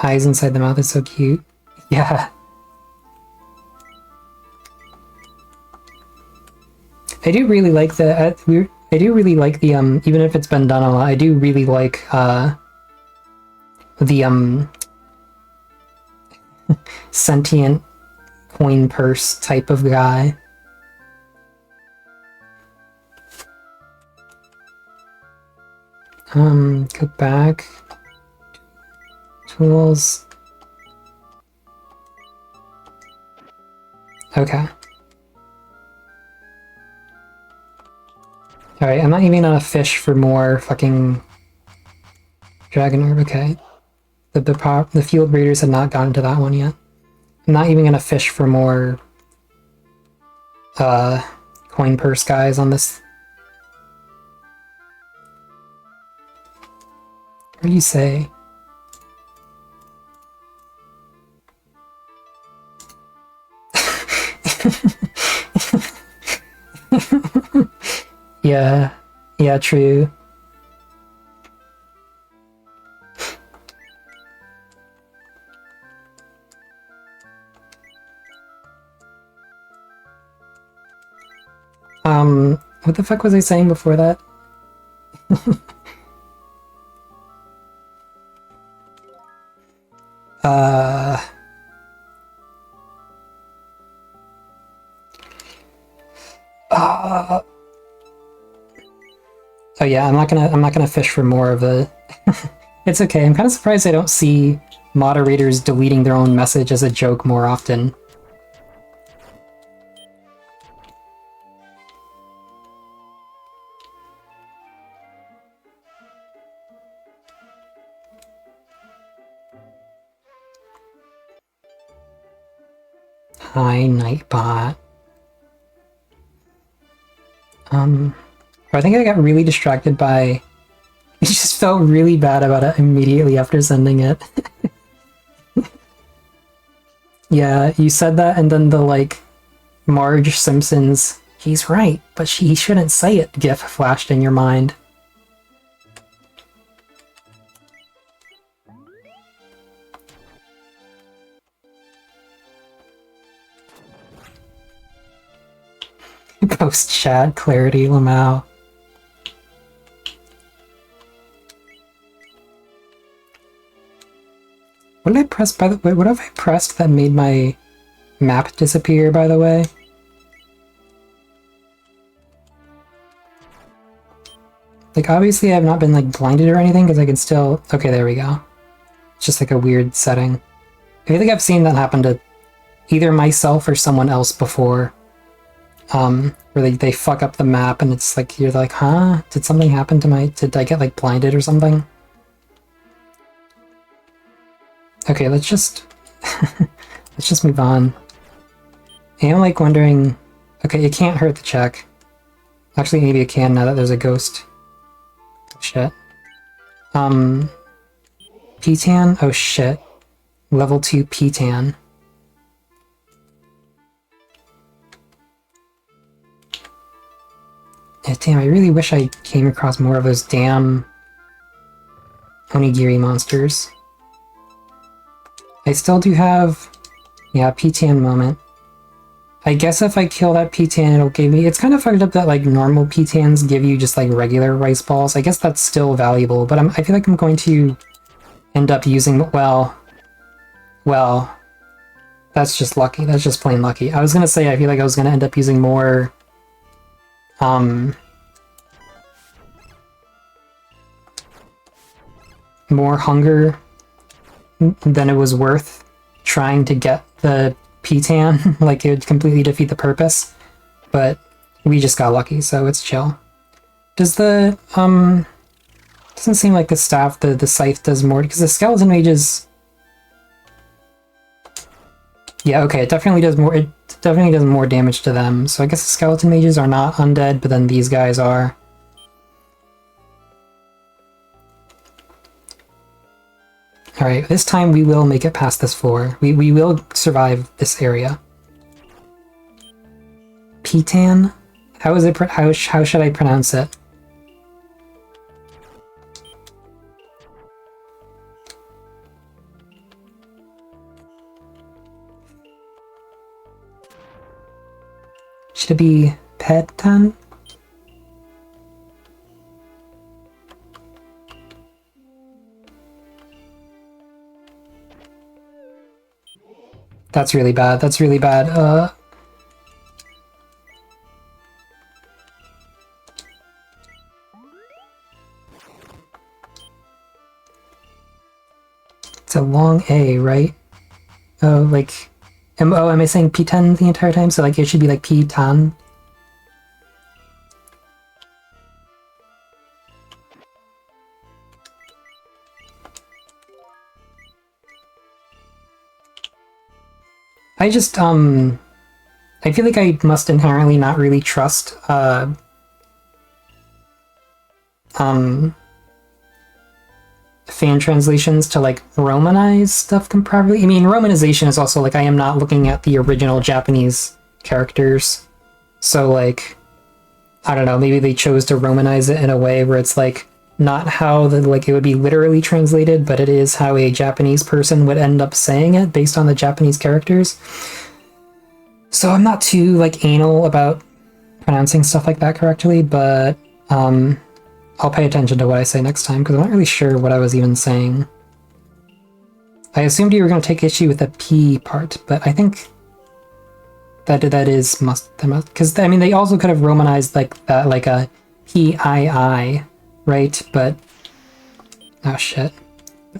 Eyes inside the mouth is so cute. Yeah. I do really like the... I do really like the, even if it's been done a lot, I do really like, the, sentient coin purse type of guy. Go back. Tools. Okay. Alright, I'm not even gonna fish for more fucking dragon orb, okay. The field breeders had not gotten to that one yet. I'm not even gonna fish for more coin purse guys on this. What do you say? Yeah, true. What the fuck was I saying before that? uh... Oh yeah, I'm not gonna fish for more of the... It's okay, I'm kind of surprised I don't see moderators deleting their own message as a joke more often. Hi, Nightbot. I think I got really distracted by... I just felt really bad about it immediately after sending it. Yeah, you said that and then the, like, Marge Simpson's, he's right, but he shouldn't say it gif flashed in your mind. Post-chat clarity, Lamau. What did I press, by the way? What have I pressed that made my map disappear, by the way? Like, obviously I have not been, like, blinded or anything, because I can still... Okay, there we go. It's just, like, a weird setting. I feel like I've seen that happen to either myself or someone else before. Where they fuck up the map, and it's like, you're like, huh? Did something happen to my... Did I get, like, blinded or something? Okay, let's just... let's just move on. I am, like, wondering... Okay, it can't hurt to check. Actually, maybe it can now that there's a ghost. Shit. P-Tan? Oh, shit. Level 2 P-Tan. Yeah, damn, I really wish I came across more of those damn... Onigiri monsters. I still do have... Yeah, P-Tan moment. I guess if I kill that P-Tan, it'll give me... It's kind of fucked up that, like, normal P-Tans give you just, like, regular rice balls. I guess that's still valuable, but I feel like I'm going to end up using... Well... That's just lucky. That's just plain lucky. I was gonna say I feel like I was gonna end up using more... more hunger than it was worth trying to get the P-Tan. Like, it would completely defeat the purpose. But we just got lucky, so it's chill. Does the, doesn't seem like the staff, the scythe does more, because the skeleton mages... Yeah, okay, it definitely does more, it definitely does more damage to them. So I guess the skeleton mages are not undead, but then these guys are. Alright, this time we will make it past this floor. We will survive this area. P-Tan? How is it, how should I pronounce it? Should it be Petan? That's really bad. That's really bad. It's a long A, right? Oh, like... am I saying P10 the entire time? So, like, it should be, like, P-Tan? I just, I feel like I must inherently not really trust, fan translations to, like, Romanize stuff properly. I mean, Romanization is also, like, I am not looking at the original Japanese characters. So, like, I don't know, maybe they chose to Romanize it in a way where it's, like, not how the, like, it would be literally translated, but it is how a Japanese person would end up saying it based on the Japanese characters. So I'm not too, like, anal about pronouncing stuff like that correctly, but I'll pay attention to what I say next time, because I'm not really sure what I was even saying. I assumed you were going to take issue with the P part, but I think that is because I mean they also could have romanized like that, like a PII, right? But oh shit,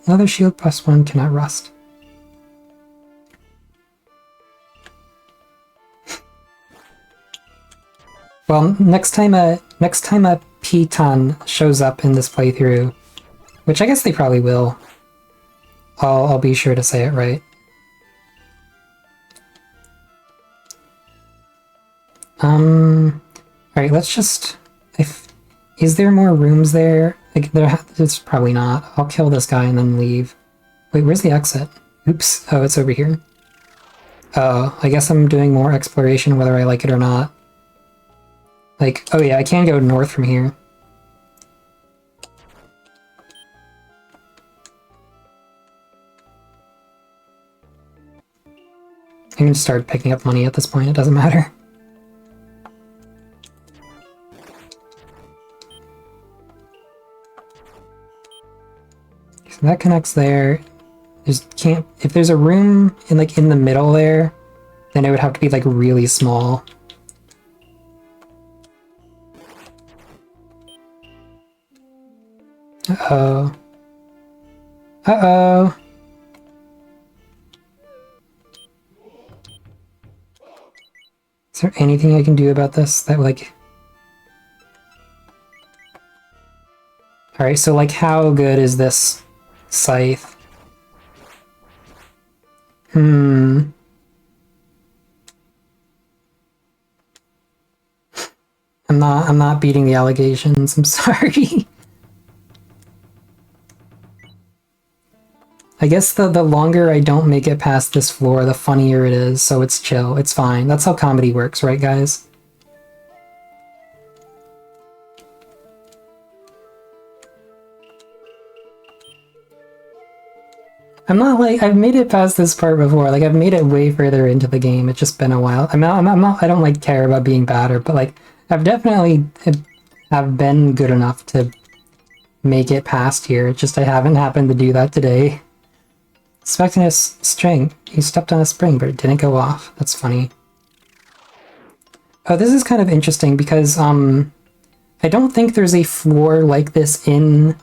another shield +1 cannot rust. Well, next time a P-ton shows up in this playthrough, which I guess they probably will, I'll be sure to say it right. Alright, let's just... Is there more rooms there? Like, there's probably not. I'll kill this guy and then leave. Wait, where's the exit? Oops. Oh, it's over here. Oh, I guess I'm doing more exploration whether I like it or not. Like, oh yeah, I can go north from here. I can start picking up money at this point, it doesn't matter. So that connects there. If there's a room in the middle there, then it would have to be like really small. Uh-oh. Uh-oh. Is there anything I can do about this that like... Alright, so like how good is this scythe? I'm not beating the allegations, I'm sorry. I guess the longer I don't make it past this floor, the funnier it is, so it's chill, it's fine. That's how comedy works, right guys? I'm not like, I've made it past this part before, like I've made it way further into the game, it's just been a while. I'm not, I don't like care about being better, but like, I've definitely have been good enough to make it past here, it's just I haven't happened to do that today. Expecting a string. You stepped on a spring, but it didn't go off. That's funny. Oh, this is kind of interesting because, I don't think there's a floor like this in,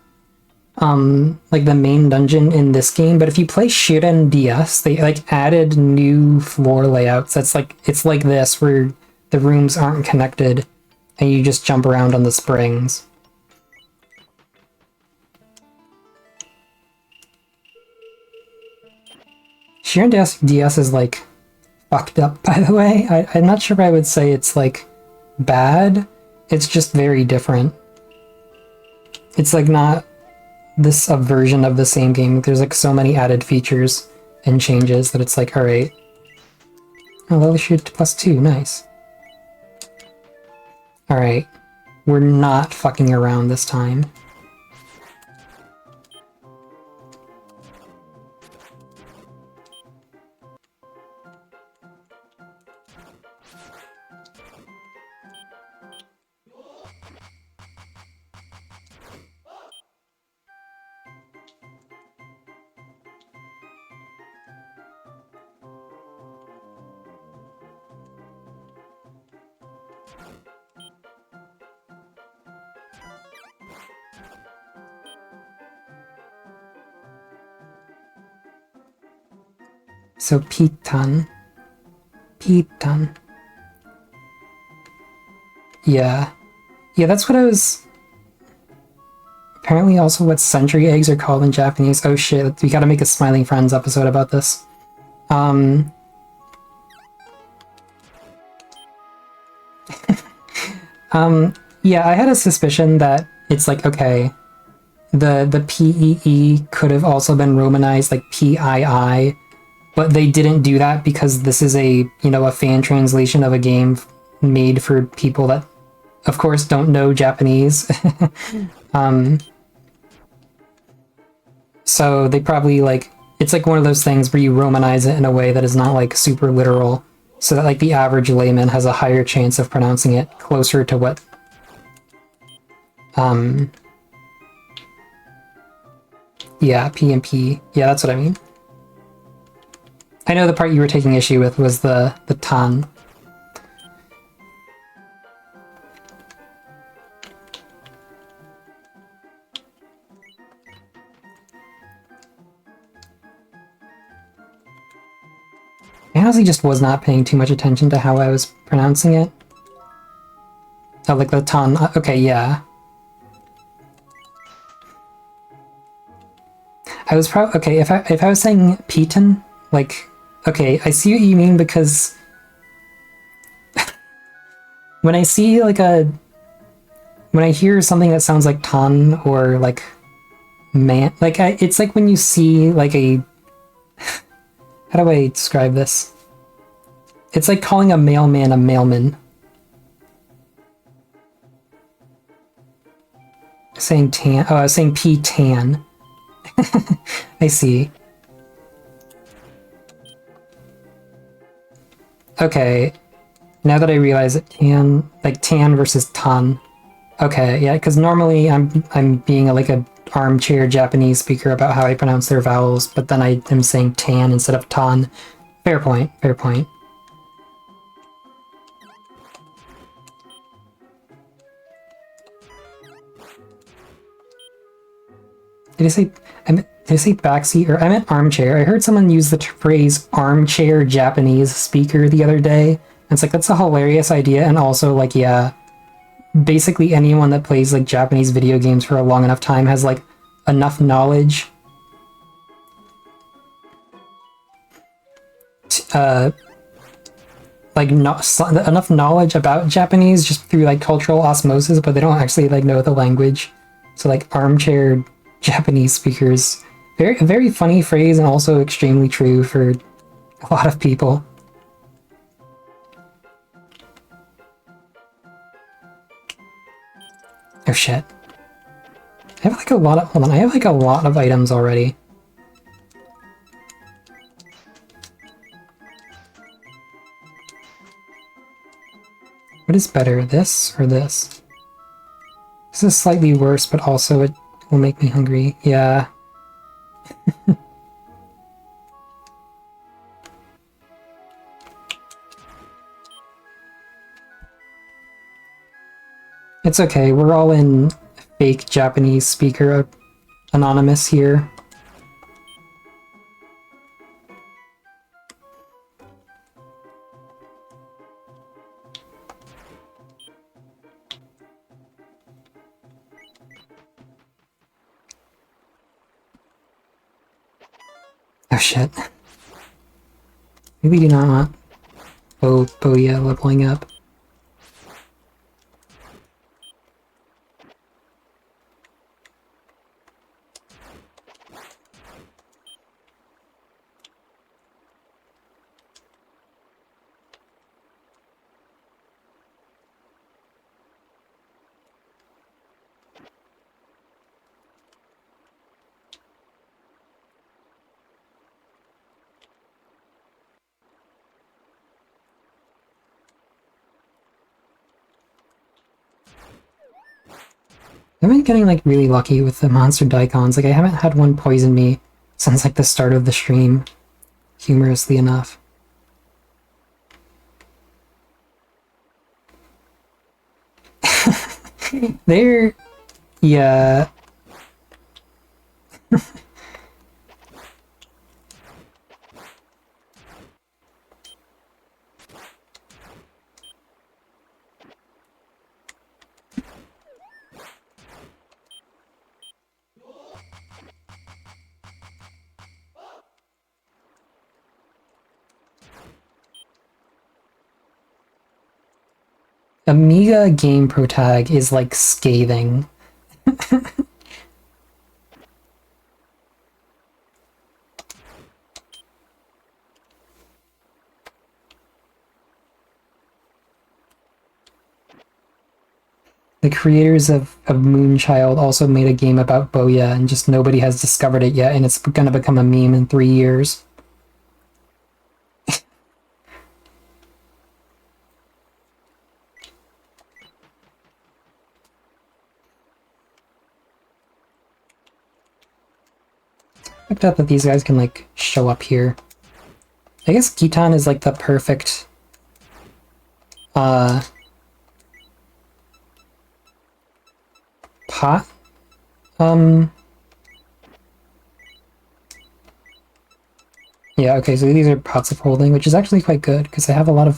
like the main dungeon in this game, but if you play Shiren DS, they, like, added new floor layouts. That's like, it's like this, where the rooms aren't connected, and you just jump around on the springs. Shiren DS is, like, fucked up, by the way. I'm not sure if I would say it's, like, bad. It's just very different. It's, like, not this a version of the same game. There's, like, so many added features and changes that it's like, alright. Oh, level shoot +2, nice. Alright. We're not fucking around this time. So Pitan. Yeah. Yeah, that's what I was... Apparently also what century eggs are called in Japanese. Oh shit, we gotta make a Smiling Friends episode about this. Yeah, I had a suspicion that it's like, okay, the PEE could have also been romanized like PII, but they didn't do that because this is a, you know, a fan translation of a game made for people that, of course, don't know Japanese. So they probably, like, it's like one of those things where you romanize it in a way that is not, like, super literal. so that like the average layman has a higher chance of pronouncing it closer to what yeah, P and P. Yeah, that's what I mean. I know the part you were taking issue with was the tan. I honestly just was not paying too much attention to how I was pronouncing it. Oh, like the tan. Okay, yeah. I was probably okay if I was saying Peton, like okay, I see what you mean because when I see like when I hear something that sounds like tan or like man, like it's like when you see like a how do I describe this? It's like calling a mailman a mailman. Saying tan. Oh, I was saying P tan. I see. Okay. Now that I realize it, tan versus tan. Okay, yeah, because normally I'm being like a armchair Japanese speaker about how I pronounce their vowels, but then I am saying tan instead of tan. Fair point. Fair point. Did I say did I say backseat or I meant armchair? I heard someone use the phrase armchair Japanese speaker the other day. And it's like that's a hilarious idea, and also like yeah, basically anyone that plays like Japanese video games for a long enough time has like enough knowledge like not enough knowledge about Japanese just through like cultural osmosis, but they don't actually like know the language. So like armchair Japanese speakers, very funny phrase and also extremely true for a lot of people. Oh shit. I have like a lot of hold on, I have like a lot of items already. What is better, this or this? This is slightly worse, but also it will make me hungry. Yeah. It's okay, we're all in fake Japanese speaker anonymous here. Oh shit. Maybe do not want Boya leveling up. I've been getting like really lucky with the monster daikons. Like I haven't had one poison me since like the start of the stream, humorously enough. They're yeah. Amiga game pro tag is like scathing. The creators of Moonchild also made a game about Boya, and just nobody has discovered it yet, and it's gonna become a meme in 3 years. Fucked up that these guys can like show up here. I guess Gitan is like the perfect pot. Yeah, okay, so these are pots of holding, which is actually quite good because I have I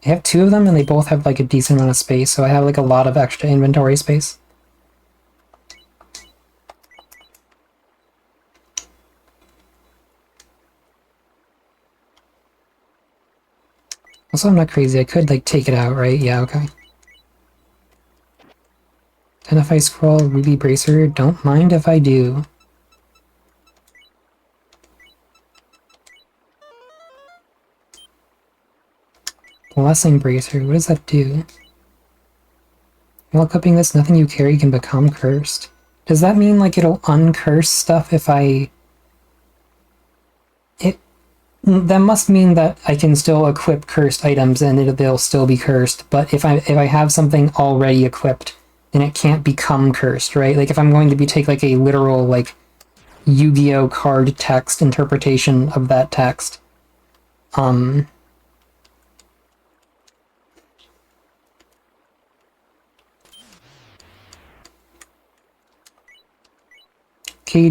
have two of them and they both have like a decent amount of space, so I have like a lot of extra inventory space. Also, I'm not crazy. I could like take it out, right? Yeah, okay. And if I scroll Ruby Bracer, don't mind if I do. Blessing Bracer, what does that do? While equipping this, nothing you carry can become cursed. Does that mean like it'll uncurse stuff if I... That must mean that I can still equip cursed items and they'll still be cursed, but if I have something already equipped, then it can't become cursed, right? Like if I'm going to take like a literal like Yu-Gi-Oh card text interpretation of that text, okay,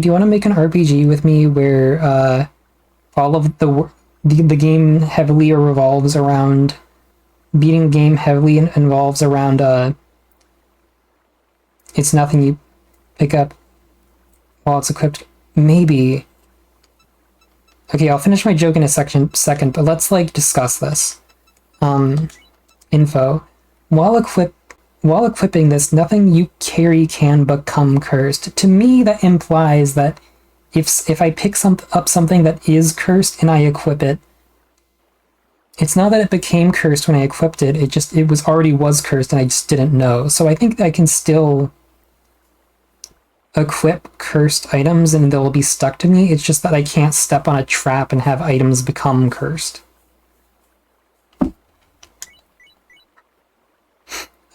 do you want to make an RPG with me where all of the game heavily revolves around beating the game heavily involves around it's nothing you pick up while it's equipped? Maybe. Okay, I'll finish my joke in a second, but let's like discuss this. Info. While equipping this, nothing you carry can become cursed. To me, that implies that if I pick up something that is cursed and I equip it, it's not that it became cursed when I equipped it, it was already cursed and I just didn't know. So I think I can still equip cursed items and they'll be stuck to me. It's just that I can't step on a trap and have items become cursed.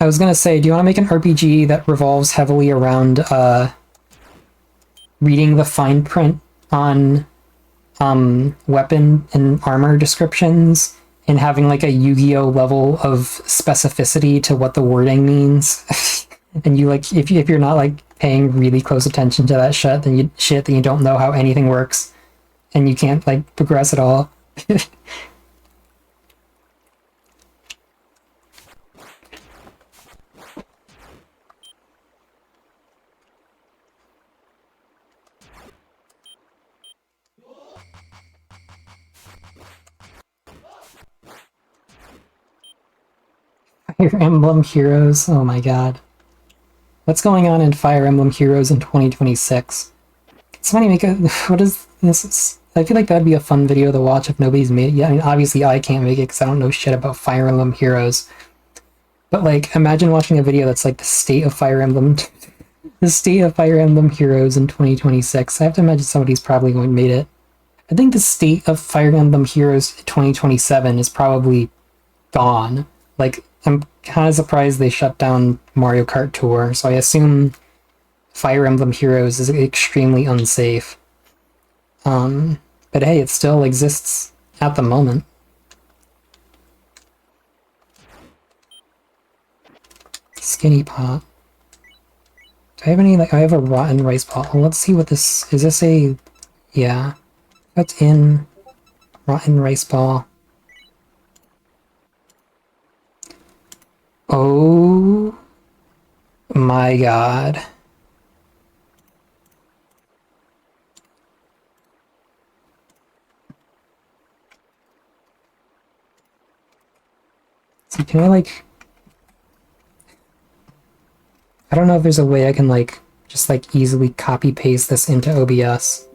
I was gonna say, do you want to make an RPG that revolves heavily around reading the fine print on weapon and armor descriptions and having like a Yu-Gi-Oh level of specificity to what the wording means? And you like if you're not like paying really close attention to that shit, then you don't know how anything works and you can't like progress at all. Fire Emblem Heroes, oh my god. What's going on in Fire Emblem Heroes in 2026? Can somebody make a... What is this? I feel like that'd be a fun video to watch if nobody's made it yet. I mean, obviously I can't make it because I don't know shit about Fire Emblem Heroes. But like, imagine watching a video that's like the state of Fire Emblem... the state of Fire Emblem Heroes in 2026. I have to imagine somebody's probably going to made it. I think the state of Fire Emblem Heroes 2027 is probably gone. Like, I'm kind of surprised they shut down Mario Kart Tour, so I assume Fire Emblem Heroes is extremely unsafe. But hey, it still exists at the moment. Skinny pot. Do I have any, like, I have a rotten rice ball. Let's see what this, is this a, yeah. What's in rotten rice ball? Oh my god. So can I like... I don't know if there's a way I can like just like easily copy paste this into OBS.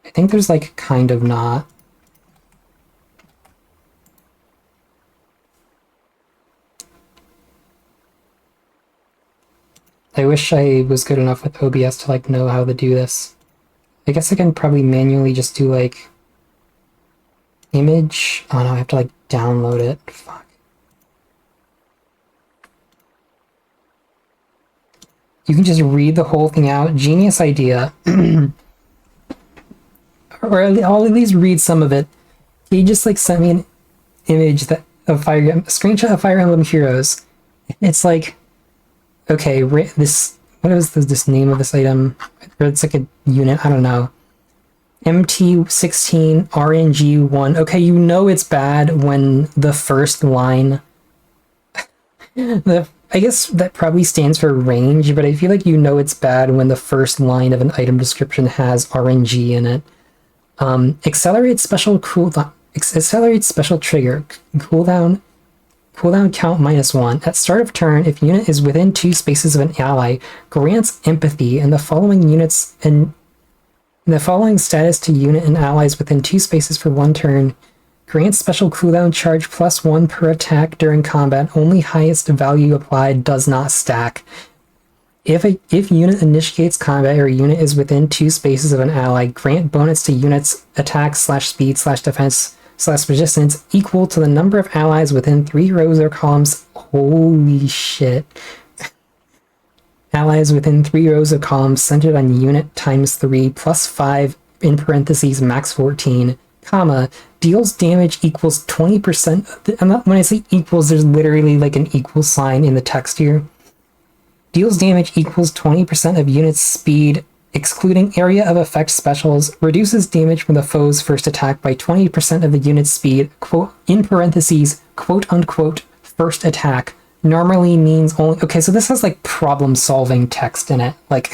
I think there's like kind of not. I wish I was good enough with OBS to like know how to do this. I guess I can probably manually just do like image. Oh no, I have to like download it. Fuck. You can just read the whole thing out. Genius idea. Or I'll at least read some of it. He just like sent me an image that of a screenshot of Fire Emblem Heroes. It's like, okay, this, what is this name of this item? Or it's like a unit, I don't know. MT16 RNG1. Okay, you know it's bad when the first line, I guess that probably stands for range, but I feel like you know it's bad when the first line of an item description has RNG in it. Accelerate special cooldown. Accelerate special trigger. Cooldown count -1. At start of turn, if unit is within 2 spaces of an ally, grants empathy and the following units and the following status to unit and allies within 2 spaces for 1 turn. Grants special cooldown charge +1 per attack during combat. Only highest value applied, does not stack. If unit initiates combat or unit is within 2 spaces of an ally, grant bonus to units attack /speed /defense /resistance equal to the number of allies within 3 rows or columns. Holy shit. Allies within 3 rows or columns centered on unit ×3 +5 in parentheses max 14, comma, deals damage equals 20%. When I say equals, there's literally like an equal sign in the text here. Deals damage equals 20% of unit's speed, excluding area of effect specials, reduces damage from the foe's first attack by 20% of the unit's speed, quote, in parentheses, quote unquote, first attack, normally means only, okay, so this has like problem solving text in it, like,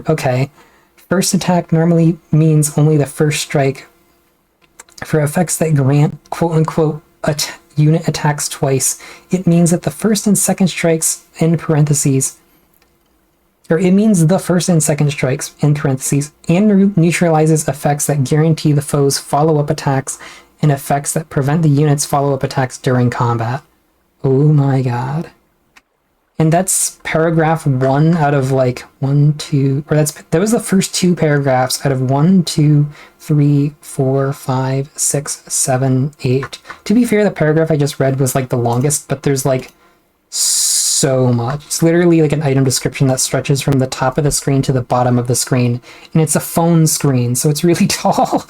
okay, first attack normally means only the first strike. For effects that grant, quote unquote, unit attacks twice, it means that the first and second strikes in parentheses, or it means the first and second strikes in parentheses, and neutralizes effects that guarantee the foe's follow-up attacks and effects that prevent the unit's follow-up attacks during combat. Oh my god. And that's paragraph 1 out of like 1, 2, or that was the first 2 paragraphs out of 1, 2, 3, 4, 5, 6, 7, 8. To be fair, the paragraph I just read was like the longest, but there's like so much. It's literally like an item description that stretches from the top of the screen to the bottom of the screen, and it's a phone screen, so it's really tall.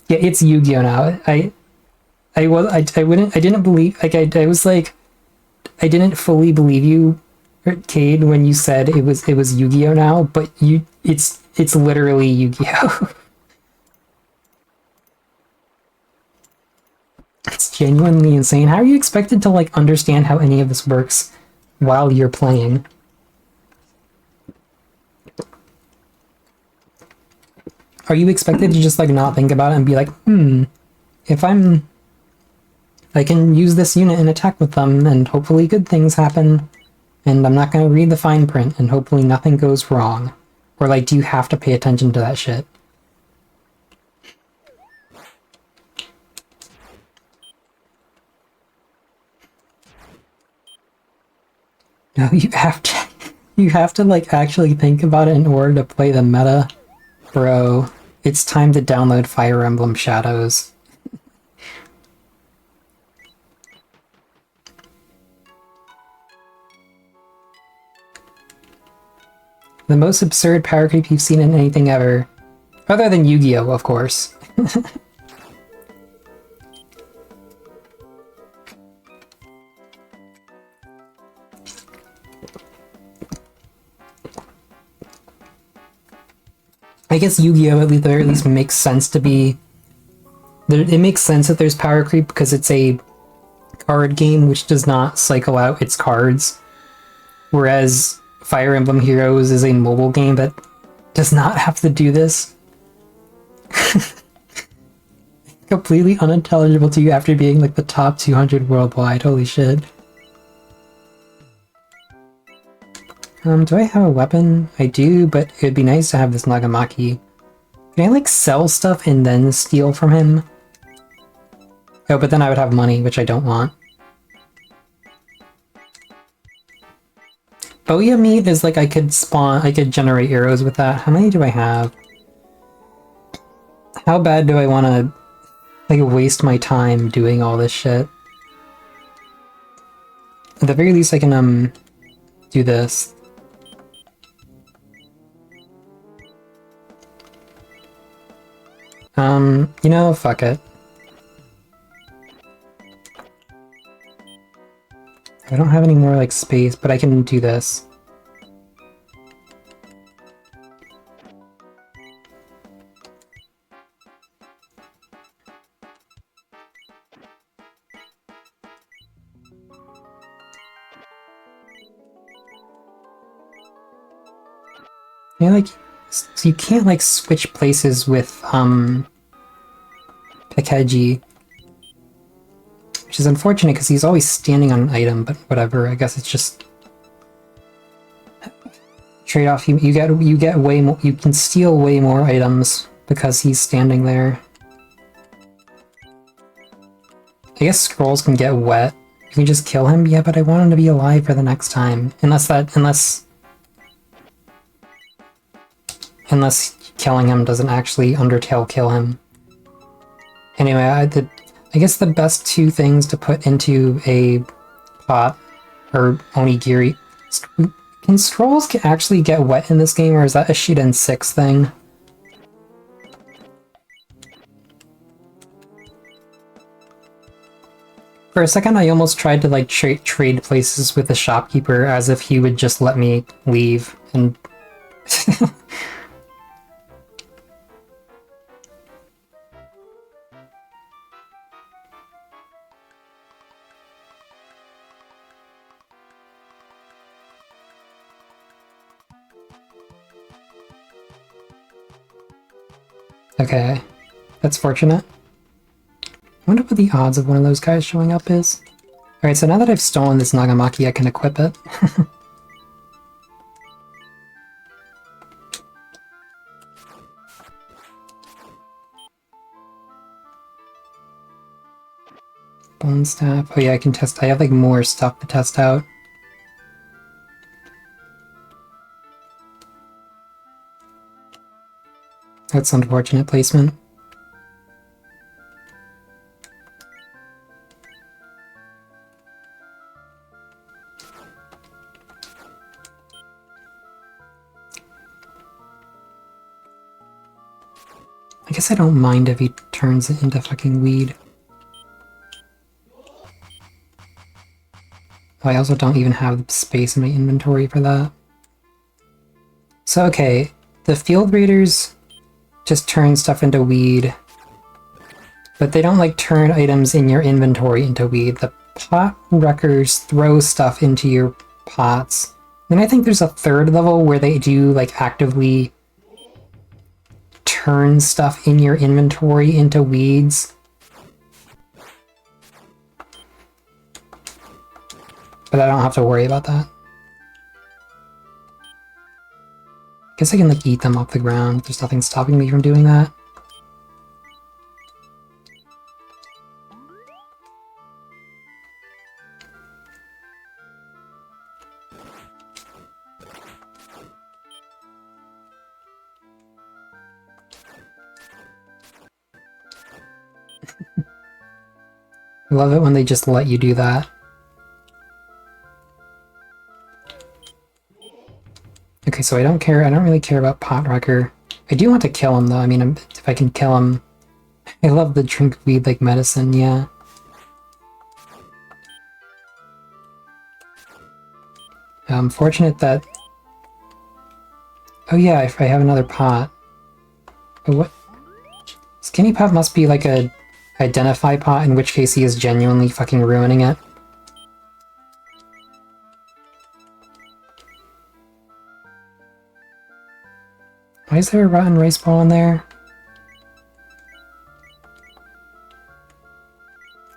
Yeah, it's Yu-Gi-Oh now. I didn't believe, like, I was like, I didn't fully believe you, Cade, when you said it was Yu-Gi-Oh now, but it's literally Yu-Gi-Oh. It's genuinely insane. How are you expected to like understand how any of this works while you're playing? Are you expected to just like not think about it and be like, if I can use this unit and attack with them and hopefully good things happen, and I'm not going to read the fine print and hopefully nothing goes wrong? Or like, do you have to pay attention to that shit? No, you have to like actually think about it in order to play the meta. Bro, it's time to download Fire Emblem Shadows. The most absurd power creep you've seen in anything ever. Other than Yu-Gi-Oh, of course. I guess Yu-Gi-Oh at the very least makes sense to be... It makes sense that there's power creep because it's a card game which does not cycle out its cards. Whereas Fire Emblem Heroes is a mobile game that does not have to do this. Completely unintelligible to you after being like the top 200 worldwide. Holy shit. Do I have a weapon? I do, but it'd be nice to have this Nagamaki. Can I like sell stuff and then steal from him? Oh, but then I would have money, which I don't want. Booyah meat is like I could generate arrows with that. How many do I have? How bad do I want to like waste my time doing all this shit? At the very least I can do this. You know, fuck it. I don't have any more, like, space, but I can do this. Yeah, like, so you can't, like, switch places with, Pikachu. Which is unfortunate, because he's always standing on an item, but whatever, I guess it's just... Trade-off, you get way more, you can steal way more items because he's standing there. I guess scrolls can get wet. You can just kill him? Yeah, but I want him to be alive for the next time. Unless killing him doesn't actually Undertale kill him. Anyway, I guess the best two things to put into a pot are onigiri. Can scrolls actually get wet in this game, or is that a Shiren 6 thing? For a second, I almost tried to like trade places with the shopkeeper as if he would just let me leave, and... Okay, that's fortunate. I wonder what the odds of one of those guys showing up is. Alright, so now that I've stolen this Nagamaki, I can equip it. Bone staff. Oh yeah, I can test. I have like more stuff to test out. That's unfortunate placement. I guess I don't mind if he turns it into fucking weed. Oh, I also don't even have space in my inventory for that. So okay, the field raiders just turn stuff into weed, but they don't like turn items in your inventory into weed. The pot wreckers throw stuff into your pots. Then I think there's a third level where they do like actively turn stuff in your inventory into weeds. But I don't have to worry about that. Guess I can like eat them off the ground. There's nothing stopping me from doing that. I love it when they just let you do that. Okay, so I don't really care about Pot Wrecker. I do want to kill him though, I mean, if I can kill him... I love the drink weed like medicine, yeah. I'm fortunate that... Oh yeah, if I have another pot. Oh, what? Skinny Pot must be like a identify pot, in which case he is genuinely fucking ruining it. Why is there a rotten rice ball in there?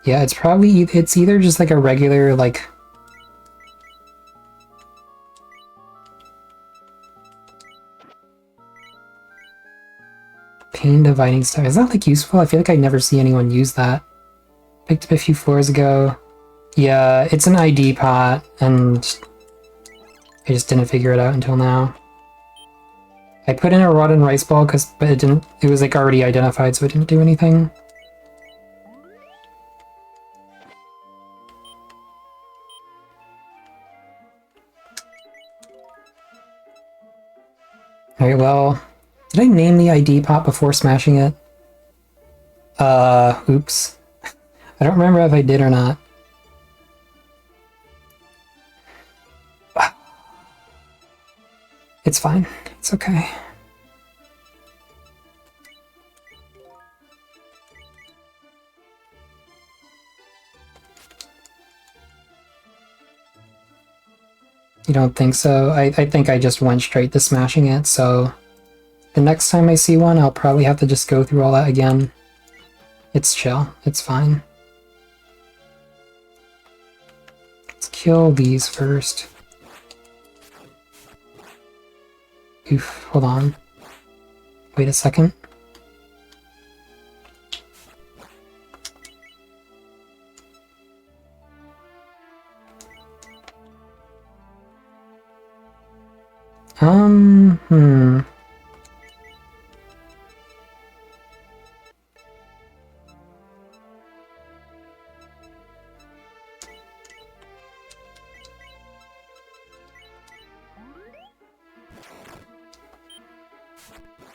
Yeah, it's probably... It's either just like a regular, like... Pain dividing stuff. Is that like useful? I feel like I never see anyone use that. Picked up a few floors ago. Yeah, it's an ID pot, and I just didn't figure it out until now. I put in a rotten rice ball but it didn't. It was like already identified, so it didn't do anything. Alright, well, did I name the ID pot before smashing it? Oops. I don't remember if I did or not. It's fine. It's okay. You don't think so? I think I just went straight to smashing it, so the next time I see one, I'll probably have to just go through all that again. It's chill. It's fine. Let's kill these first. Oof, hold on. Wait a second.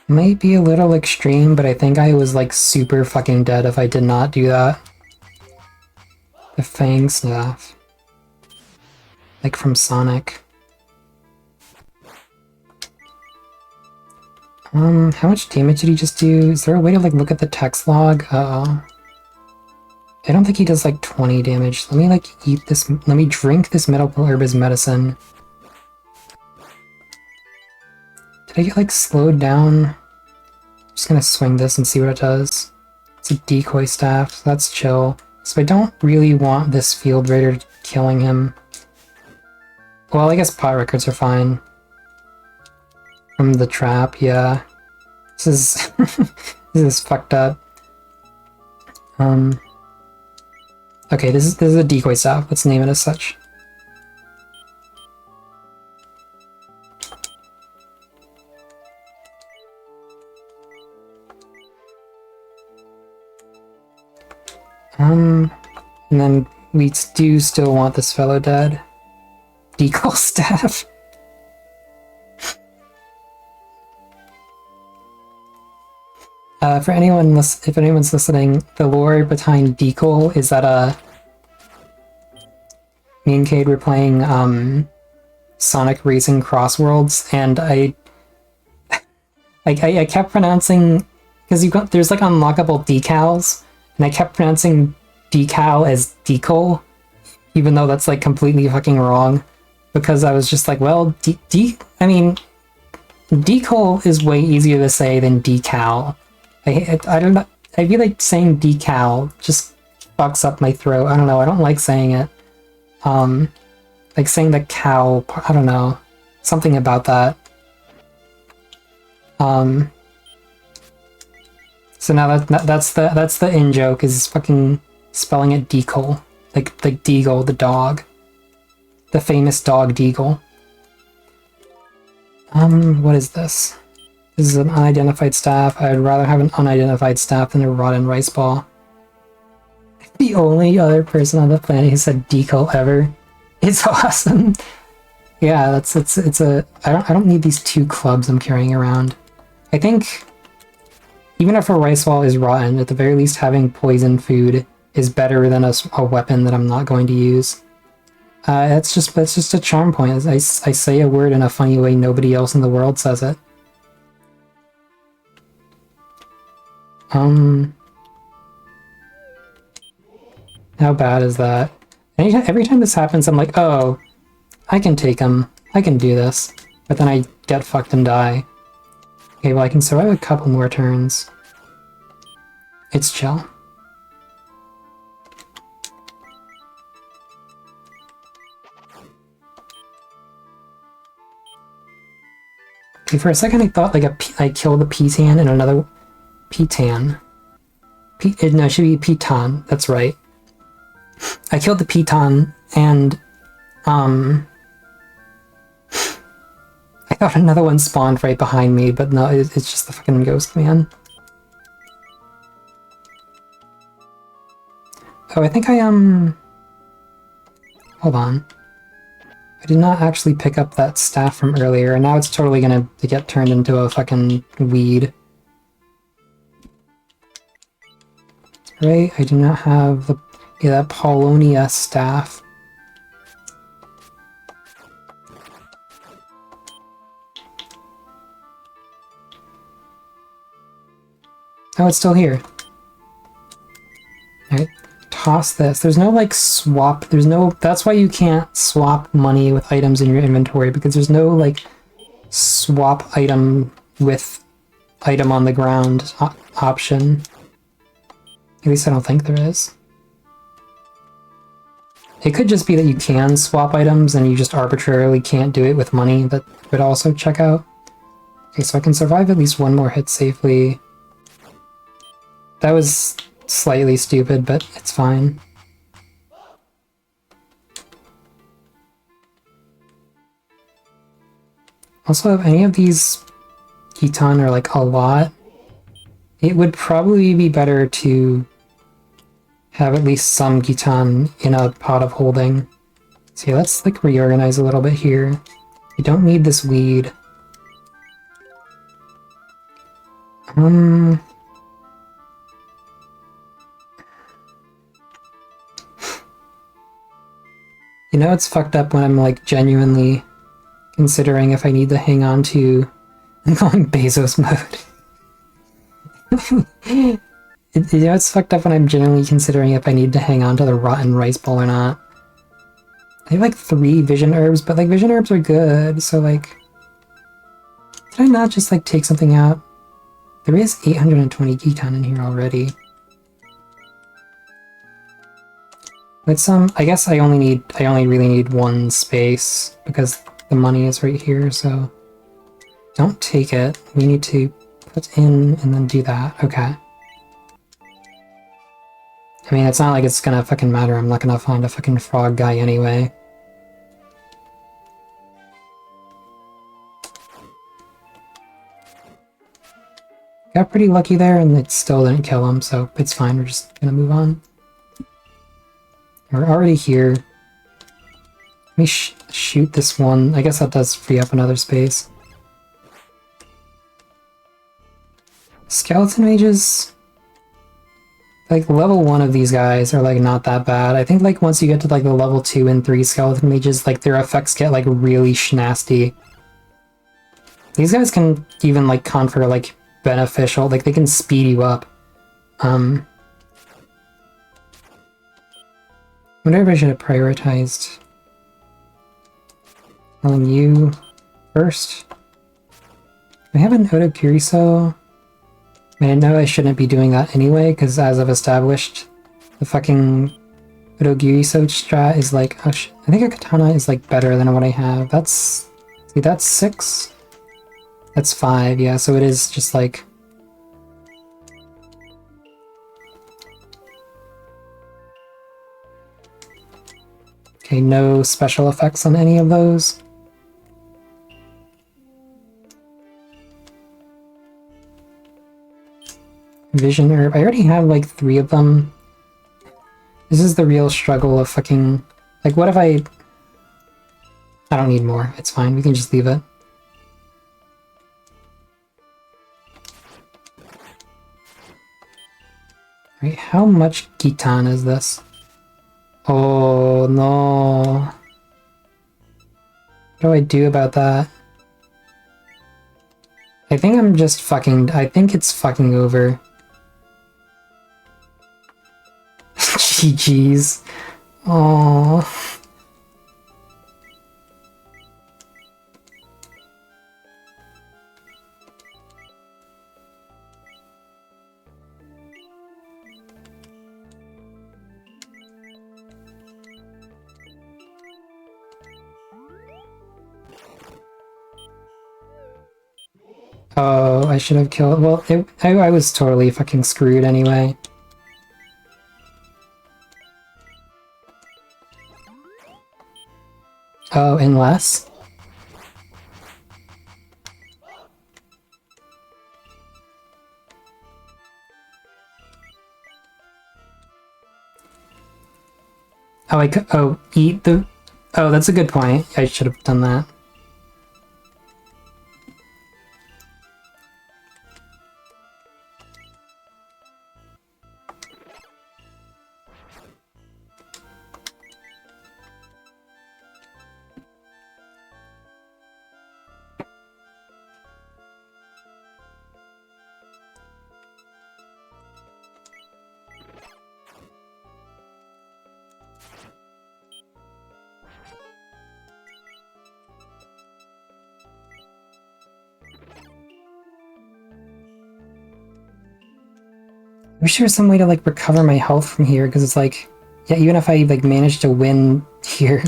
Might be a little extreme, but I think I was like super fucking dead if I did not do that. The Fang Staff. Like from Sonic. How much damage did he just do? Is there a way to like look at the text log? Uh-oh. I don't think he does like 20 damage. Let me like eat this, let me drink this medical herb as medicine. Did I get like slowed down? I'm just gonna swing this and see what it does. It's a decoy staff, so that's chill. So I don't really want this field raider killing him. Well, I guess pot records are fine. From the trap, yeah. This is this is fucked up. Okay, this is a decoy staff. Let's name it as such. And then we do still want this fellow dead. Decoy staff. For anyone, if anyone's listening, the lore behind Decoy is that me and Cade were playing Sonic Racing Crossworlds, and I kept pronouncing, because there's like unlockable decals, and I kept pronouncing decal as decal, even though that's like completely fucking wrong, because I was just like, well, I mean, decal is way easier to say than decal. I don't know, I feel like saying decal just fucks up my throat. I don't know, I don't like saying it. Like saying the cow, I don't know, something about that. So now that's the in joke, is fucking spelling it Deagle, like Deagle the dog, the famous dog Deagle. What is this? This is an unidentified staff. I'd rather have an unidentified staff than a rotten rice ball. The only other person on the planet who said decal ever. It's awesome. Yeah, it's a. I don't need these two clubs I'm carrying around. I think even if a rice ball is rotten, at the very least having poison food is better than a weapon that I'm not going to use. That's just a charm point. I say a word in a funny way nobody else in the world says it. How bad is that? Every time this happens, I'm like, oh, I can take him. I can do this. But then I get fucked and die. Okay, well, I can survive a couple more turns. It's chill. Okay, for a second I thought like I killed a P-tan and another P-tan. No, it should be P-tan, that's right. I killed the P-tan and I thought another one spawned right behind me, but no, it's just the fucking ghost man. Oh, I think I hold on. I did not actually pick up that staff from earlier, and now it's totally gonna get turned into a fucking weed. right? I do not have the that Paulonia staff. Oh, it's still here. Alright, toss this. There's no, like, swap. There's no... That's why you can't swap money with items in your inventory, because there's no, like, swap item with item on the ground option. At least I don't think there is. It could just be that you can swap items and you just arbitrarily can't do it with money. That would also check out. Okay, so I can survive at least one more hit safely. That was slightly stupid, but it's fine. Also, if any of these Khitan are like a lot, it would probably be better to have at least some Khitan in a pot of holding. So yeah, let's like reorganize a little bit here. We don't need this weed. You know, it's fucked up when I'm like genuinely considering if I need to hang on to... I'm going Bezos mode. You know, it's fucked up when I'm genuinely considering if I need to hang on to the rotten rice ball or not. I have like 3 vision herbs, but like vision herbs are good, so like... Did I not just like take something out? There is 820 Khitan in here already. With some, I guess I only really need 1 space because the money is right here, so don't take it. We need to put in and then do that. Okay. I mean, it's not like it's gonna fucking matter. I'm not gonna find a fucking frog guy anyway. Got pretty lucky there, and it still didn't kill him, so it's fine. We're just gonna move on. We're already here. Let me shoot this one. I guess that does free up another space. Skeleton mages... Like, level 1 of these guys are, like, not that bad. I think, like, once you get to, like, the level 2 and 3 skeleton mages, like, their effects get, like, really schnasty. These guys can even, like, confer, like, beneficial... Like, they can speed you up. Wonder if I should have prioritized killing you first. I have an Odo Kuriso. I mean, I know I shouldn't be doing that anyway, because as I've established, the fucking Odo Kuriso strat is like... Oh, I think a katana is like better than what I have. That's... See, that's 6? That's 5, yeah, so it is just like... Okay, no special effects on any of those. Vision herb. I already have like 3 of them. This is the real struggle of fucking... Like, what if I don't need more. It's fine. We can just leave it. Right, how much Khitan is this? Oh, no. What do I do about that? I think I'm just fucking... I think it's fucking over. GG's. Aww. Oh, I should have killed... Well, I was totally fucking screwed anyway. Oh, unless... Oh, I could... Oh, eat the... Oh, that's a good point. I should have done that. I wish there was some way to like recover my health from here, because it's like, yeah, even if I like manage to win here.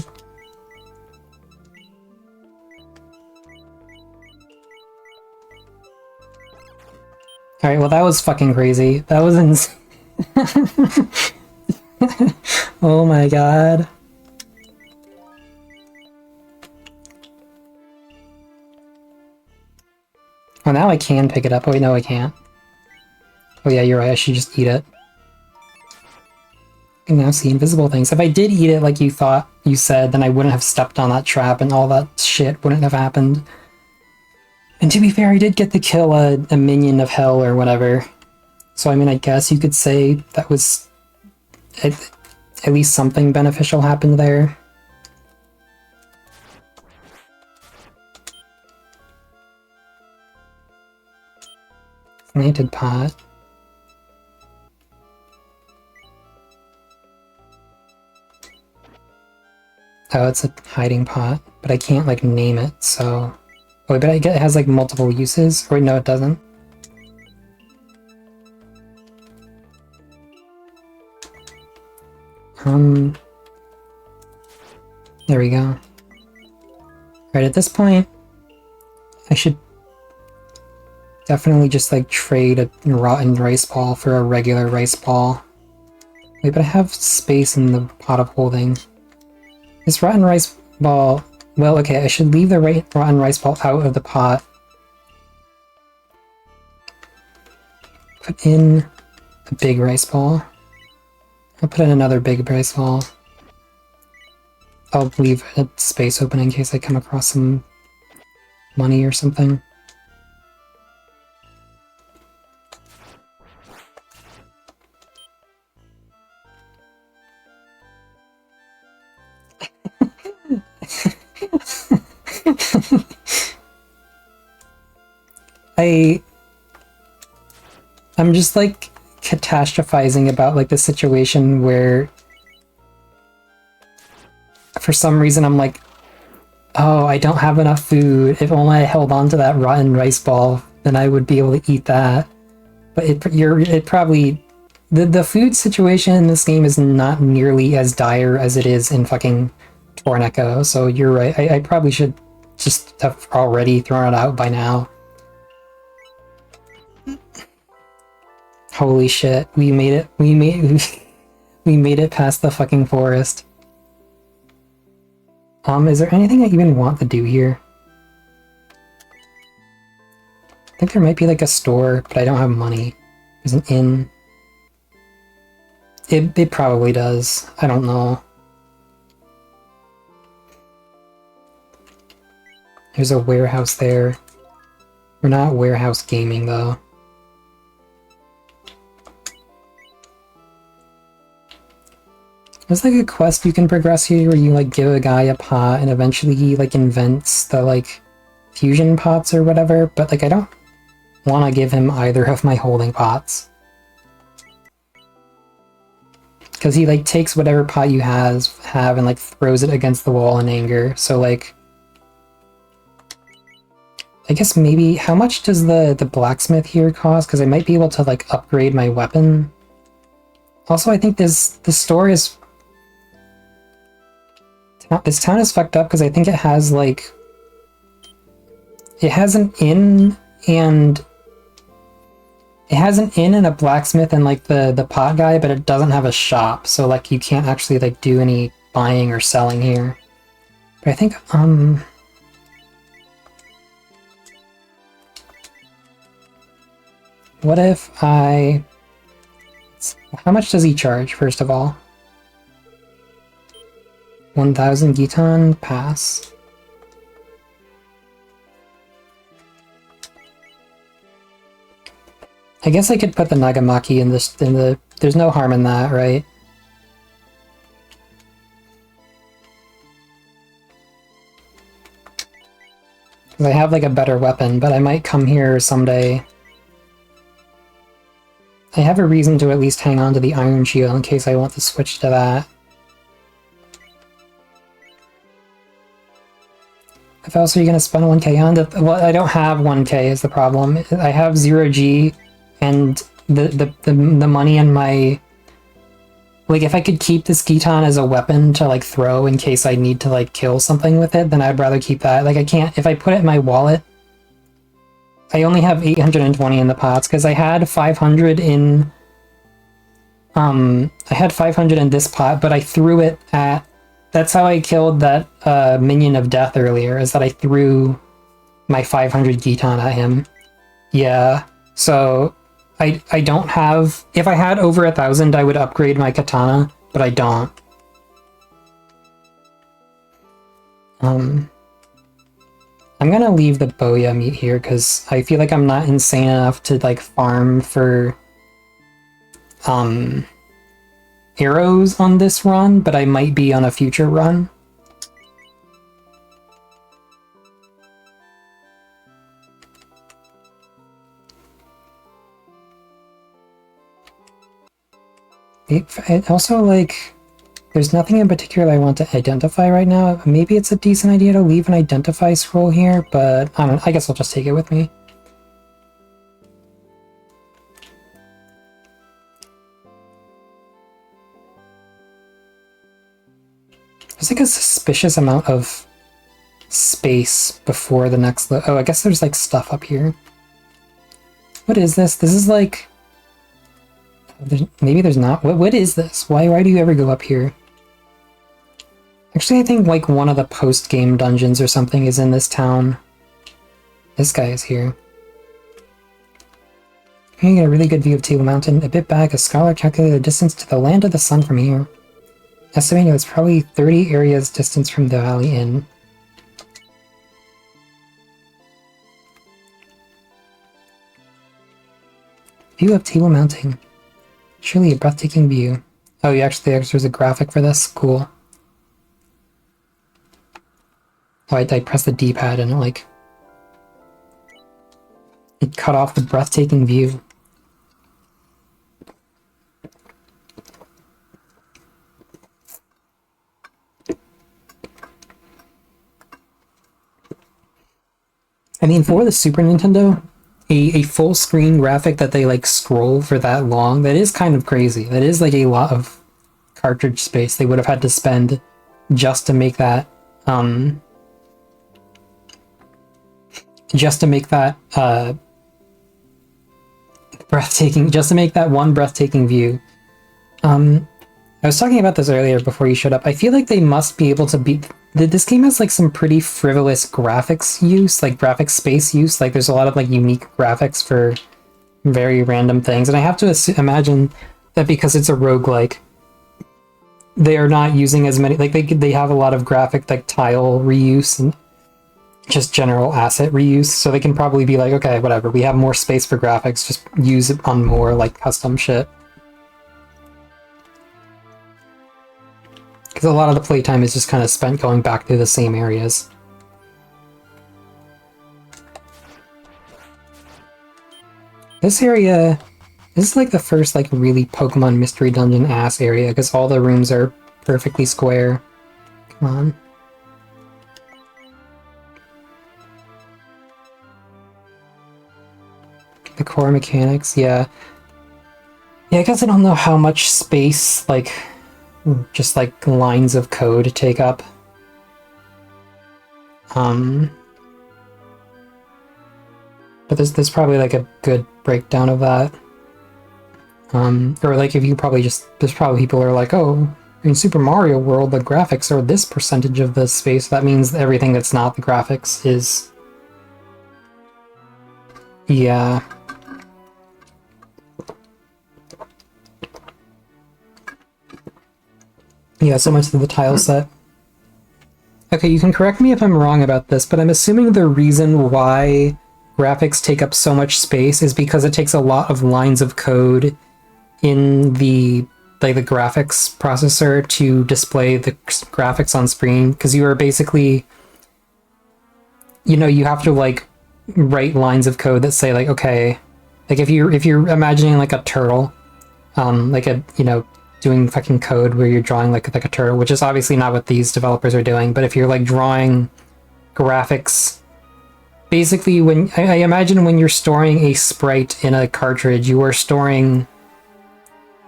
Alright, well that was fucking crazy. That was insane. Oh my god. Oh, now I can pick it up. Oh wait, no I can't. Oh yeah, you're right, I should just eat it. I can now see invisible things. If I did eat it like you thought, you said, then I wouldn't have stepped on that trap and all that shit wouldn't have happened. And to be fair, I did get to kill a minion of hell or whatever. So I mean, I guess you could say that was... at least something beneficial happened there. Planted pot. Oh, it's a hiding pot, but I can't like name it, so... Oh, but I get it has like multiple uses. Or wait, no it doesn't. There we go. Right, at this point, I should definitely just like trade a rotten rice ball for a regular rice ball. Wait, but I have space in the pot of holding. This rotten rice ball... Well, okay, I should leave the rotten rice ball out of the pot. Put in a big rice ball. I'll put in another big rice ball. I'll leave a space open in case I come across some money or something. I'm just like catastrophizing about like the situation where for some reason I'm like, oh, I don't have enough food. If only I held on to that rotten rice ball, then I would be able to eat that. But it probably... The food situation in this game is not nearly as dire as it is in fucking Torneco, so you're right. I probably should just have already thrown it out by now. Holy shit, we made it. We made it past the fucking forest. Is there anything I even want to do here? I think there might be like a store, but I don't have money. There's an inn. It probably does. I don't know. There's a warehouse there. We're not warehouse gaming though. There's like a quest you can progress here where you like give a guy a pot and eventually he like invents the like fusion pots or whatever, but like I don't want to give him either of my holding pots. Because he like takes whatever pot you have and like throws it against the wall in anger, so like... I guess maybe... How much does the blacksmith here cost? Because I might be able to like upgrade my weapon. Also, I think this store is... This town is fucked up because I think it has like... It has an inn and... It has an inn and a blacksmith and like the pot guy, but it doesn't have a shop, so like you can't actually like do any buying or selling here. But I think, what if I... How much does he charge, first of all? 1,000 Giton? Pass. I guess I could put the Nagamaki in the... There's no harm in that, right? Because I have like a better weapon, but I might come here someday. I have a reason to at least hang on to the Iron Shield in case I want to switch to that. If else are you going to spend 1k on? Well, I don't have 1k is the problem. I have 0G, and the money in my, like, if I could keep this Gitan as a weapon to like throw in case I need to like kill something with it, then I'd rather keep that. Like, I can't, if I put it in my wallet, I only have 820 in the pots because I had 500 in I had 500 in this pot, but I threw it at, that's how I killed that minion of death earlier, is that I threw my 500 Gitan at him. Yeah, so I don't have, if I had over 1,000 I would upgrade my katana, but I don't. I'm gonna leave the Boya meat here because I feel like I'm not insane enough to like farm for arrows on this run, but I might be on a future run. It also, like, there's nothing in particular I want to identify right now. Maybe it's a decent idea to leave an identify scroll here, but I don't know. I guess I'll just take it with me. There's like a suspicious amount of space before the next oh, I guess there's like stuff up here. What is this? This is like... maybe there's not. What is this? Why do you ever go up here? Actually, I think like one of the post-game dungeons or something is in this town. This guy is here. Here you get a really good view of Table Mountain. A bit back, a scholar calculated the distance to the Land of the Sun from here. Estimating it's probably 30 areas distance from the Valley Inn. View of Table Mountain. Surely a breathtaking view. Oh, you actually, there's a graphic for this? Cool. Oh, I pressed the D-pad and it cut off the breathtaking view. I mean, for the Super Nintendo, a full screen graphic that they like scroll for that long, that is kind of crazy. That is like a lot of cartridge space they would have had to spend just to make that breathtaking, just to make that one breathtaking view. I was talking about this earlier before you showed up. I feel like they must be able to beat... This game has like some pretty frivolous graphics use, like graphic space use. Like there's a lot of like unique graphics for very random things. And I have to imagine that because it's a roguelike, they are not using as many... Like they have a lot of graphic like tile reuse and just general asset reuse. So they can probably be like, okay, whatever. We have more space for graphics. Just use it on more like custom shit. Because a lot of the playtime is just kind of spent going back to the same areas. This area, this is like the first like really Pokemon Mystery Dungeon ass area because all the rooms are perfectly square. Come on. The core mechanics, yeah. Yeah, I guess I don't know how much space, like, just like lines of code take up. But there's probably like a good breakdown of that. Or like if you probably just, there's probably people who are like, oh, in Super Mario World the graphics are this percentage of the space. That means everything that's not the graphics is... Yeah. Yeah, so much to the tile set. Okay, you can correct me if I'm wrong about this, but I'm assuming the reason why graphics take up so much space is because it takes a lot of lines of code in the like the graphics processor to display the graphics on screen, because you are basically, you know, you have to like write lines of code that say like, okay, like if you're imagining like a turtle, like a, you know, doing fucking code where you're drawing like a turtle, which is obviously not what these developers are doing, but if you're like drawing graphics, basically, when I imagine when you're storing a sprite in a cartridge, you are storing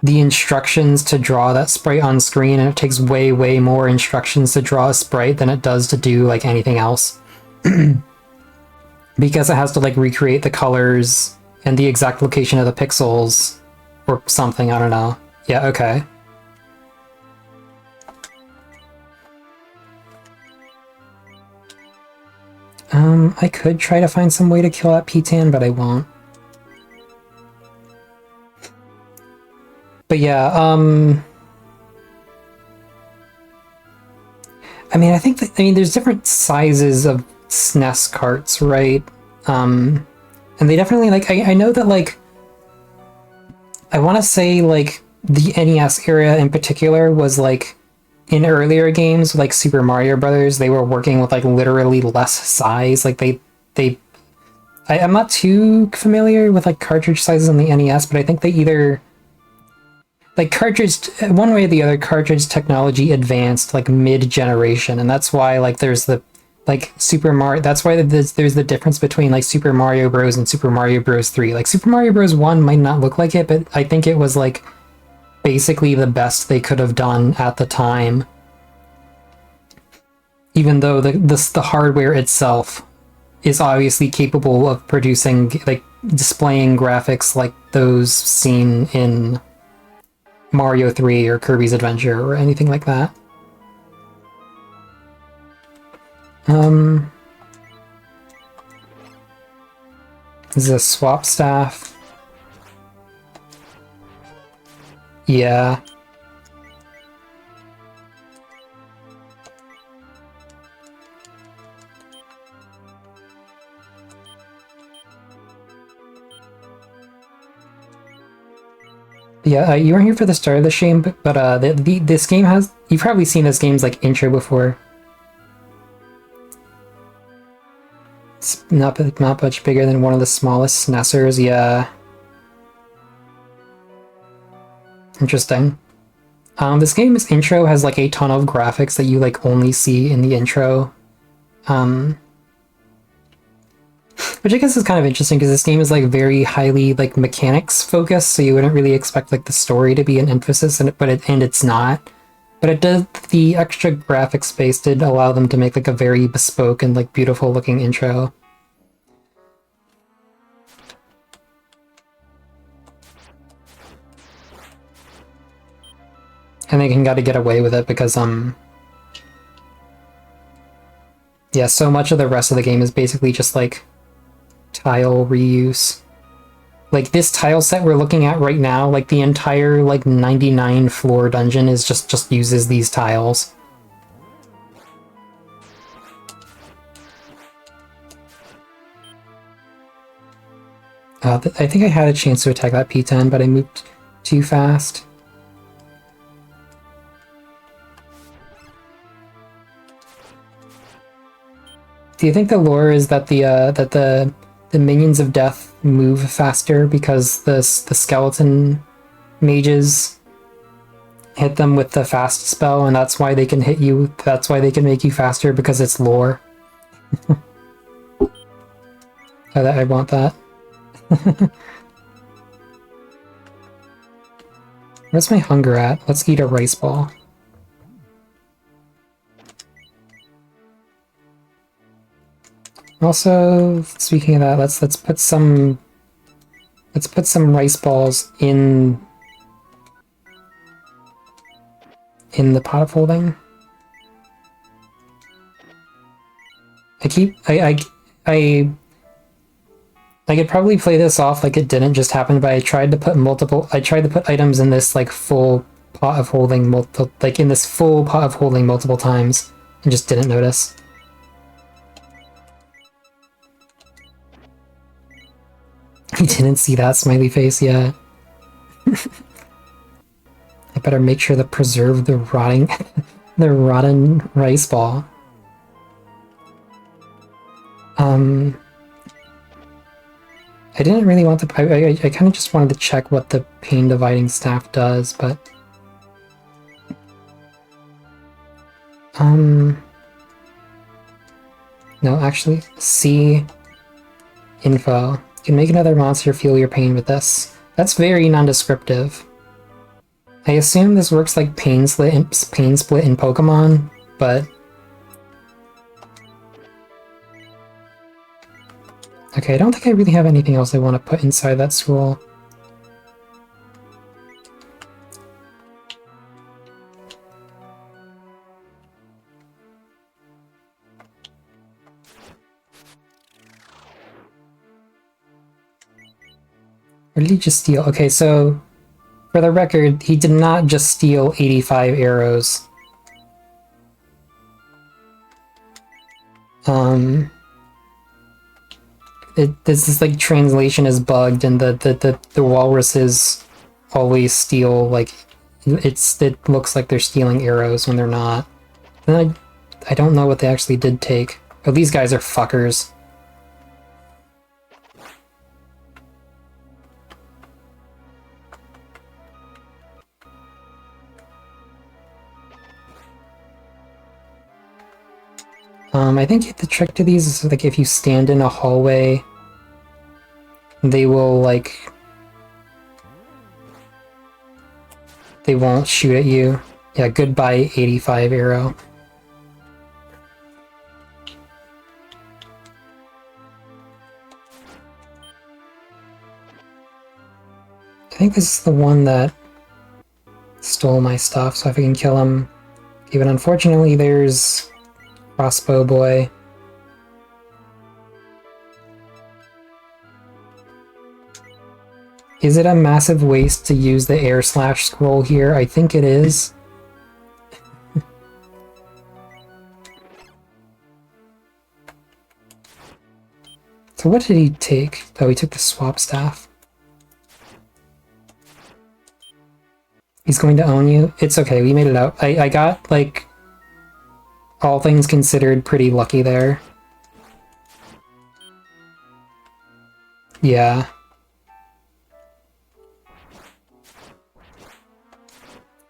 the instructions to draw that sprite on screen, and it takes way, way more instructions to draw a sprite than it does to do like anything else. Because it has to like recreate the colors and the exact location of the pixels or something, I don't know. Yeah, okay. I could try to find some way to kill that P-Tan, but I won't. But yeah, I mean, I think that, I mean, there's different sizes of SNES carts, right? And they definitely, like, I know that, like, I want to say, like, the NES era in particular was, like, in earlier games, like Super Mario Brothers, they were working with, like, literally less size. Like, I'm not too familiar with, like, cartridge sizes on the NES, but I think they either... Like, cartridge, one way or the other, cartridge technology advanced, like, mid-generation, and that's why, like, there's the, like, Super Mario, that's why there's the difference between, like, Super Mario Bros. And Super Mario Bros. 3. Like, Super Mario Bros. 1 might not look like it, but I think it was, like, basically the best they could have done at the time. Even though the hardware itself is obviously capable of producing, like, displaying graphics like those seen in Mario 3 or Kirby's Adventure or anything like that. This is a swap staff. Yeah. Yeah, you weren't here for the start of the stream, but this game has... You've probably seen this game's, like, intro before. It's not much bigger than one of the smallest SNESers, yeah. Interesting. This game's intro has, like, a ton of graphics that you, like, only see in the intro. Which I guess is kind of interesting, because this game is, like, very highly, like, mechanics focused, so you wouldn't really expect, like, the story to be an emphasis, and it's not. But it does, the extra graphic space did allow them to make, like, a very bespoke and, like, beautiful looking intro. And they got to get away with it because, yeah, so much of the rest of the game is basically just, like, tile reuse. Like, this tile set we're looking at right now, like, the entire, like, 99 floor dungeon is just uses these tiles. I think I had a chance to attack that P-10, but I moved too fast. Do you think the lore is that the minions of death move faster because the skeleton mages hit them with the fast spell, and that's why they can hit you? That's why they can make you faster, because it's lore. I want that. Where's my hunger at? Let's eat a rice ball. Also, speaking of that, let's put some rice balls in the pot of holding. I could probably play this off like it didn't just happen, but I tried to put items in this, like, full pot of holding multiple times and just didn't notice. I didn't see that smiley face yet. I better make sure to preserve the rotten rice ball. I didn't really want to... I kind of just wanted to check what the pain dividing staff does, but... No, actually, C Info. You can make another monster feel your pain with this. That's very nondescriptive. I assume this works like pain split in Pokemon, but... Okay, I don't think I really have anything else I want to put inside that scroll. Or did he just steal? Okay, so for the record, he did not just steal 85 arrows. This is like translation is bugged, and the walruses always steal like it looks like they're stealing arrows when they're not. And I don't know what they actually did take. Oh, these guys are fuckers. I think the trick to these is like if you stand in a hallway, they will like... They won't shoot at you. Yeah, goodbye 85 arrow. I think this is the one that stole my stuff, so if I can kill him. Even unfortunately, there's Crossbow Boy. Is it a massive waste to use the air slash scroll here? I think it is. So what did he take? Oh, he took the swap staff. He's going to own you? It's okay, we made it out. I got, like, all things considered, pretty lucky there. Yeah.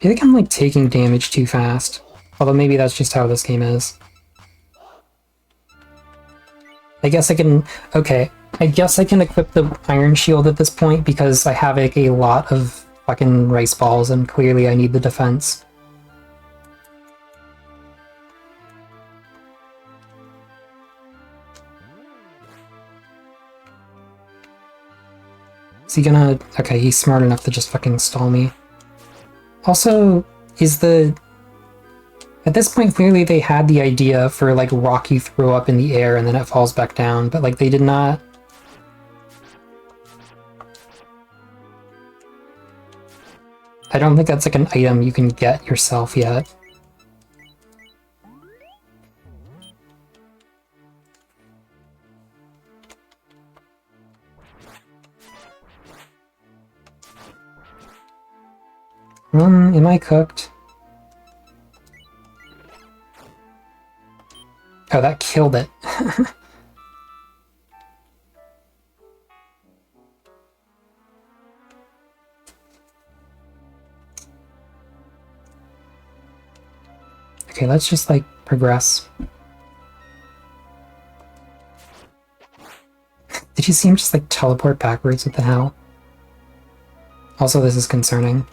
I think I'm, like, taking damage too fast. Although maybe that's just how this game is. I guess I can... Okay, I guess I can equip the Iron Shield at this point because I have, like, a lot of fucking rice balls and clearly I need the defense. Is he gonna... Okay, he's smart enough to just fucking stall me. Also, is the... At this point, clearly they had the idea for, like, rock you throw up in the air and then it falls back down, but, like, they did not... I don't think that's, like, an item you can get yourself yet. Am I cooked? Oh, that killed it. Okay, let's just, like, progress. Did you see him just, like, teleport backwards? What the hell? Also, this is concerning.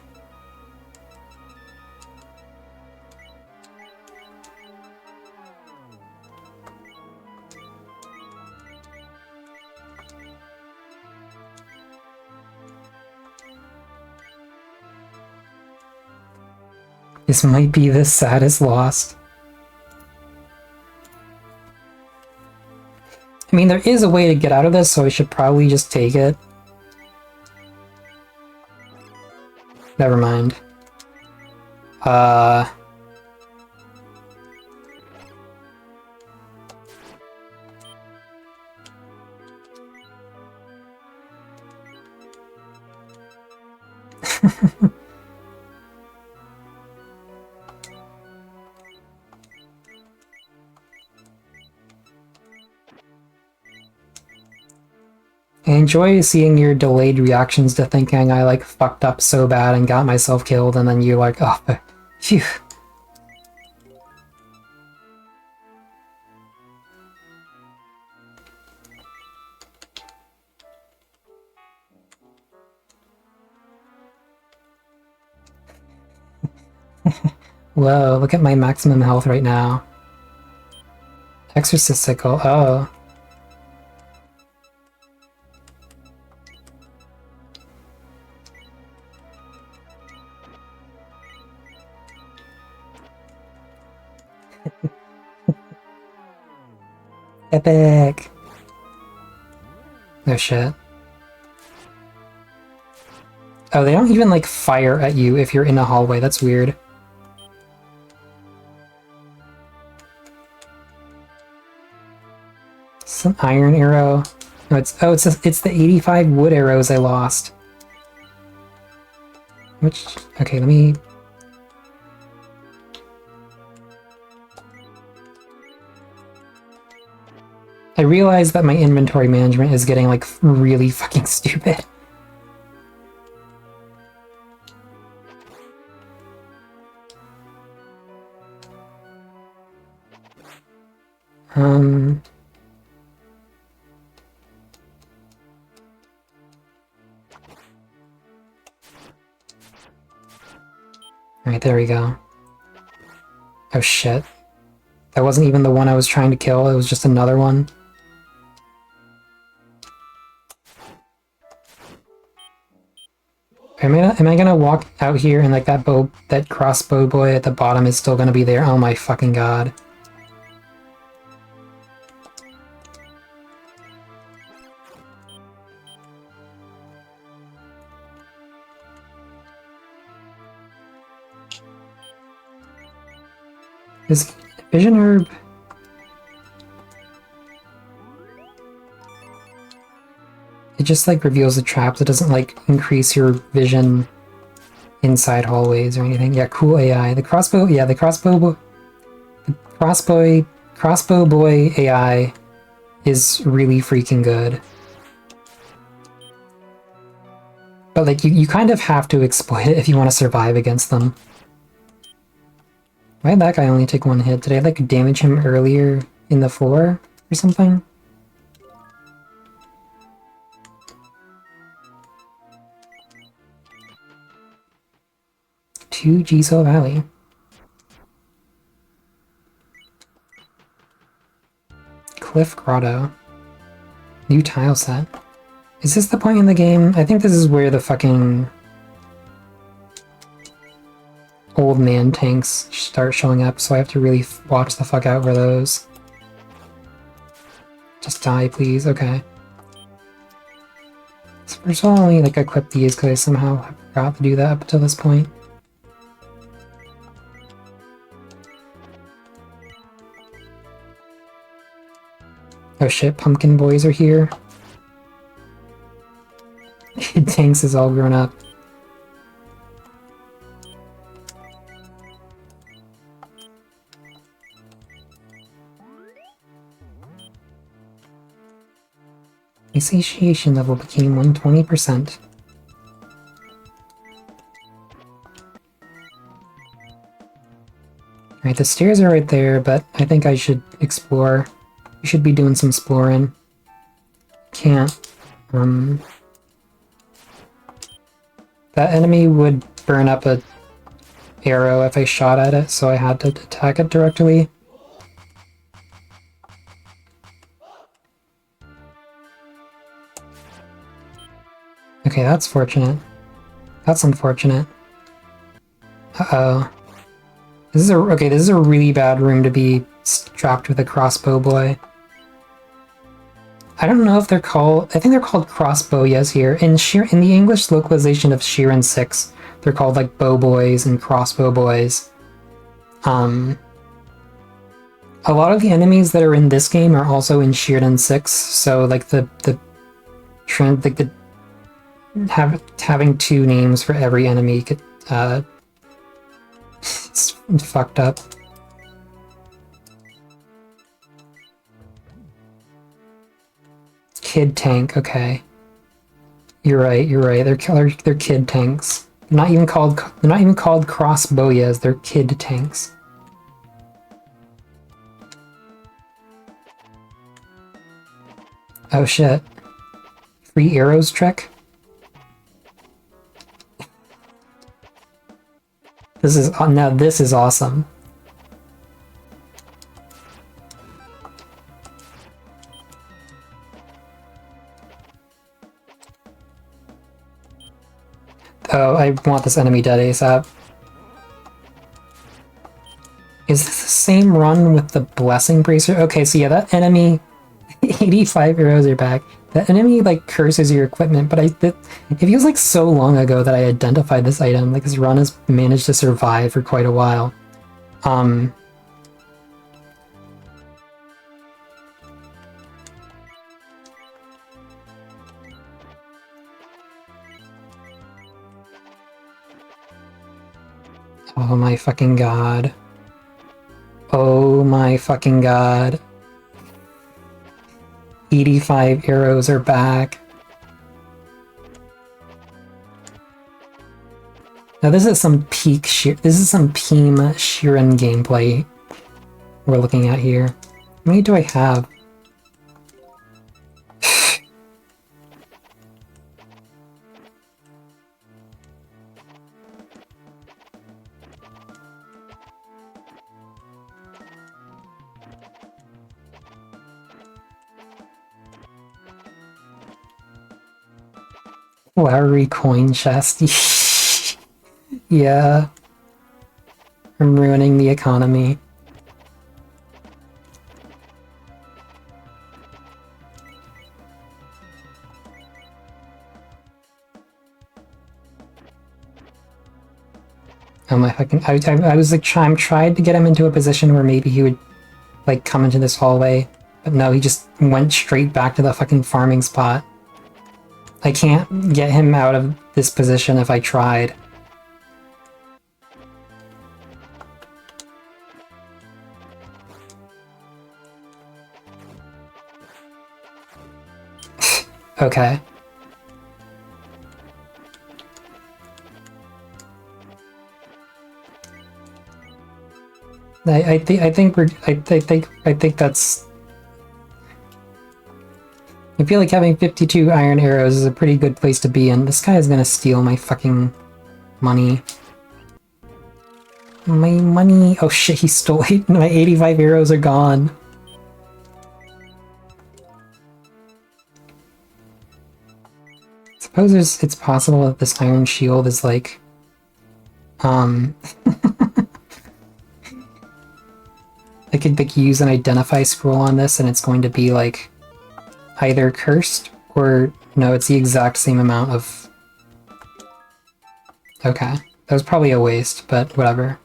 This might be the saddest loss. I mean, there is a way to get out of this, so I should probably just take it. Never mind. I enjoy seeing your delayed reactions to thinking I, like, fucked up so bad and got myself killed, and then you're like, oh, phew. Whoa, look at my maximum health right now. Exorcist sickle, oh. Epic! No shit. Oh, they don't even, like, fire at you if you're in a hallway. That's weird. Some iron arrow. No, it's the 85 wood arrows I lost. Which, okay, let me... I realize that my inventory management is getting, like, really fucking stupid. Alright, there we go. Oh shit. That wasn't even the one I was trying to kill, it was just another one. Am I gonna walk out here and like that crossbow boy at the bottom is still gonna be there? Oh my fucking god. Is Vision Herb... It just like reveals the traps, it doesn't like increase your vision inside hallways or anything. Yeah, cool AI. The crossbow, yeah, the crossbow boy AI is really freaking good. But like you kind of have to exploit it if you want to survive against them. Why did that guy only take one hit? Did I like damage him earlier in the floor or something? To Jizo Valley. Cliff Grotto. New tile set. Is this the point in the game? I think this is where the fucking old man tanks start showing up, so I have to really watch the fuck out for those. Just die, please. Okay. So first of all, only like equip these because I somehow forgot to do that up until this point. Oh shit, pumpkin boys are here. Tanks is all grown up. My satiation level became 120%. Alright, the stairs are right there, but I think I should explore. We should be doing some exploring. Can't. That enemy would burn up a arrow if I shot at it, so I had to attack it directly. Okay, that's fortunate. That's unfortunate. Uh-oh. This is a really bad room to be trapped with a crossbow boy. I don't know if they're called... I think they're called crossbowyas here. In the English localization of Shiren 6, they're called like bow boys and crossbow boys. A lot of the enemies that are in this game are also in Shiren 6, so like having two names for every enemy could it's fucked up. Kid tank, okay. You're right. They're kid tanks. They're not even called crossbowyas, they're kid tanks. Oh shit. Free arrows trick? Now this is awesome. Oh, I want this enemy dead ASAP. Is this the same run with the Blessing Bracer? Okay, so yeah, that enemy, 85 arrows are back. That enemy, like, curses your equipment, but it feels like so long ago that I identified this item. Like, this run has managed to survive for quite a while. Oh my fucking god. Oh my fucking god. 85 arrows are back. Now this is some this is some Peem Shiren gameplay we're looking at here. How many do I have? Lowry coin chest. Yeah. I'm ruining the economy. Oh my fucking... I was like, I'm trying to get him into a position where maybe he would, like, come into this hallway. But no, he just went straight back to the fucking farming spot. I can't get him out of this position if I tried. Okay. I think that's... I feel like having 52 iron arrows is a pretty good place to be in. This guy is gonna steal my fucking money. My money... Oh shit, he stole it. My 85 arrows are gone. Suppose it's possible that this iron shield is like... I could like use an identify scroll on this and it's going to be like either cursed or no, it's the exact same amount of... Okay, that was probably a waste, but whatever.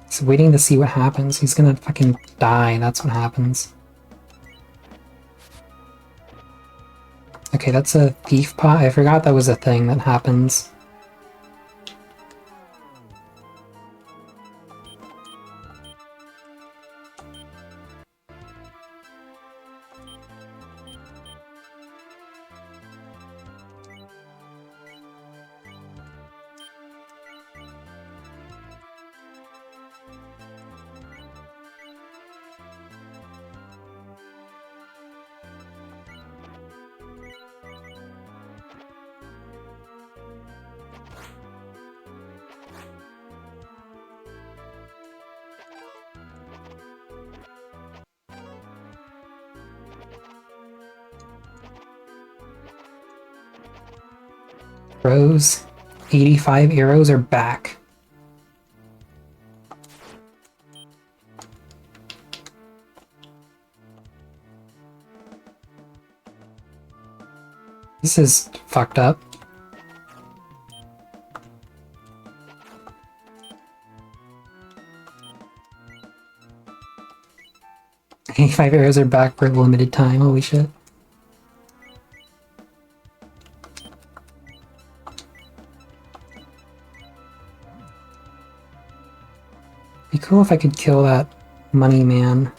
Just waiting to see what happens. He's gonna fucking die, that's what happens. Okay, that's a thief pot. I forgot that was a thing that happens. Arrows. 85 arrows are back. This is fucked up. Five arrows are back for a limited time, holy shit. Be cool if I could kill that money man.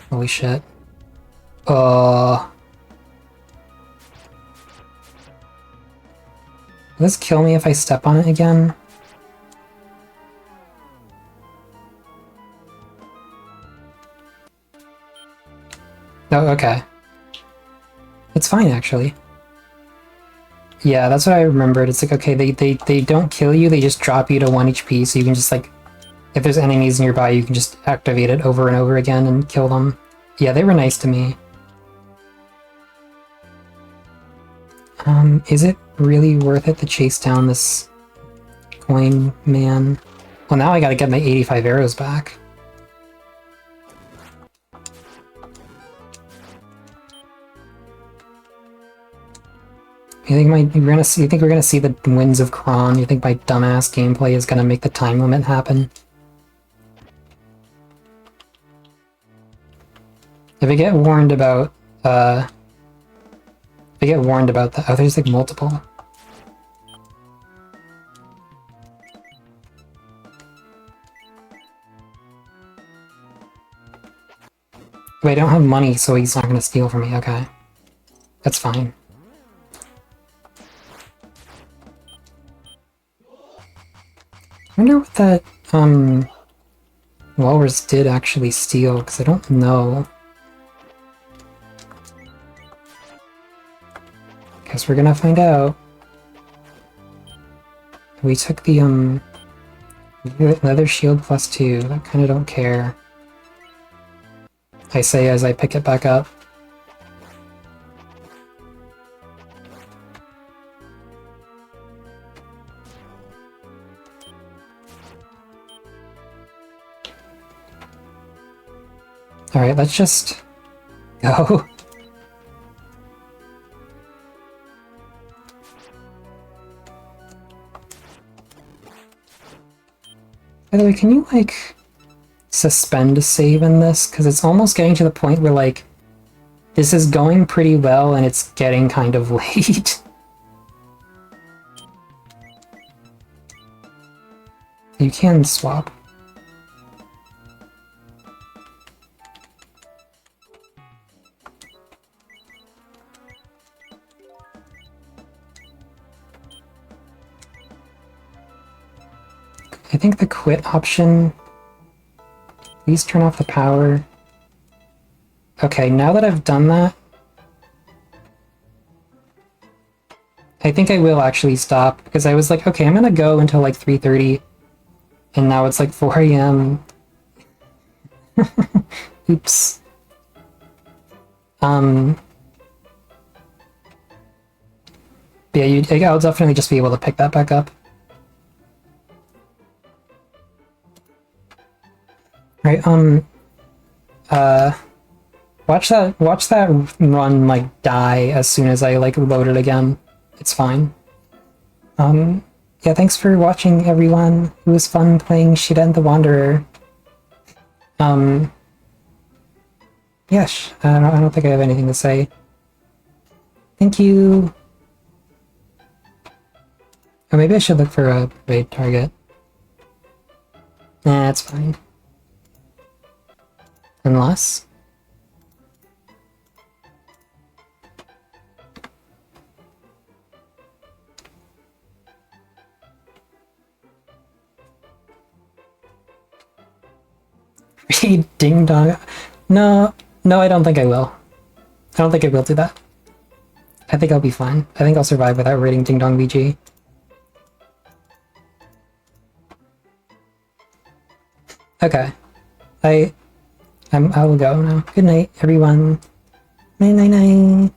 Holy shit. Will this kill me if I step on it again? Oh, okay. It's fine, actually. Yeah, that's what I remembered. It's like, okay, they don't kill you, they just drop you to 1 HP, so you can just, like, if there's enemies nearby, you can just activate it over and over again and kill them. Yeah, they were nice to me. Is it really worth it to chase down this coin man? Well, now I gotta get my 85 arrows back. You think we're gonna see the winds of Kron? You think my dumbass gameplay is gonna make the time limit happen? If I get warned about, if I get warned about that, oh, there's like multiple. Wait, I don't have money, so he's not gonna steal from me, okay. That's fine. I wonder what that, walrus did actually steal, because I don't know. Guess we're gonna find out. We took the, leather shield +2. I kinda don't care. I say as I pick it back up. Alright, let's just go. By the way, can you, like, suspend a save in this? Because it's almost getting to the point where, like, this is going pretty well and it's getting kind of late. You can swap. I think the quit option... Please turn off the power. Okay, now that I've done that... I think I will actually stop, because I was like, okay, I'm gonna go until like 3:30, and now it's like 4 AM. Oops. Yeah, I'll definitely just be able to pick that back up. Right, watch that run, like, die as soon as I, like, load it again. It's fine. Yeah, thanks for watching, everyone. It was fun playing Shiren the Wanderer. Yes, I don't think I have anything to say. Thank you! Oh, maybe I should look for a raid target. Nah, it's fine. Unless... Read Ding Dong... No, I don't think I will. I don't think I will do that. I think I'll be fine. I think I'll survive without raiding Ding Dong VG. Okay. I will go now. Good night, everyone. Night.